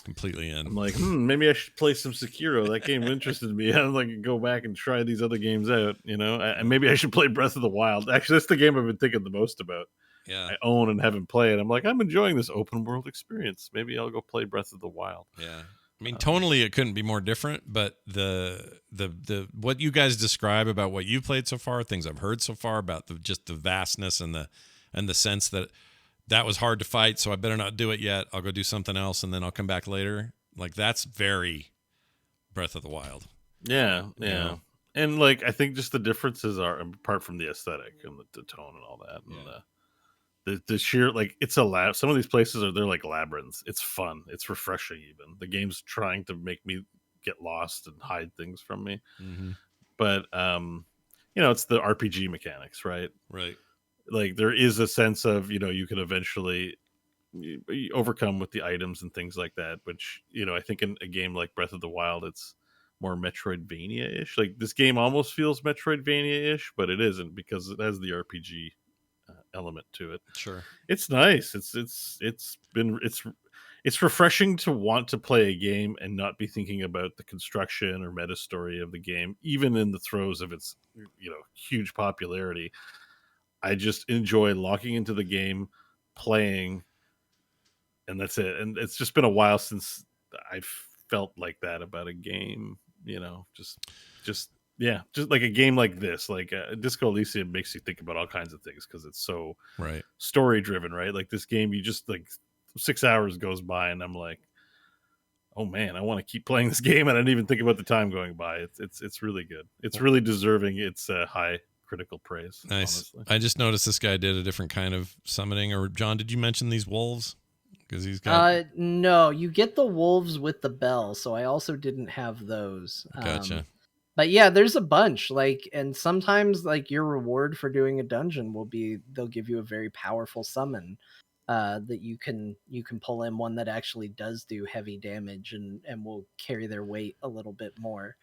completely in. I'm like, maybe I should play some Sekiro. That game interested me. I'm like, go back and try these other games out, And maybe I should play Breath of the Wild. Actually, that's the game I've been thinking the most about. Yeah. I own and haven't played. I'm like, I'm enjoying this open world experience. Maybe I'll go play Breath of the Wild. Yeah. I mean, tonally, it couldn't be more different, but the what you guys describe about what you've played so far, things I've heard so far about just the vastness and the sense that was hard to fight, so I better not do it yet. I'll go do something else, and then I'll come back later. Like, that's very Breath of the Wild. Yeah. And, I think just the differences are, apart from the aesthetic and the tone and all that, and the sheer, it's a lab. Some of these places they're like labyrinths. It's fun. It's refreshing even. The game's trying to make me get lost and hide things from me. Mm-hmm. But, it's the RPG mechanics, right? Right. like there is a sense of, you can eventually overcome with the items and things like that, which, I think in a game like Breath of the Wild, it's more Metroidvania-ish. Like this game almost feels Metroidvania-ish, but it isn't because it has the RPG element to it. Sure. It's nice. It's refreshing to want to play a game and not be thinking about the construction or meta story of the game, even in the throes of its, huge popularity. I just enjoy locking into the game, playing, and that's it. And it's just been a while since I've felt like that about a game, just like a game like this. Like Disco Elysium makes you think about all kinds of things because it's so story driven, right? Like this game, you just like 6 hours goes by and I'm like, oh man, I want to keep playing this game, and I didn't even think about the time going by. It's really good. It's really deserving. It's high critical praise. Nice. Honestly. I just noticed this guy did a different kind of summoning. Or John, did you mention these wolves? Because he's got. No, you get the wolves with the bell, so I also didn't have those. Gotcha. But yeah, there's a bunch. Like, and sometimes like your reward for doing a dungeon will be they'll give you a very powerful summon. That you can pull in, one that actually does do heavy damage and will carry their weight a little bit more.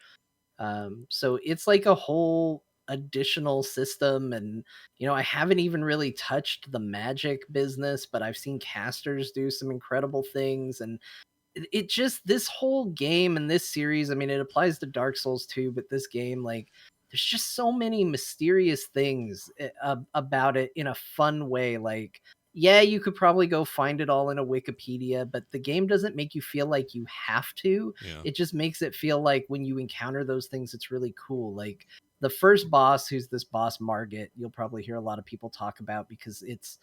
So it's like a whole additional system, and I haven't even really touched the magic business, but I've seen casters do some incredible things, and it just, this whole game and this series, I mean, it applies to Dark Souls too, but this game, like, there's just so many mysterious things about it in a fun way. Like, yeah, you could probably go find it all in a Wikipedia, but the game doesn't make you feel like you have to. Yeah. It just makes it feel like when you encounter those things, it's really cool. Like the first boss, who's this boss Margit, you'll probably hear a lot of people talk about because it's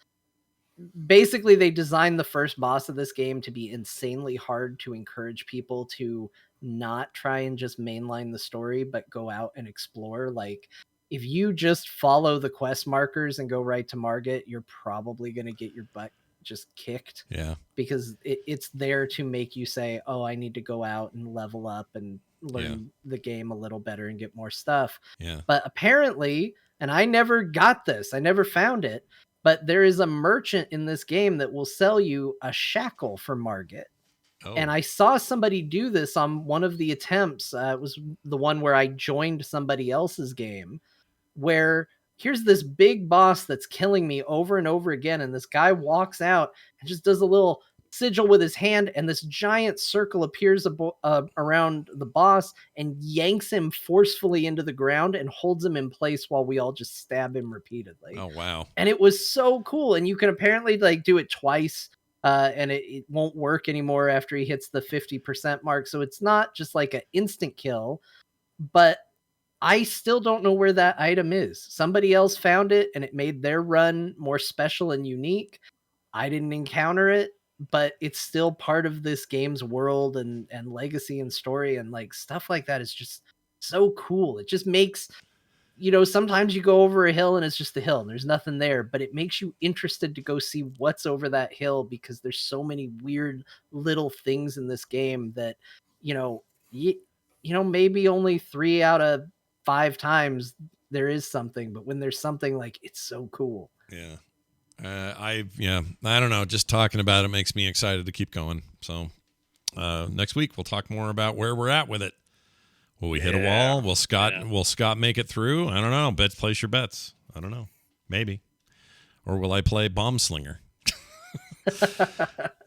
basically they designed the first boss of this game to be insanely hard to encourage people to not try and just mainline the story, but go out and explore. Like, if you just follow the quest markers and go right to Margit, you're probably going to get your butt just kicked. Yeah. Because it's there to make you say, oh, I need to go out and level up and learn the game a little better and get more stuff. Yeah. But apparently, and I never got this, I never found it, but there is a merchant in this game that will sell you a shackle for Margit. Oh. And I saw somebody do this on one of the attempts. It was the one where I joined somebody else's game, where here's this big boss that's killing me over and over again. And this guy walks out and just does a little sigil with his hand, and this giant circle appears around the boss and yanks him forcefully into the ground and holds him in place while we all just stab him repeatedly. Oh, wow. And it was so cool. And you can apparently like do it twice. And it won't work anymore after he hits the 50% mark. So it's not just like an instant kill, but I still don't know where that item is. Somebody else found it and it made their run more special and unique. I didn't encounter it, but it's still part of this game's world and legacy and story, and like stuff like that is just so cool. It just makes, sometimes you go over a hill and it's just a hill and there's nothing there, but it makes you interested to go see what's over that hill because there's so many weird little things in this game that, maybe only 3 out of 5 times there is something, but when there's something, like, it's so cool. Yeah. I don't know. Just talking about it makes me excited to keep going. So next week we'll talk more about where we're at with it. Will we hit a wall? Will Scott make it through? I don't know. Place your bets. I don't know. Maybe. Or will I play Bombslinger?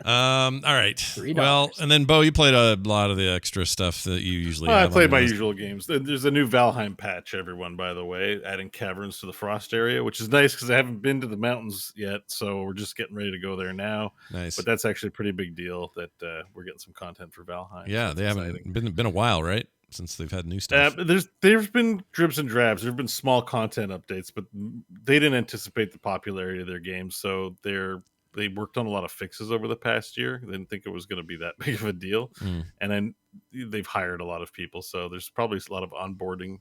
All right. $3. Well, and then Bo, you played a lot of the extra stuff that you usually have. I played my usual games. There's a new Valheim patch, everyone, by the way, adding caverns to the frost area, which is nice because I haven't been to the mountains yet, so we're just getting ready to go there now. Nice. But that's actually a pretty big deal that we're getting some content for Valheim. Yeah, so they haven't been a while, right? Since they've had new stuff. There's been dribs and drabs. There've been small content updates, but they didn't anticipate the popularity of their games, so they worked on a lot of fixes over the past year. They didn't think it was going to be that big of a deal. And then they've hired a lot of people. So there's probably a lot of onboarding.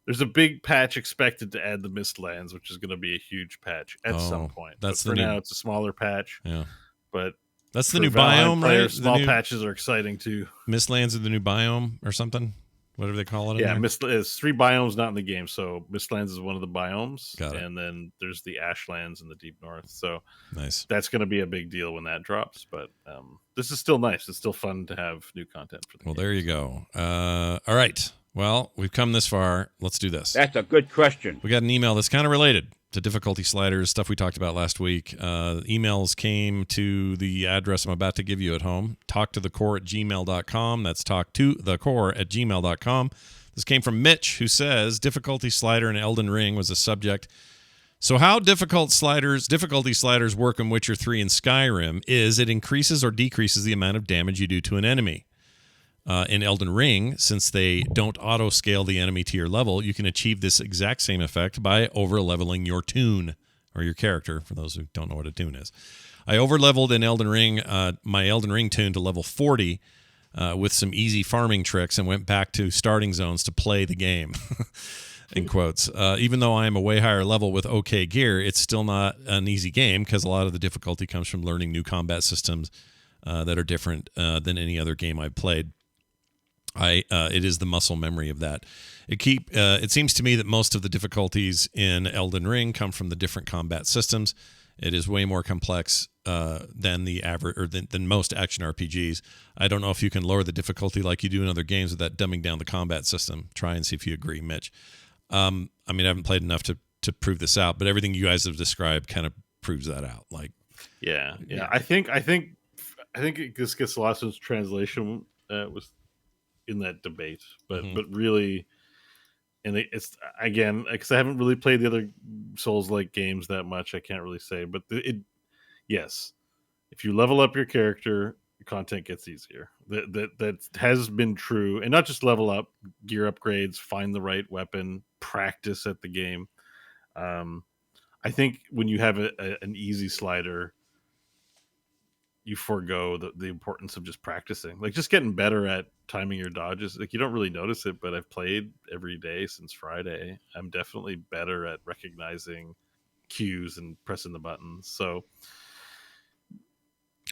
There's a big patch expected to add the Mistlands, which is going to be a huge patch at some point. Now it's a smaller patch. Yeah. But that's the new biome, right? Small patches are exciting too. Mistlands are the new biome or something? Whatever they call it. Yeah, it's 3 biomes not in the game. So Mistlands is one of the biomes. Got it. And then there's the Ashlands in the Deep North. So nice. That's going to be a big deal when that drops. But this is still nice. It's still fun to have new content for the game. There you go. All right. Well, we've come this far. Let's do this. That's a good question. We got an email that's kind of related to difficulty sliders, stuff we talked about last week. Emails came to the address I'm about to give you at home, talktothecore@gmail.com. That's talktothecore@gmail.com. This came from Mitch, who says, difficulty slider in Elden Ring was a subject. So how difficulty sliders work in Witcher 3 and Skyrim is it increases or decreases the amount of damage you do to an enemy. In Elden Ring, since they don't auto-scale the enemy to your level, you can achieve this exact same effect by over-leveling your toon, or your character, for those who don't know what a toon is. I over-leveled in Elden Ring, my Elden Ring toon to level 40 with some easy farming tricks and went back to starting zones to play the game, in quotes. Even though I am a way higher level with okay gear, it's still not an easy game because a lot of the difficulty comes from learning new combat systems that are different than any other game I've played. It is the muscle memory of that. It seems to me that most of the difficulties in Elden Ring come from the different combat systems. It is way more complex than the average or than most action RPGs. I don't know if you can lower the difficulty like you do in other games without dumbing down the combat system. Try and see if you agree, Mitch. I mean, I haven't played enough to prove this out, but everything you guys have described kind of proves that out. Like, yeah. I think this gets lost in translation with in that debate, but really, and it's again because I haven't really played the other Souls-like games that much, I can't really say. But yes, if you level up your character, content gets easier. That has been true, and not just level up, gear upgrades, find the right weapon, practice at the game. I think when you have an easy slider, you forego the importance of just practicing, like just getting better at timing your dodges. Like you don't really notice it, but I've played every day since Friday. I'm definitely better at recognizing cues and pressing the buttons. So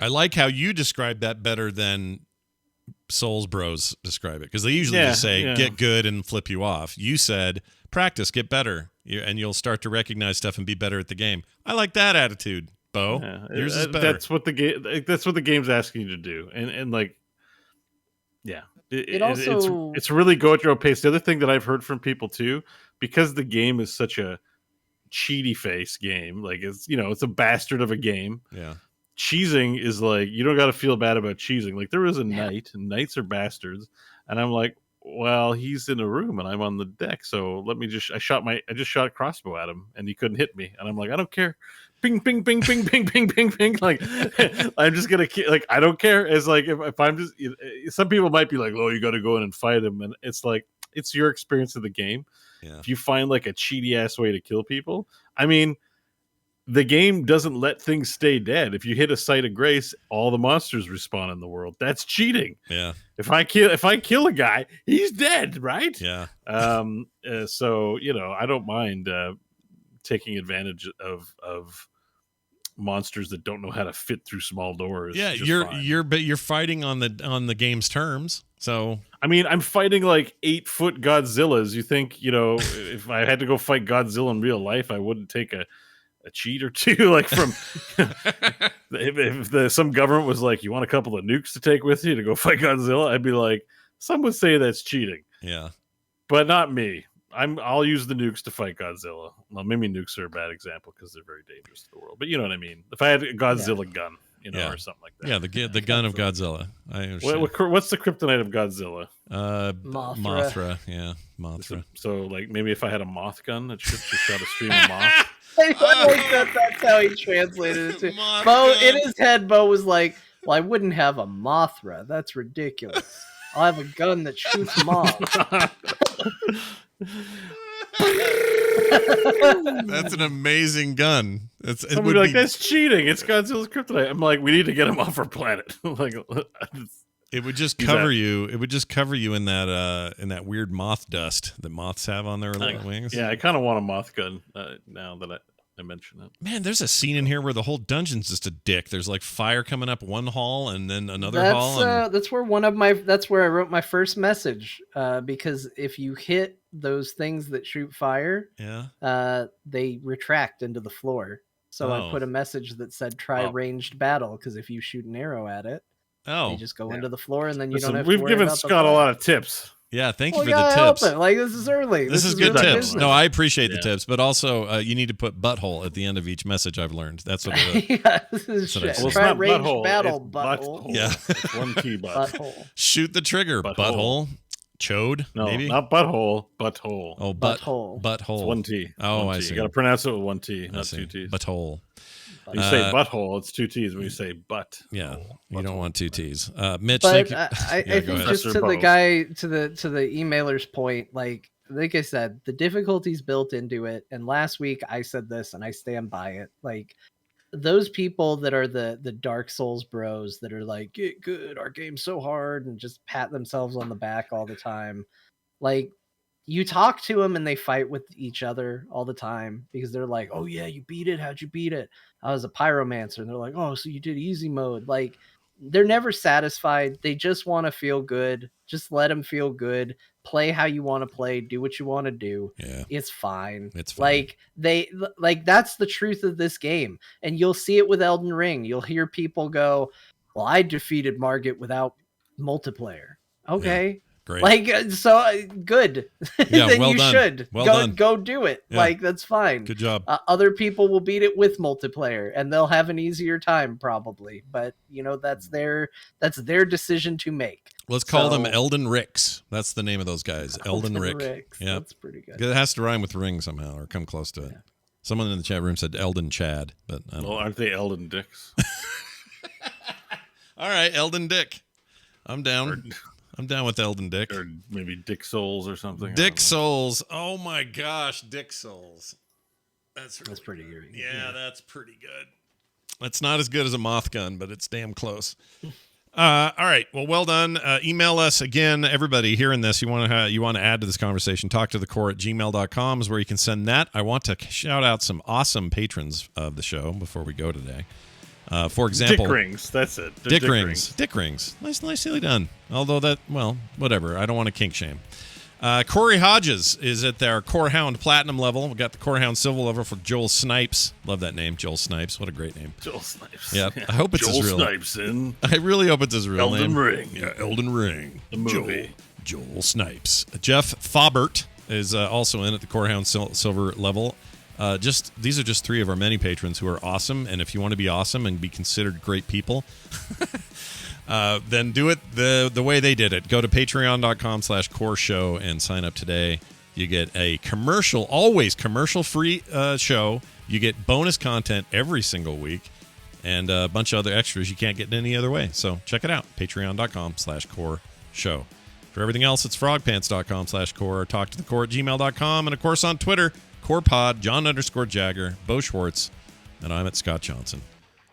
I like how you describe that better than Souls Bros describe it, because they usually just say get good and flip you off. You said practice, get better, and you'll start to recognize stuff and be better at the game. I like that attitude. Bo, yours is better. That's what the game's asking you to do, and like, yeah, it's really go at your own pace. The other thing that I've heard from people too, because the game is such a cheaty face game, like it's a bastard of a game. Yeah, cheesing is like you don't got to feel bad about cheesing. Like there is a knight, and knights are bastards, and I'm like, well, he's in a room and I'm on the deck, so let me I just shot a crossbow at him and he couldn't hit me, and I'm like, I don't care. Ping, ping, ping, ping, ping, ping, ping, ping. Like, I'm just gonna like, I don't care. It's like if I'm just, some people might be like, oh, you got to go in and fight him, and it's like it's your experience of the game. Yeah. If you find like a cheaty ass way to kill people, I mean, the game doesn't let things stay dead. If you hit a site of grace, all the monsters respawn in the world. That's cheating. Yeah. If I kill a guy, he's dead, right? Yeah. So I don't mind taking advantage of monsters that don't know how to fit through small doors. Yeah, you're fighting on the game's terms. So I mean, I'm fighting like 8-foot Godzillas. You think if I had to go fight Godzilla in real life, I wouldn't take a cheat or two, like from if some government was like, you want a couple of nukes to take with you to go fight Godzilla, I'd be like, some would say that's cheating. Yeah, but not me. I'll use the nukes to fight Godzilla. Well, maybe nukes are a bad example because they're very dangerous to the world. But you know what I mean. If I had a Godzilla gun, or something like that. Yeah, the gun of Godzilla. I understand. What's the kryptonite of Godzilla? Mothra. Yeah, Mothra. So like maybe if I had a moth gun that just shot a stream of moth. That's how he translated it to Bo. In his head, Bo was like, well, I wouldn't have a Mothra. That's ridiculous. I'll have a gun that shoots moths. That's an amazing gun. Somebody like, that's cheating. It's Godzilla's kryptonite. I'm like, we need to get him off our planet. Like, it would just cover you. It would just cover you in that weird moth dust that moths have on their wings. Yeah, I kind of want a moth gun now that I mention it. Man, there's a scene in here where the whole dungeon's just a dick. There's like fire coming up one hall and then another hall. That's where that's where I wrote my first message. Because if you hit those things that shoot fire, they retract into the floor. So I put a message that said try ranged battle, because if you shoot an arrow at it, they just go into the floor, and then you don't have to worry about We've given Scott a lot of tips. Yeah, thank you for the tips. Like, this is early. This is good tips. Business. No, I appreciate the tips, but also you need to put butthole at the end of each message. I've learned that's what. This is shit. Well, try ranged butthole, battle, butthole. Yeah, it's one key butthole. Shoot the trigger, butthole. Chode, no, maybe not butthole, butthole. Oh, butthole. It's one T. Oh, one I T. see. You got to pronounce it with one T, not two T's. Butthole. When you say butthole, it's two T's. When you say butt, you don't want two T's. Mitch, but thank you. I think just to the guy, to the emailer's point, like I said, the difficulty's built into it. And last week I said this, and I stand by it. Like, those people that are the Dark Souls bros that are like, get good, our game's so hard, and just pat themselves on the back all the time. Like, you talk to them and they fight with each other all the time because they're like, oh yeah, you beat it. How'd you beat it? I was a pyromancer. And they're like, oh, so you did easy mode. Like, they're never satisfied. They just want to feel good. Just let them feel good. Play how you want to play. Do what you want to do. Yeah. It's fine. It's fine. Like that's the truth of this game. And you'll see it with Elden Ring. You'll hear people go, well, I defeated Margit without multiplayer. Okay. Yeah. Great. Like, so good. Yeah, then well you done. should go do it. Yeah. Like, that's fine. Good job. Other people will beat it with multiplayer, and they'll have an easier time probably. But that's their decision to make. Let's call them Elden Ricks. That's the name of those guys. Elden Rick. Yeah, that's pretty good. It has to rhyme with ring somehow or come close to it. Yeah. Someone in the chat room said Elden Chad, but I don't know. Aren't they Elden Dicks? All right, Elden Dick. I'm down. I'm down with Elden Dick. Or maybe Dick Souls or something. Dick Souls. Oh my gosh, Dick Souls. That's pretty good. Yeah, that's pretty good. It's not as good as a moth gun, but it's damn close. All right. Well done. Email us again, everybody hearing this. You want to add to this conversation, talktothecore@gmail.com is where you can send that. I want to shout out some awesome patrons of the show before we go today. For example, Dick Rings. That's it. Dick Rings. Dick Rings. Nicely done. Although whatever. I don't want to kink shame. Corey Hodges is at our Core Hound Platinum level. We got the Core Hound Silver level for Joel Snipes. Love that name, Joel Snipes. What a great name. Joel Snipes. Yeah, I hope it's his real. Joel Snipes in. I really hope it's his real name. Elden Ring. Yeah, Elden Ring. The movie. Joel Snipes. Jeff Faubert is also in at the Core Hound Silver level. These are just three of our many patrons who are awesome, and if you want to be awesome and be considered great people, then do it the way they did it. Go to patreon.com/core show and sign up today. You get a always commercial-free show. You get bonus content every single week, and a bunch of other extras you can't get in any other way. So check it out, patreon.com/core show. For everything else, it's frogpants.com/core, talktothecore@gmail.com, and of course on Twitter, CorePod, John_Jagger, Bo Schwartz, and I'm at Scott Johnson.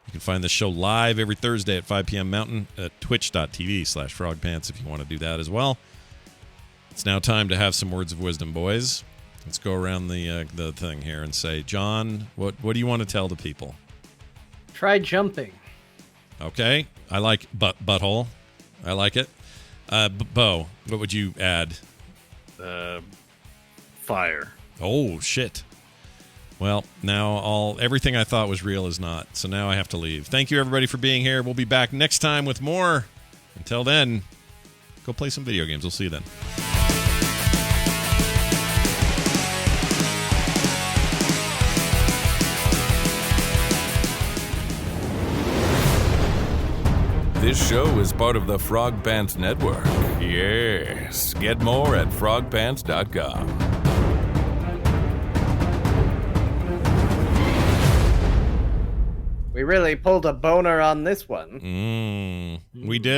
You can find this show live every Thursday at 5 p.m. Mountain at twitch.tv/frogpants if you want to do that as well. It's now time to have some words of wisdom, boys. Let's go around the thing here and say, John, what do you want to tell the people? Try jumping. Okay. I like butthole. I like it. Bo, what would you add? Fire. Oh, shit. Well, now everything I thought was real is not, so now I have to leave. Thank you, everybody, for being here. We'll be back next time with more. Until then, go play some video games. We'll see you then. This show is part of the Frog Pants Network. Yes. Get more at frogpants.com. We really pulled a boner on this one. We did.